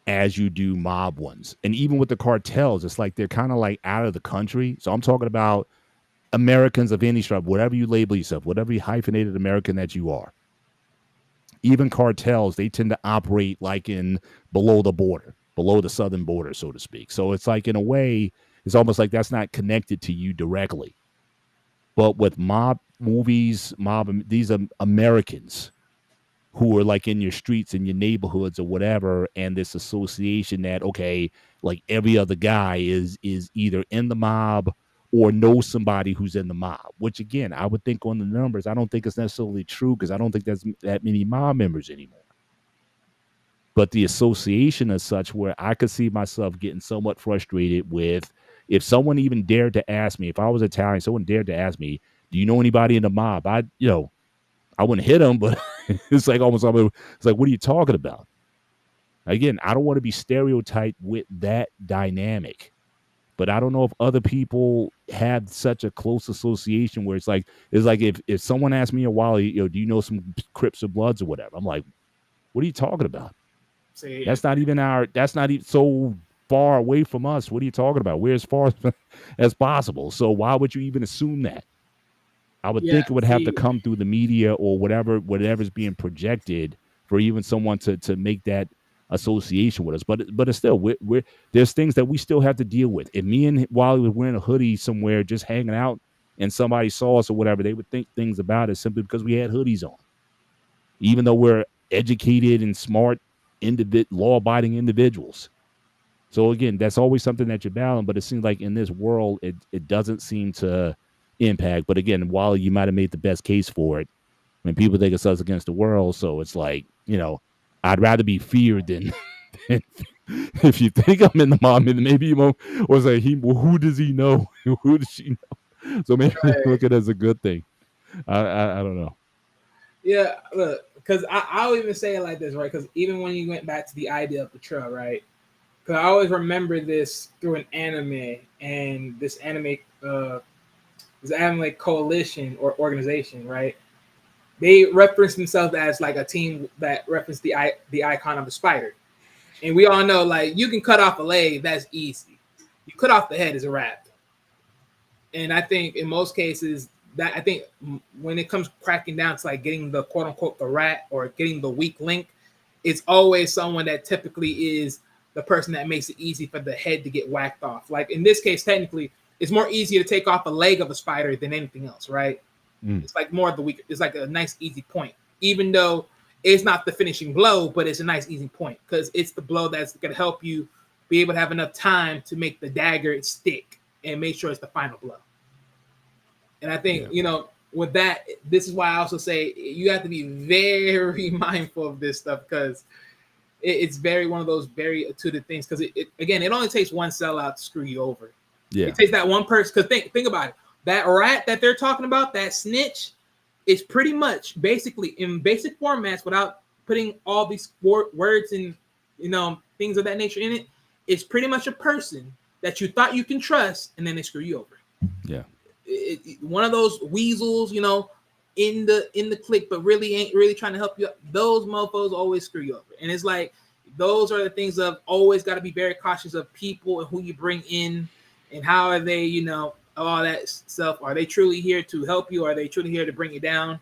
as you do mob ones. And even with the cartels, it's like they're kind of like out of the country. So I'm talking about Americans of any stripe, whatever you label yourself, whatever you hyphenated American that you are. Even cartels, they tend to operate like in below the border, below the southern border, so to speak. So it's like, in a way, it's almost like that's not connected to you directly. But with mob movies, these are Americans who are like in your streets, in your neighborhoods or whatever, and this association that, okay, like every other guy is either in the mob or knows somebody who's in the mob, which again, I would think on the numbers, I don't think it's necessarily true because I don't think there's that many mob members anymore. But the association is such where I could see myself getting somewhat frustrated with, if someone even dared to ask me, if I was Italian, someone dared to ask me, do you know anybody in the mob? I wouldn't hit them, but it's like almost, it's like, what are you talking about? Again, I don't want to be stereotyped with that dynamic. but I don't know if other people have such a close association where it's like if someone asked me a while, do you know some Crips or Bloods or whatever? I'm like, what are you talking about? See, That's not even so far away from us. What are you talking about? We're as far as possible. So why would you even assume that? I would yeah, think it would have to see, come through the media or whatever's being projected for even someone to make that association with us. But it's still there's things that we still have to deal with. If me and Wally was wearing a hoodie somewhere just hanging out and somebody saw us or whatever, they would think things about it simply because we had hoodies on. Even though we're educated and smart, law-abiding individuals. So again, that's always something that you're battling, but it seems like in this world, it doesn't seem to impact. But again, while you might have made the best case for it, when people think it's us against the world, so it's like, I'd rather be feared than if you think I'm in the mob, maybe you won't, or say, who does he know? Who does she know? So maybe they look at it as a good thing. I don't know. yeah, look, because I'll even say it like this, right? Because even when you went back to the idea of Betrayal, right? Because I always remember this through an anime, and this anime coalition or organization, right? They reference themselves as like a team that referenced the icon of a spider, and we all know like you can cut off a leg, that's easy. You cut off the head is a wrap. And I think in most cases that I think when it comes cracking down to like getting the quote unquote the rat or getting the weak link, it's always someone that typically is the person that makes it easy for the head to get whacked off. Like in this case, technically, it's more easy to take off a leg of a spider than anything else, right? It's like more of the weak. It's like a nice easy point, even though it's not the finishing blow, but it's a nice easy point because it's the blow that's going to help you be able to have enough time to make the dagger stick and make sure it's the final blow. And I think with that, this is why I also say you have to be very mindful of this stuff because it's very one of those very intuitive things. Because it only takes one sellout to screw you over. Yeah, it takes that one person. Because think about it. That rat that they're talking about, that snitch, is pretty much basically in basic formats without putting all these words and things of that nature in it. It's pretty much a person that you thought you can trust, and then they screw you over. Yeah, one of those weasels, in the clique, but really ain't really trying to help you. Those mofos always screw you over, and it's like those are the things of always got to be very cautious of people and who you bring in, and how are they, all that stuff. Are they truly here to help you? Are they truly here to bring you down?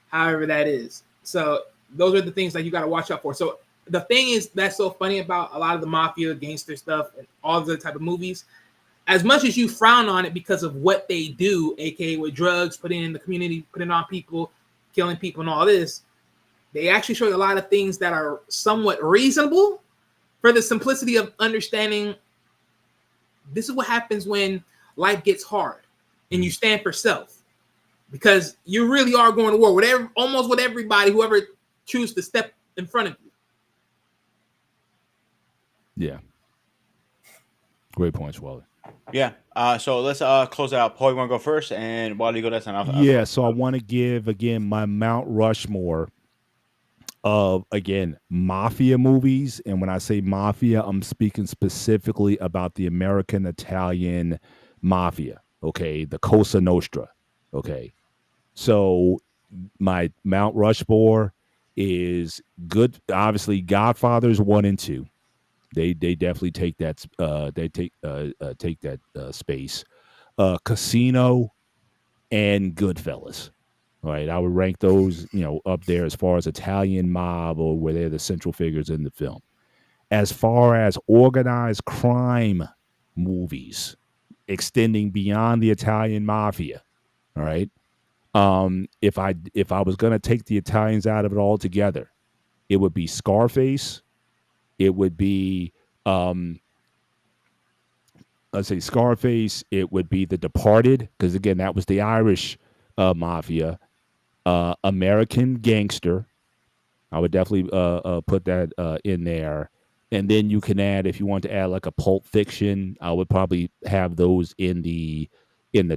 However that is. So those are the things that you got to watch out for. So the thing is that's so funny about a lot of the mafia, gangster stuff, and all the type of movies. As much as you frown on it because of what they do, aka with drugs, putting in the community, putting on people, killing people, and all this, they actually show you a lot of things that are somewhat reasonable for the simplicity of understanding. This is what happens when life gets hard and you stand for self, because you really are going to war with almost with everybody, whoever chooses to step in front of you. yeah. Great points, Wally. Yeah. So let's close it out. Paul, you want to go first, and while you go, that's enough. Yeah. So I want to give again my Mount Rushmore of mafia movies, and when I say mafia, I'm speaking specifically about the American Italian mafia. Okay, the Cosa Nostra. Okay, so my Mount Rushmore is good. Obviously, Godfathers 1 and 2. They definitely take that. Take that space. Casino and Goodfellas. All right, I would rank those, up there as far as Italian mob, or where they're the central figures in the film. As far as organized crime movies, extending beyond the Italian mafia, all right. If I was gonna take the Italians out of it altogether, it would be Scarface. It would be let's say Scarface. It would be The Departed, because again, that was the Irish mafia. American Gangster, I would definitely put that in there. And then you can add, if you want to add like a Pulp Fiction, I would probably have those in the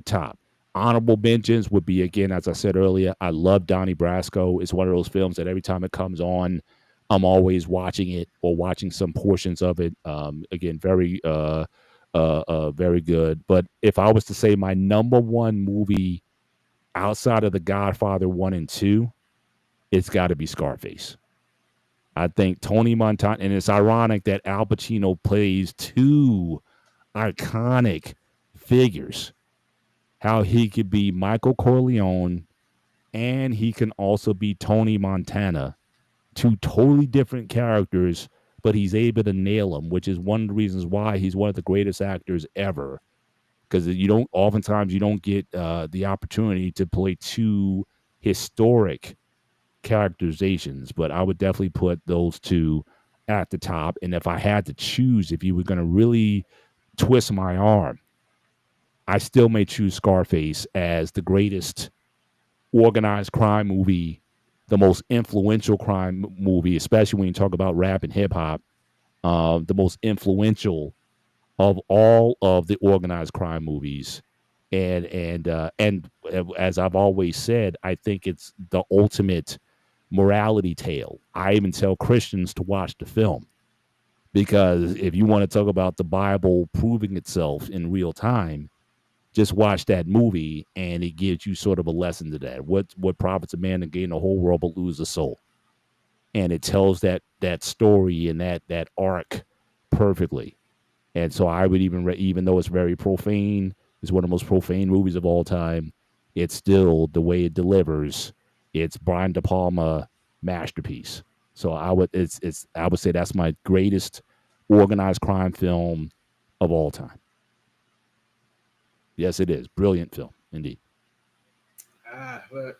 top. Honorable mentions would be, again, as I said earlier, I love Donnie Brasco. It's one of those films that every time it comes on, I'm always watching it or watching some portions of it. Again, very very good. But if I was to say my number one movie outside of The Godfather 1 and 2, it's got to be Scarface. I think Tony Montana, and it's ironic that Al Pacino plays two iconic figures. How he could be Michael Corleone and he can also be Tony Montana, two totally different characters, but he's able to nail them, which is one of the reasons why he's one of the greatest actors ever. Because oftentimes you don't get the opportunity to play two historic characterizations, but I would definitely put those two at the top. And if I had to choose, if you were going to really twist my arm, I still may choose Scarface as the greatest organized crime movie, the most influential crime movie, especially when you talk about rap and hip hop, the most influential of all of the organized crime movies. And as I've always said, I think it's the ultimate morality tale. I even tell Christians to watch the film because if you want to talk about the Bible proving itself in real time, just watch that movie and it gives you sort of a lesson to that. What profits a man to gain the whole world but lose a soul? And it tells that story and that arc perfectly. And so I would even though it's very profane, it's one of the most profane movies of all time. It's still the way it delivers. It's Brian De Palma masterpiece. So I would say that's my greatest organized crime film of all time. Yes, it is. Brilliant film, indeed. But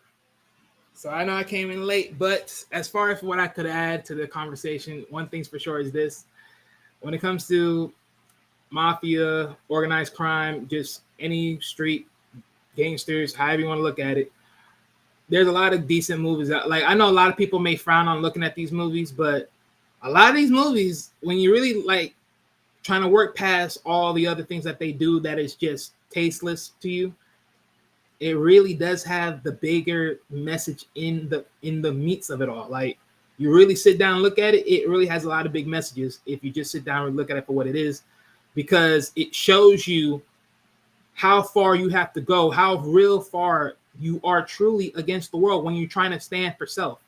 so I know I came in late, but as far as what I could add to the conversation, one thing's for sure is this: when it comes to mafia, organized crime, just any street gangsters, however you want to look at it, there's a lot of decent movies out. Like I know a lot of people may frown on looking at these movies, but a lot of these movies, when you really like trying to work past all the other things that they do that is just tasteless to you, it really does have the bigger message in the meats of it all. Like you really sit down and look at it, it really has a lot of big messages if you just sit down and look at it for what it is, because it shows you how far you have to go, how real far you are truly against the world when you're trying to stand for self.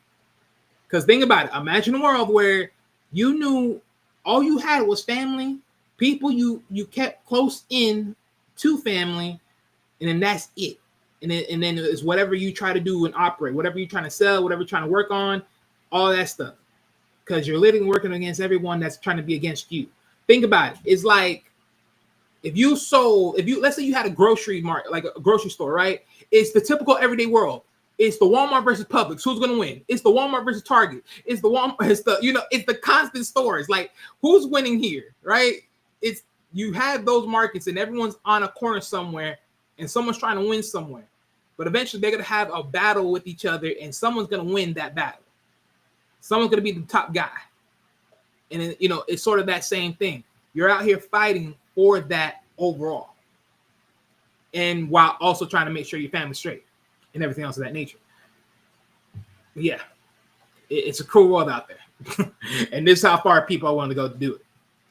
Because think about it, imagine a world where you knew all you had was family, people you kept close in to family, and then that's it. And then it's whatever you try to do and operate, whatever you're trying to sell, whatever you're trying to work on, all that stuff. Because you're literally working against everyone that's trying to be against you. Think about it. It's like if you let's say you had a grocery market, like a grocery store, right? It's the typical everyday world. It's the Walmart versus Publix. Who's going to win? It's the Walmart versus Target. It's the Walmart. It's the constant stores. Like who's winning here, right? It's you have those markets and everyone's on a corner somewhere and someone's trying to win somewhere. But eventually they're going to have a battle with each other and someone's going to win that battle. Someone's going to be the top guy. And it's sort of that same thing. You're out here fighting for that overall. And while also trying to make sure your family's straight and everything else of that nature. But yeah, it's a cool world out there. And this is how far people are willing to go to do it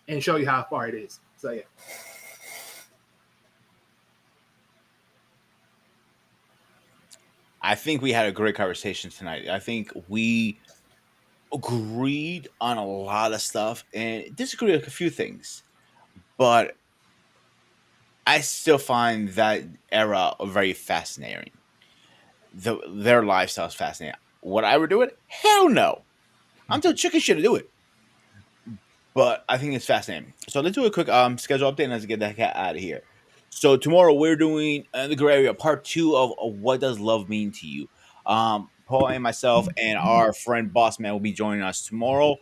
and show you how far it is. So yeah. I think we had a great conversation tonight. I think we agreed on a lot of stuff and disagreed on a few things. But I still find that era very fascinating. Their lifestyle is fascinating. Would I ever do it? Hell no. I'm too chicken shit to do it. But I think it's fascinating. So let's do a quick schedule update and let's get the heck out of here. So tomorrow we're doing the gray area part 2 of what does love mean to you. Paul and myself and our friend Boss Man will be joining us tomorrow.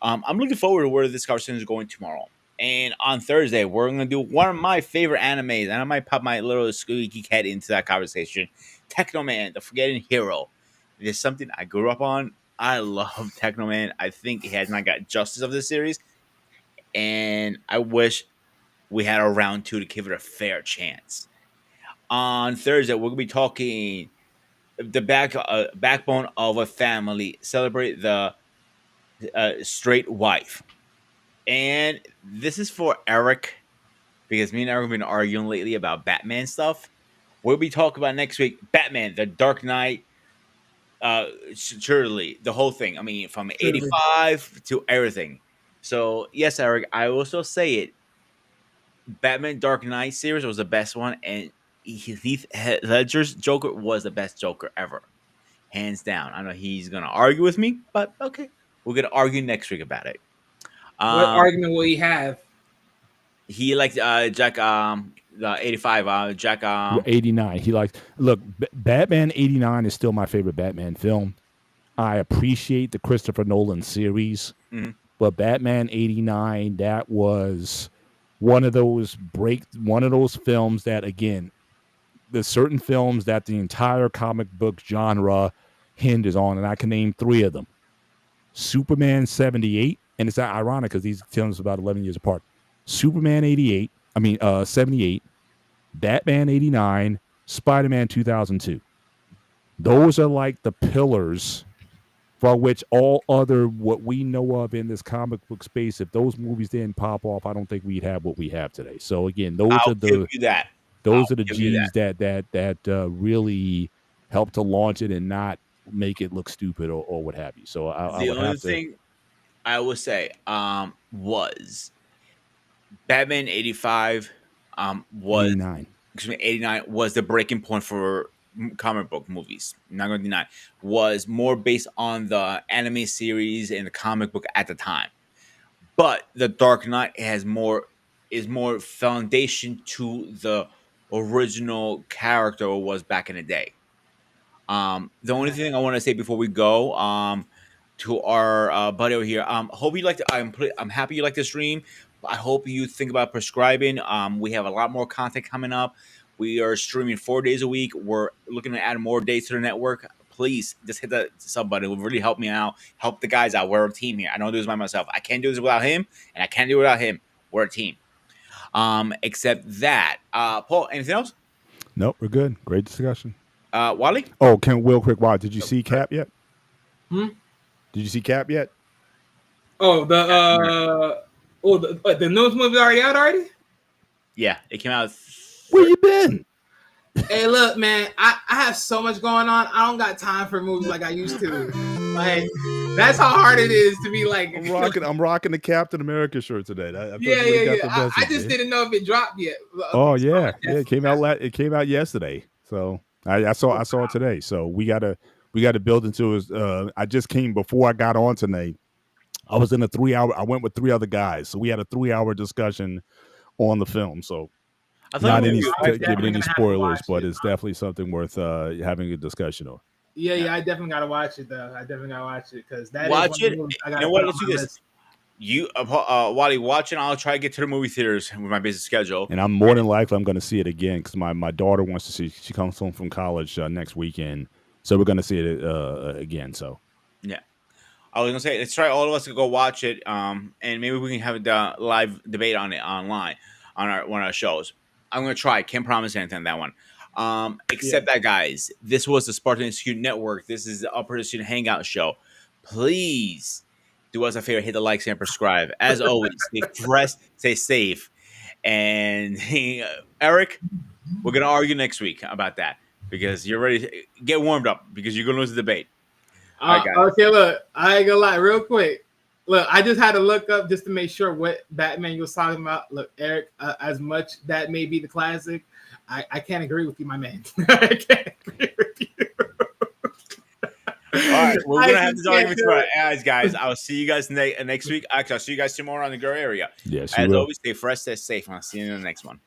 I'm looking forward to where this conversation is going tomorrow. And on Thursday, we're going to do one of my favorite animes, and I might pop my little squeaky cat into that conversation. Techno Man, the Forgetting Hero. It is something I grew up on. I love Techno Man. I think he has not got justice of this series, and I wish we had a round 2 to give it a fair chance. On Thursday, we're going to be talking the backbone of a family. Celebrate the straight wife. And this is for Eric because me and Eric have been arguing lately about Batman stuff. We'll be talking about next week Batman, The Dark Knight, surely the whole thing. I mean, from Truly. 85 to everything. So, yes, Eric, I will still say it. Batman Dark Knight series was the best one, and Heath Ledger's Joker was the best Joker ever, hands down. I know he's gonna argue with me, but okay, we're gonna argue next week about it. What Um, argument will he have? he liked Jack the 85 Jack 89. He likes look. Batman 89 is still my favorite Batman film. I appreciate the Christopher Nolan series, Mhm. but Batman 89, that was one of those films that, again, there's certain films that the entire comic book genre hinges on, and I can name 3 of them. Superman 78, and it's ironic because these films are about 11 years apart. Superman 78, Batman 89, Spider-Man 2002. Those are like the pillars for which all other what we know of in this comic book space, if those movies didn't pop off, I don't think we'd have what we have today. So again, those I'll are give the you that. those are the give you G's that really help to launch it and not make it look stupid or what have you. So I The would only have to thing I would say was Batman 85 was 89. 89 was the breaking point for comic book movies. Not gonna deny, was more based on the anime series and the comic book at the time. But the Dark Knight is more foundation to the original character it was back in the day. The only thing I want to say before we go, to our buddy over here, hope you like. I'm happy you like the stream. I hope you think about prescribing. We have a lot more content coming up. We are streaming 4 days a week. We're looking to add more days to the network. Please just hit the sub button. It will really help me out. Help the guys out. We're a team here. I don't do this by myself. I can't do this without him, and I can't do it without him. We're a team. Except that, Paul. Anything else? Nope, we're good. Great discussion. Wally. Oh, real quick, Why did you see Cap yet? Hmm? Did you see Cap yet? Oh, the newest movie already out already? Yeah, it came out. Where you been? Hey, look, man, I have so much going on. I don't got time for movies like I used to. Like, that's how hard it is to be like. I'm rocking the Captain America shirt today. Yeah. I just didn't know if it dropped yet. Oh yeah, it came out. It came out yesterday. So I saw it today. So we gotta build into it. I just came before I got on tonight. I was in a 3-hour. I went with 3 other guys, so we had a 3-hour discussion on the film. So not giving any spoilers, but it's definitely something worth having a discussion on. Yeah, I definitely gotta watch it though. I definitely gotta watch it because that watch is it. I You know what? Let's do this. You, Wally, watch it. I'll try to get to the movie theaters with my busy schedule. And I'm more than likely I'm going to see it again because my daughter wants to see. She comes home from college next weekend, so we're going to see it again. So yeah, I was gonna say let's try all of us to go watch it. And maybe we can have a live debate on it online on one of our shows. I'm gonna try. Can't promise anything on that one. Except that, guys, this was the Spartan Institute Network. This is the Upper Student Hangout Show. Please do us a favor, hit the likes and subscribe. As always, stay fresh, stay safe. And Eric, we're gonna argue next week about that because you're ready to get warmed up because you're gonna lose the debate. Okay, look, I ain't gonna lie, real quick. Look, I just had to look up just to make sure what Batman you was talking about. Look, Eric, as much that may be the classic, I can't agree with you, my man. I can't agree with you. All right, we're gonna have this argument tomorrow, guys. I'll see you guys next week. Actually, I'll see you guys tomorrow in the Gray area. Yes, as always, stay fresh, stay safe, and I'll see you in the next one.